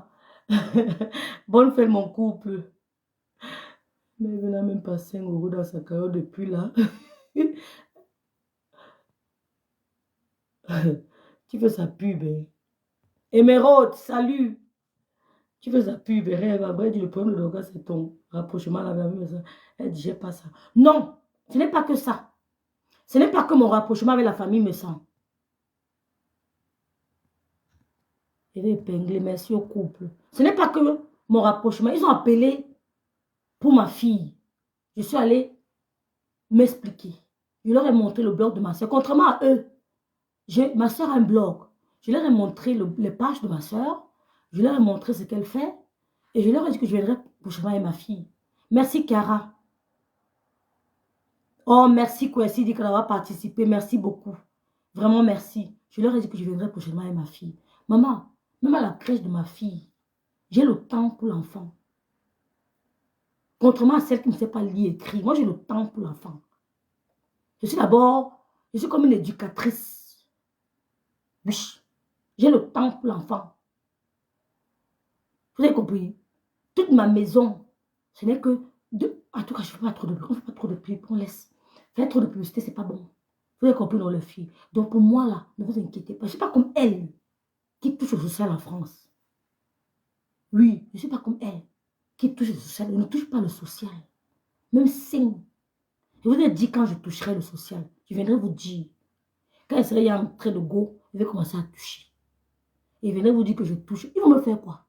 Bonne fête mon couple. Mais il n'a même pas 5 € dans sa carrière depuis là. Tu fais sa pub. Hein. Émeraude, salut. Tu fais sa pub. Rêve. Après, le problème de l'orgasme, c'est ton rapprochement. Elle dit, j'ai pas ça. Non, ce n'est pas que ça. Ce n'est pas que mon rapprochement avec la famille me sent. Je vais épingler, merci au couple. Ce n'est pas que mon rapprochement. Ils ont appelé pour ma fille. Je suis allée m'expliquer. Je leur ai montré le blog de ma soeur. Contrairement à eux, ma soeur a un blog. Je leur ai montré les pages de ma soeur. Je leur ai montré ce qu'elle fait. Et je leur ai dit que je viendrai prochainement avec ma fille. Merci, Cara. Oh, merci, Kwesi, dit qu'elle va participer. Merci beaucoup. Vraiment, merci. Je leur ai dit que je viendrai prochainement avec ma fille. Maman, même à la crèche de ma fille, j'ai le temps pour l'enfant. Contrairement à celle qui ne sait pas lire et écrire, moi j'ai le temps pour l'enfant. Je suis comme une éducatrice. Oui, j'ai le temps pour l'enfant. Vous avez compris? Toute ma maison, ce n'est que en tout cas, je ne fais pas trop de bruit. On ne fait pas trop de pub, on laisse. Faire trop de publicité, ce n'est pas bon. Vous avez compris dans le film. Donc pour moi là, ne vous inquiétez pas. Je ne suis pas comme elle qui touche au social en France. Oui, je ne suis pas comme elle qui touche au social. Je ne touche pas le social. Même signe. Je vous ai dit quand je toucherai le social. Je viendrai vous dire. Quand elle serait en train de go, je vais commencer à toucher. Et je viendrai vous dire que je touche. Ils vont me faire quoi?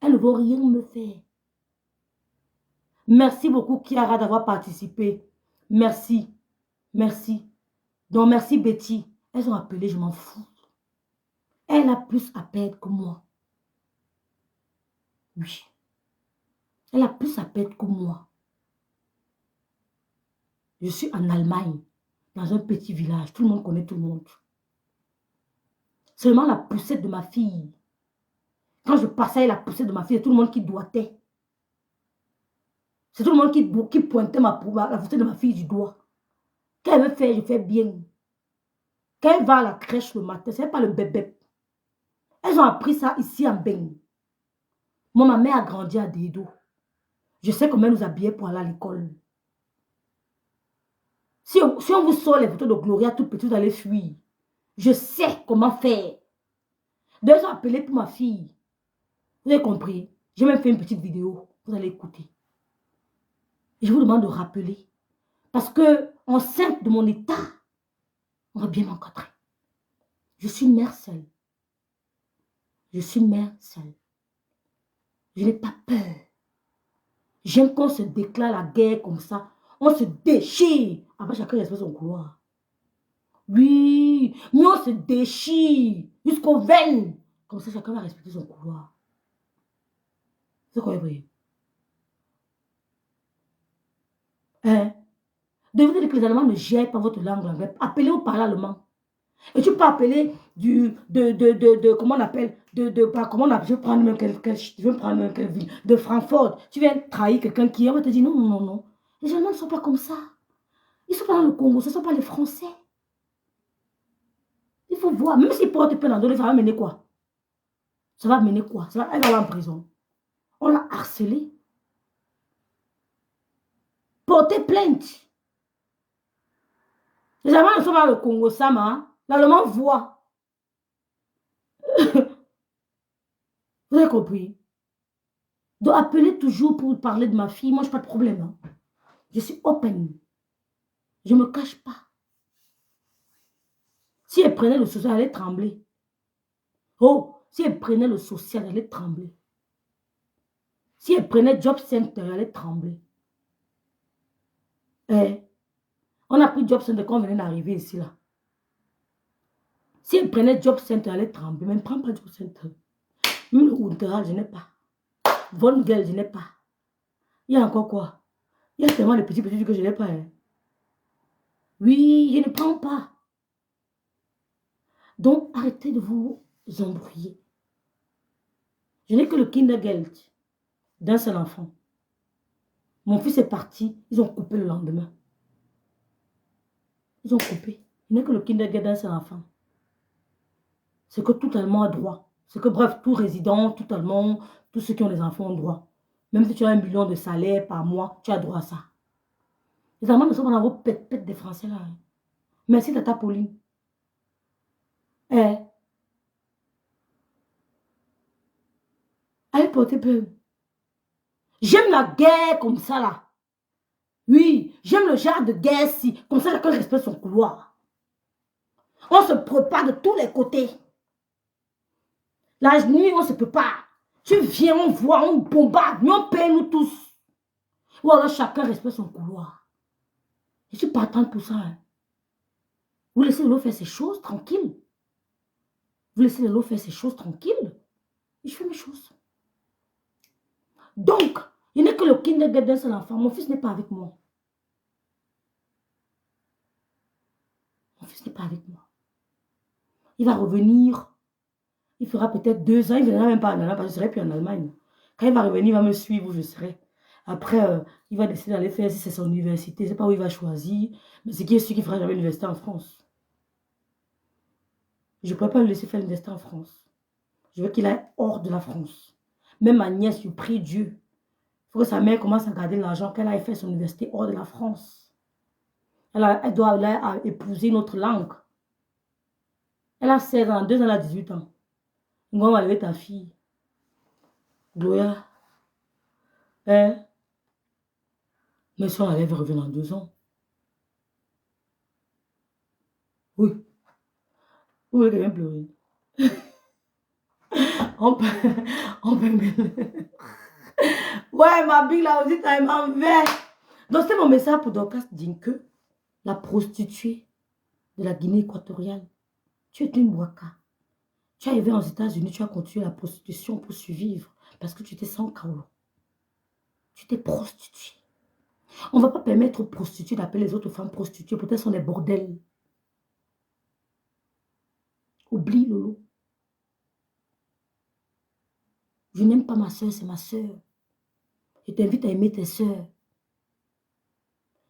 Elles ne vont rien me faire. Merci beaucoup Kiara d'avoir participé. Merci. Merci. Donc merci Betty. Elles ont appelé, je m'en fous. Elle a plus à perdre que moi. Oui. Elle a plus à perdre que moi. Je suis en Allemagne, dans un petit village. Tout le monde connaît tout le monde. Seulement la poussette de ma fille. Quand je passais la poussette de ma fille, tout le monde qui doigtait. C'est tout le monde qui pointait la poussette de ma fille du doigt. Quand elle me fait, je fais bien. Quand elle va à la crèche le matin, ce n'est pas le bébé. Elles ont appris ça ici en Beng. Moi, ma mère a grandi à Dedo. Je sais comment elle nous habillait pour aller à l'école. Si on vous sort les photos de Gloria tout petit, vous allez fuir. Je sais comment faire. Donc, ils ont appelé pour ma fille. Vous avez compris? J'ai même fait une petite vidéo. Vous allez écouter. Et je vous demande de rappeler. Parce que, enceinte de mon état, on va bien m'encadrer. Je suis mère seule. Je suis mère seule. Je n'ai pas peur. J'aime qu'on se déclare la guerre comme ça. On se déchire. Après, chacun respecte son couloir. Oui, mais on se déchire jusqu'aux veines. Comme ça, chacun va respecter son couloir. C'est quoi, vous voyez? Hein? Devez dire que les Allemands ne gèrent pas votre langue anglaise. Appelez ou parlez allemand. Et tu peux appeler comment on appelle, comment on appelle, je vais prendre même quelle ville, de Francfort. Tu viens trahir quelqu'un qui, on va te dire non, non, non, non. Les Allemands ne sont pas comme ça. Ils ne sont pas dans le Congo, ce ne sont pas les Français. Il faut voir, même s'ils portent plainte dans ça va mener quoi? Ça va mener quoi? Elle va aller en prison. On l'a harcelé. Porter plainte. Les Allemands ne sont pas dans le Congo, Sama. Hein? L'Allemand voit. Vous avez compris? Donc, appelez toujours pour parler de ma fille. Moi, je n'ai pas de problème. Hein. Je suis open. Je ne me cache pas. Si elle prenait le social, elle allait trembler. Oh, si elle prenait le social, elle allait trembler. Si elle prenait Job Center, elle allait trembler. Eh, on a pris Job Center quand on venait d'arriver ici, là. Si elle prenait Job Center, elle allait trembler. Mais elle ne prend pas Job Center. Même le Unteral, je n'ai pas. Von Gel, je n'ai pas. Il y a encore quoi? Il y a tellement de petits que je n'ai pas. Hein. Oui, je ne prends pas. Donc, arrêtez de vous embrouiller. Je n'ai que le Kindergeld d'un seul enfant. Mon fils est parti. Ils ont coupé le lendemain. Ils ont coupé. Je n'ai que le Kindergeld d'un seul enfant. C'est que tout Allemand a droit. C'est que, bref, tout résident, tout Allemand, tous ceux qui ont des enfants ont droit. Même si tu as 1 million de salaire par mois, tu as droit à ça. Les Allemands ne sont pas dans vos pètes des Français là. Hein. Merci, Tata Pauline. Eh. Allez porter plainte. J'aime la guerre comme ça là. Oui, j'aime le genre de guerre-ci. Comme ça, chacun respecte son couloir. On se prépare de tous les côtés. La nuit, on se prépare. Tu viens, on voit, on bombarde, mais on paye nous tous. Ou alors chacun respecte son couloir. Je suis partante pour ça. Hein. Vous laissez l'eau faire ses choses tranquille. Vous laissez l'eau faire ses choses tranquille. Et je fais mes choses. Donc, il n'est que le kindergarten d'un seul enfant. Mon fils n'est pas avec moi. Mon fils n'est pas avec moi. Il va revenir. Il fera peut-être 2 ans. Il ne viendra même pas en Allemagne parce que je ne serai plus en Allemagne. Quand il va revenir, il va me suivre où je serai. Après, il va décider d'aller faire si c'est son université. Je ne sais pas où il va choisir. Mais ce qui est sûr qu'il ne fera jamais l'université en France. Je ne pourrais pas le laisser faire l'université en France. Je veux qu'il aille hors de la France. Même ma nièce, je prie Dieu. Il faut que sa mère commence à garder l'argent qu'elle aille faire son université hors de la France. Elle doit aller épouser une autre langue. Elle a 16 ans, 2 ans, elle a 18 ans. On va lever ta fille. Gloria. Hein? Mais si on allait revenir dans 2 ans. Oui. Vous voulez quelqu'un pleurer? on peut Ouais, ma bille là aussi, t'as m'en vais. Donc, c'est mon message pour Dorcas Dinke, la prostituée de la Guinée équatoriale. Tu es une Bouaka. Tu es arrivé aux États-Unis, tu as continué la prostitution pour survivre parce que tu étais sans kaolo. Tu t'es prostituée. On ne va pas permettre aux prostituées d'appeler les autres femmes prostituées. Peut-être sont des bordels. Oublie, Lolo. Je n'aime pas ma soeur, c'est ma soeur. Je t'invite à aimer tes soeurs.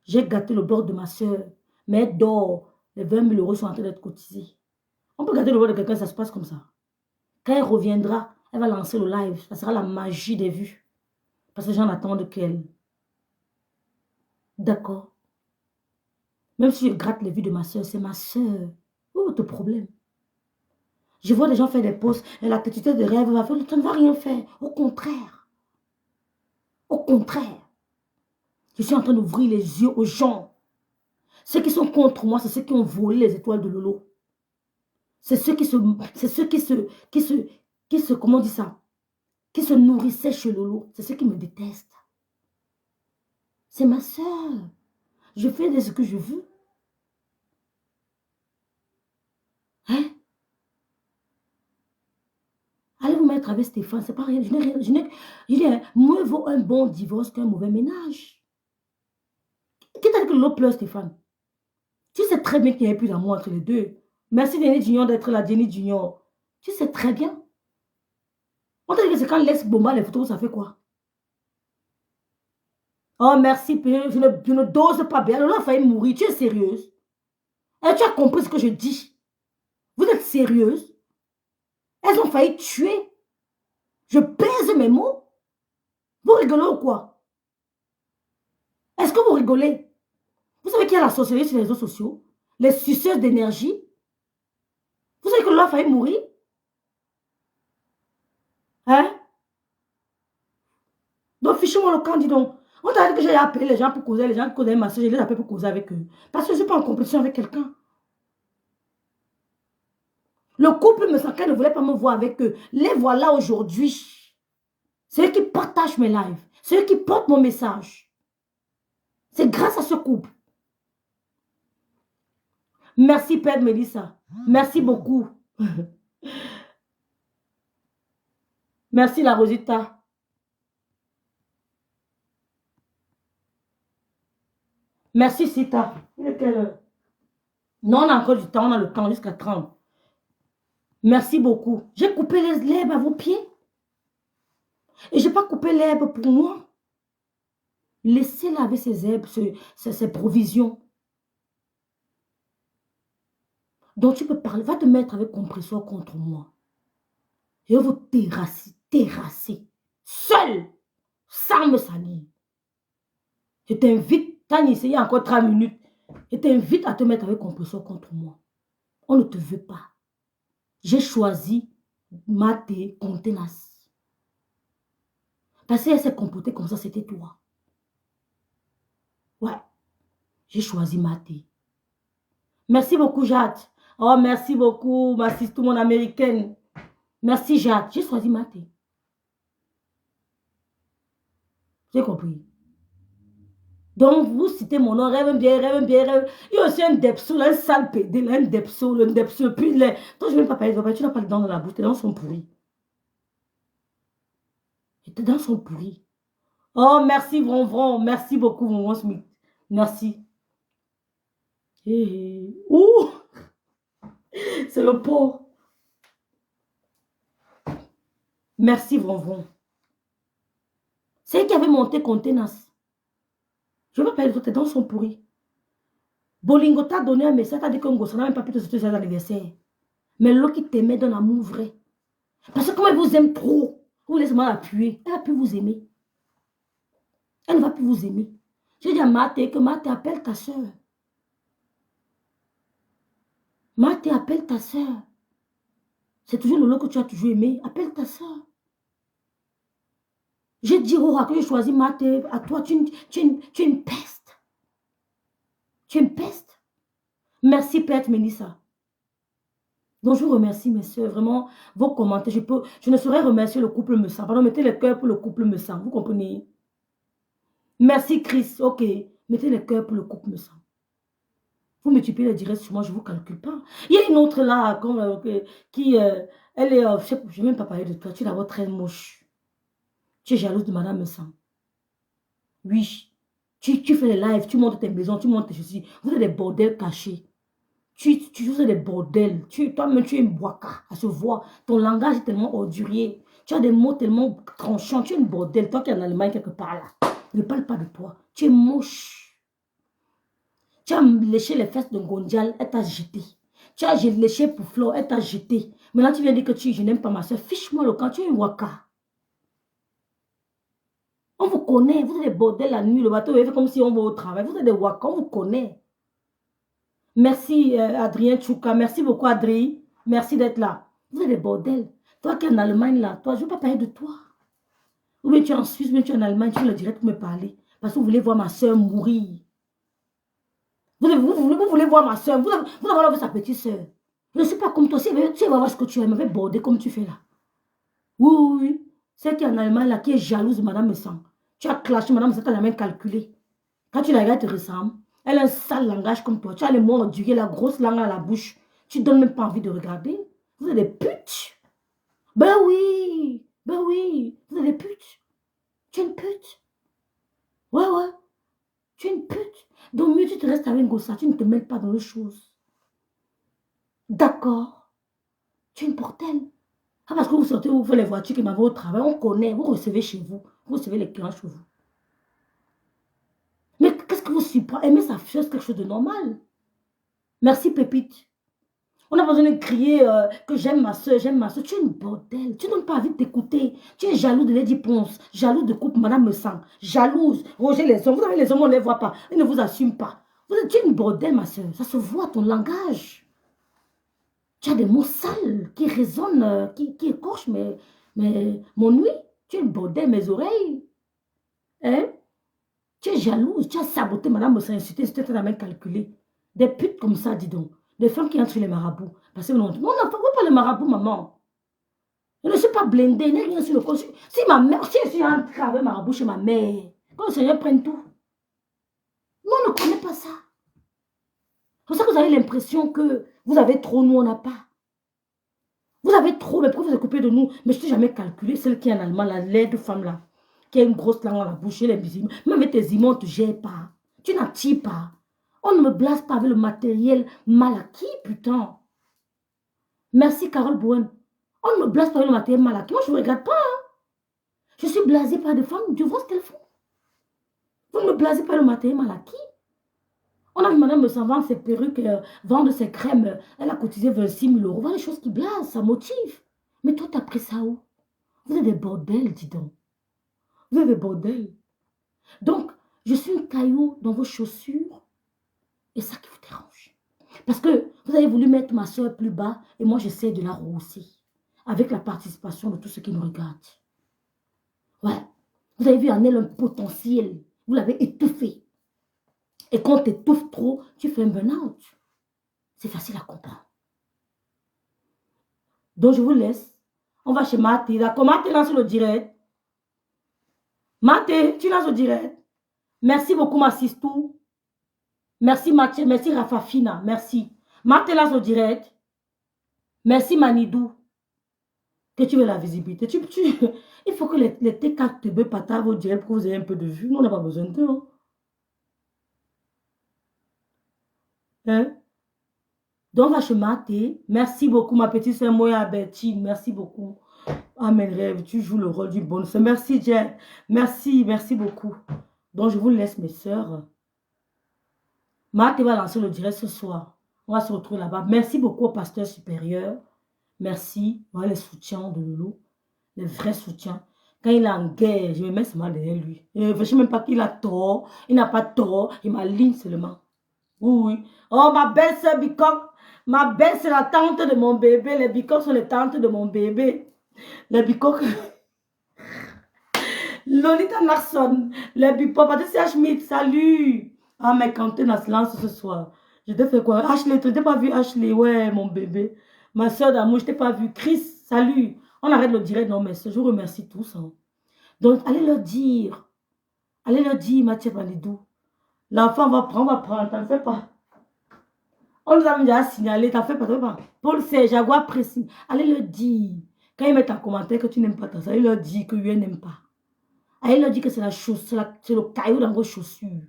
J'ai gâté le bord de ma soeur, mais elle dort. Les 20 000 € sont en train d'être cotisés. On peut gâter le bord de quelqu'un, ça se passe comme ça. Quand elle reviendra, elle va lancer le live. Ça sera la magie des vues. Parce que les gens attendent qu'elle. D'accord. Même si je gratte les vues de ma soeur, c'est ma soeur. Où est votre problème? Je vois des gens faire des posts. Et la quantité de rêve va faire. Ça ne va rien faire. Au contraire. Au contraire. Je suis en train d'ouvrir les yeux aux gens. Ceux qui sont contre moi, c'est ceux qui ont volé les étoiles de Lolo. C'est ceux comment on dit ça? Qui se nourrissaient chez Lolo. C'est ceux qui me détestent. C'est ma soeur. Je fais ce que je veux. Hein? Allez vous mettre avec Stéphane, c'est pas rien. Je n'ai rien. Mieux vaut un bon divorce qu'un mauvais ménage. Lolo pleure, Stéphane. Tu sais très bien qu'il n'y avait plus d'amour entre les deux. Merci Jenny Junior d'être là, Jenny Junior. Tu sais très bien. On t'a dit que c'est quand l'ex bomba les photos, ça fait quoi? Oh, merci, je ne dose pas bien. Lolo a failli mourir. Tu es sérieuse? Et tu as compris ce que je dis? Vous êtes sérieuse? Elles ont failli tuer. Je pèse mes mots. Vous rigolez ou quoi? Est-ce que vous rigolez? Vous savez qu'il y a la sorcellerie sur les réseaux sociaux? Les suceuses d'énergie? Vous savez que Lolo a failli mourir? Hein? Donc, fichez-moi le camp, dis donc. On t'a dit que j'ai appelé les gens pour causer, les gens qui causaient ma soeur, je les appelle pour causer avec eux. Parce que je ne suis pas en compétition avec quelqu'un. Le couple me sentait ne voulait pas me voir avec eux. Les voilà aujourd'hui. C'est eux qui partagent mes lives. C'est eux qui portent mon message. C'est grâce à ce couple. Merci, Père Mélissa. Merci beaucoup. Merci, la Rosita. Merci, Sita. Il est quelle heure? Non, on a encore du temps. On a le temps jusqu'à 30. Merci beaucoup. J'ai coupé les herbes à vos pieds. Et je n'ai pas coupé l'herbe pour moi. Laissez-la avec ses herbes, ses provisions. Donc tu peux parler, va te mettre avec compresseur contre moi. Je vais vous terrasser, seul, sans me salir. Je t'invite, Tani, il y a encore 3 minutes, je t'invite à te mettre avec compresseur contre moi. On ne te veut pas. J'ai choisi Maté Contenas. Parce qu'elle s'est comportée comme ça, c'était toi. Ouais, j'ai choisi Maté. Merci beaucoup, Jade. Oh, merci beaucoup, ma sister, mon américaine. Merci, Jade. J'ai choisi Maté. J'ai compris. Donc, vous citez mon nom, rêve bien, rêve bien, rêve. Il y a aussi un depso, un sale pédé, un depso, puis les... Toi, je ne vais pas parler de tu n'as pas le dents dans la bouche, tes dents sont pourries. Et tes dents sont pourries. Oh, merci, Vron, merci beaucoup, Vron Smith. Merci. Hey. Ouh! C'est le pot. Merci, Vron. C'est elle qui avait monté Contenas. Je ne vais pas parler de toi, tes dents sont pourries. Bolingo t'a donné un message, t'as dit qu'un gosse n'a même pas pu te souhaiter ses anniversaires. Mais l'autre qui t'aimait d'un amour vrai. Parce que comme elle vous aime trop, vous laissez mal appuyer, elle va plus vous aimer. Elle ne va plus vous aimer. J'ai dit à Maté que Maté appelle ta soeur. Maté appelle ta soeur. C'est toujours le lot que tu as toujours aimé. Appelle ta soeur. J'ai dit au roi que j'ai choisi Maté. À toi, tu es une peste. Tu es une peste. Merci, Père Mélissa. Donc, je vous remercie, mes soeurs. Vraiment, vos commentaires. Je ne saurais remercier le couple me sent. Pardon, mettez les cœurs pour le couple me sent. Vous comprenez? Merci, Chris. Ok. Mettez les cœurs pour le couple me sent. Vous multipliez les directs sur moi, je ne vous calcule pas. Il y a une autre là, qui, elle est, je ne vais même pas parler de toi. Tu es d'abord très moche. Tu es jalouse de Madame me sent. Oui. Tu fais les lives, tu montes tes maisons, tu montes tes choses. Vous êtes des bordels cachés. Tu fais des bordels. Toi-même, tu es une boaka. À se voir. Ton langage est tellement ordurier. Tu as des mots tellement tranchants. Tu es une bordel. Toi qui es en Allemagne quelque part là. Ne parle pas de toi. Tu es moche. Tu as léché les fesses de Gondial, elle t'a jeté. Tu as léché pour Flo, elle t'a jeté. Maintenant, tu viens dire que je n'aime pas ma soeur. Fiche-moi le camp, tu es une waka. On vous connaît. Vous êtes des bordels la nuit. Le bateau est fait comme si on va au travail. Vous êtes des waka, on vous connaît. Merci Adrien Tchouka. Merci beaucoup Adrien. Merci d'être là. Vous êtes des bordels. Toi qui es en Allemagne là, toi, je ne veux pas parler de toi. Ou bien tu es en Suisse, ou bien tu es en Allemagne, tu veux le direct pour me parler. Parce que vous voulez voir ma soeur mourir. Vous voulez voir ma soeur. Vous avez vu sa petite soeur. Je ne suis pas comme toi. Si elle va voir ce que tu aimes, elle va border comme tu fais là. Oui. Celle qui est en Allemagne là, qui est jalouse de Madame Messang. Tu as clashé Madame Messang, tu n'as jamais calculé. Quand tu la regardes, tu te ressembles. Elle a un sale langage comme toi. Tu as les mots endurés, la grosse langue à la bouche. Tu ne donnes même pas envie de regarder. Vous êtes des putes. Ben oui. Vous êtes des putes. Tu es une pute. Ouais. Tu es une pute. Donc mieux tu te restes avec Ngossa, tu ne te mêles pas dans les choses. D'accord. Tu es une portelle. Ah, parce que vous sortez, vous faites les voitures qui m'avaient au travail, on connaît, vous recevez chez vous. Vous recevez les clients chez vous. Mais qu'est-ce que vous supportez? Aimer sa fille, c'est quelque chose de normal. Merci, Pépite. On a besoin de crier que j'aime ma soeur, j'aime ma soeur. Tu es une bordel. Tu n'as pas envie de t'écouter. Tu es jaloux de Lady Ponce, jaloux de coupe Madame Messang, jalouse. Roger les hommes. Vous savez, les hommes, on ne les voit pas. Ils ne vous assument pas. Tu es une bordel, ma soeur. Ça se voit, ton langage. Tu as des mots sales qui résonnent, qui écorchent mon nuit. Tu es une bordel, mes oreilles. Hein? Tu es jalouse. Tu as saboté Madame Messang, insulté, c'était ta main calculée. Des putes comme ça, dis donc. Des femmes qui entrent chez les marabouts. Parce que non, on n'a pas le marabout, maman. Je ne suis pas blindée, je n'ai rien sur le corps. Si ma mère, si je suis entrée avec marabout chez ma mère, quand le Seigneur prenne tout. Nous, on ne connaît pas ça. C'est pour ça que vous avez l'impression que vous avez trop, nous, on n'a pas. Vous avez trop, mais pourquoi vous occupez de nous? Mais je ne t'ai jamais calculé, celle qui est en allemand, la laide femme là, qui a une grosse langue dans la bouche, les bisous. Même avec tes imons, on ne te gère pas. Tu n'attires pas. On ne me blase pas avec le matériel mal acquis, putain. Merci, Carole Bouen. On ne me blase pas avec le matériel mal acquis. Moi, je ne vous regarde pas. Hein. Je suis blasée par des femmes. Je vois ce qu'elles font. Vous ne me blasez pas avec le matériel mal acquis. On a vu madame me vendre ses perruques, vendre ses crèmes. Elle a cotisé 26 000 euros. Voilà les choses qui blasent, ça motive. Mais toi, tu as pris ça où? Vous êtes des bordels, dis donc. Vous êtes des bordels. Donc, je suis un caillou dans vos chaussures. Et ça qui vous dérange. Parce que vous avez voulu mettre ma soeur plus bas et moi j'essaie de la rehausser. Avec la participation de tous ceux qui nous regardent. Ouais. Vous avez vu en elle un potentiel. Vous l'avez étouffé. Et quand tu étouffes trop, tu fais un burn-out. C'est facile à comprendre. Donc je vous laisse. On va chez Mathé. D'accord, Mathé lance le direct. Mathé, tu lances le direct. Merci beaucoup, ma sistou. Merci Mathieu, merci Rafafina, merci. Martela au direct. Merci Manidou. Que tu veux la visibilité. Il faut que les T4 te partagent au direct pour que vous ayez un peu de vue. Nous, on n'a pas besoin d'eux. Hein? Donc, va chez Maté. Merci beaucoup, ma petite soeur Moya Bertine. Merci beaucoup. Ah, mes rêves, tu joues le rôle du bon. Merci, Jen. Merci beaucoup. Donc, je vous laisse, mes soeurs. Marthe va lancer le direct ce soir. On va se retrouver là-bas. Merci beaucoup au pasteur supérieur. Merci. Voilà les soutiens de Loulou. Les vrais soutiens. Quand il est en guerre, je me mets seulement derrière lui. Je ne sais même pas qu'il a tort. Il n'a pas tort. Il m'aligne seulement. Oui. Oh, ma belle sœur Bicoque. Ma belle, c'est la tante de mon bébé. Les Bicoques sont les tantes de mon bébé. Les Bicoques. Lolita Narson. Les Bicoques. Patricia Schmidt. Salut. Ah, mais quand tu es dans silence ce soir, je t'ai fait quoi? Ashley, tu n'as pas vu Ashley? Ouais, mon bébé. Ma soeur d'amour, je t'ai pas vu. Chris, salut. On arrête le direct, non, mais je vous remercie tous. Hein. Donc, allez leur dire. Allez leur dire, Mathieu Validou. L'enfant va prendre, t'en fais pas. On nous a déjà signalé, t'en fais pas, Paul C, Jaguar précis. Allez leur dire. Quand ils mettent en commentaire que tu n'aimes pas ta soeur, allez leur dire que lui n'aime pas. Allez leur dire que c'est la chaussure, c'est le caillou dans vos chaussures.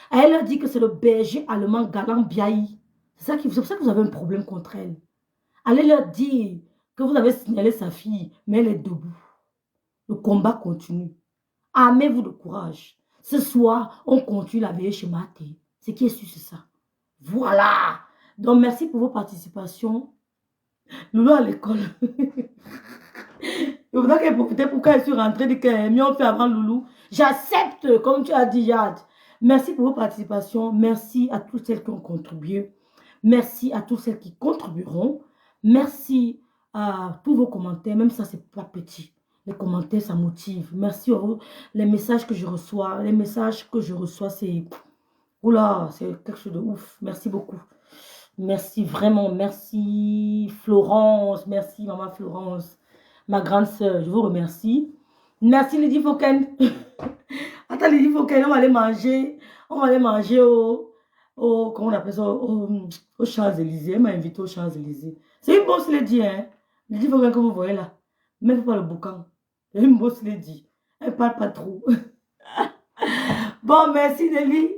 Elle leur dit que c'est le berger allemand galant Biaï. C'est pour ça que vous avez un problème contre elle. Allez leur dire que vous avez signalé sa fille, mais elle est debout. Le combat continue. Armez-vous de courage. Ce soir, on continue la veillée chez Maté. Ce qui est sûr, c'est ça. Voilà. Donc, merci pour vos participations. Loulou à l'école. Je voudrais qu'elle profite pour qu'elle soit rentrée de qu'elle mieux fait avant Loulou. J'accepte, comme tu as dit, Jade. Merci pour vos participations. Merci à toutes celles qui ont contribué. Merci à tous celles qui contribueront. Merci à tous vos commentaires. Même ça, c'est pas petit. Les commentaires, ça motive. Merci à vous. Les messages que je reçois. Les messages que je reçois, c'est... Oula, c'est quelque chose de ouf. Merci beaucoup. Merci vraiment. Merci Florence. Merci maman Florence. Ma grande sœur, je vous remercie. Merci Lydie Fouken. Attends, Lydie Fouken, on va aller manger. On va aller manger comment on appelle ça, aux Champs-Élysées. Elle m'a invité aux Champs-Élysées. C'est une bosse Lydie, hein. Lydie Fouken que vous voyez là. Même pas le boucan. C'est une bosse Lydie. Elle parle pas trop. Bon, merci Nelly.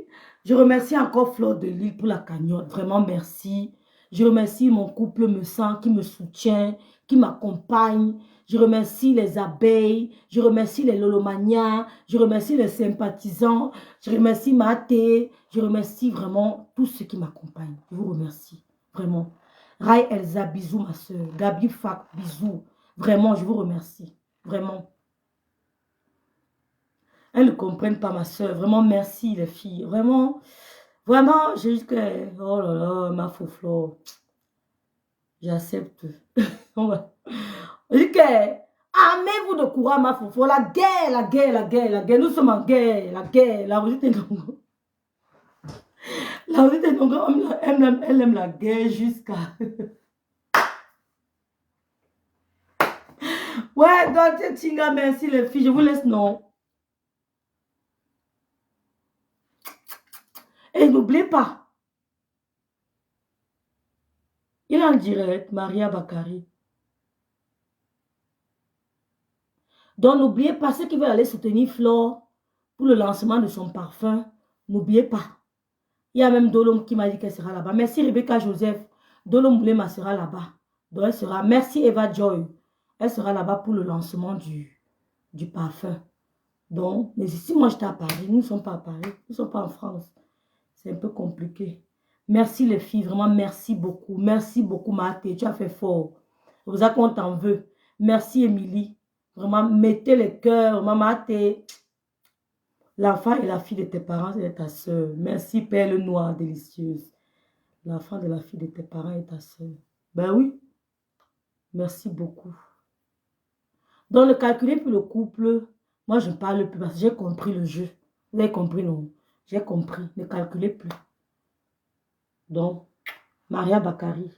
Je remercie encore Fleur de Lille pour la cagnotte. Vraiment, merci. Je remercie mon couple me sent, qui me soutient, qui m'accompagne. Je remercie les abeilles. Je remercie les lolomanias. Je remercie les sympathisants. Je remercie Maté. Je remercie vraiment tous ceux qui m'accompagnent. Je vous remercie. Vraiment. Rai Elsa, bisous ma soeur. Gabi Fak, bisous. Vraiment, je vous remercie. Vraiment. Elles ne comprennent pas ma soeur. Vraiment, merci les filles. Vraiment, vraiment, j'ai juste que... Oh là là, ma faux. J'accepte. Je dis que... Armez-vous de courage, ma faux. La guerre, la guerre, la guerre, la guerre. Nous sommes en guerre, la guerre. La Rosette est longue. La Rosette est longue. Elle aime la guerre jusqu'à... Ouais, donc, Tinga, merci les filles. Je vous laisse, non. Et n'oubliez pas, il est en direct, Maria Bakari. Donc, n'oubliez pas, ceux qui veulent aller soutenir Flore pour le lancement de son parfum, n'oubliez pas. Il y a même Dolom qui m'a dit qu'elle sera là-bas. Merci Rebecca Joseph. Dolom Moulema sera là-bas. Donc, elle sera. Merci Eva Joy. Elle sera là-bas pour le lancement du parfum. Donc, mais si moi j'étais à Paris, nous ne sommes pas à Paris, nous ne sommes pas en France. C'est un peu compliqué. Merci les filles, vraiment merci beaucoup. Merci beaucoup Maté, tu as fait fort. C'est pour ça qu'on t'en veut. Merci Émilie. Vraiment, mettez les cœurs. Maman, Maté. L'enfant et la fille de tes parents, c'est ta soeur. Merci Perle Noire délicieuse. L'enfant de la fille de tes parents est ta soeur. Ben oui. Merci beaucoup. Donc le calculer pour le couple, moi je ne parle plus parce que j'ai compris le jeu. Vous avez compris, non? J'ai compris. Ne calculez plus. Donc, Maria Bakari.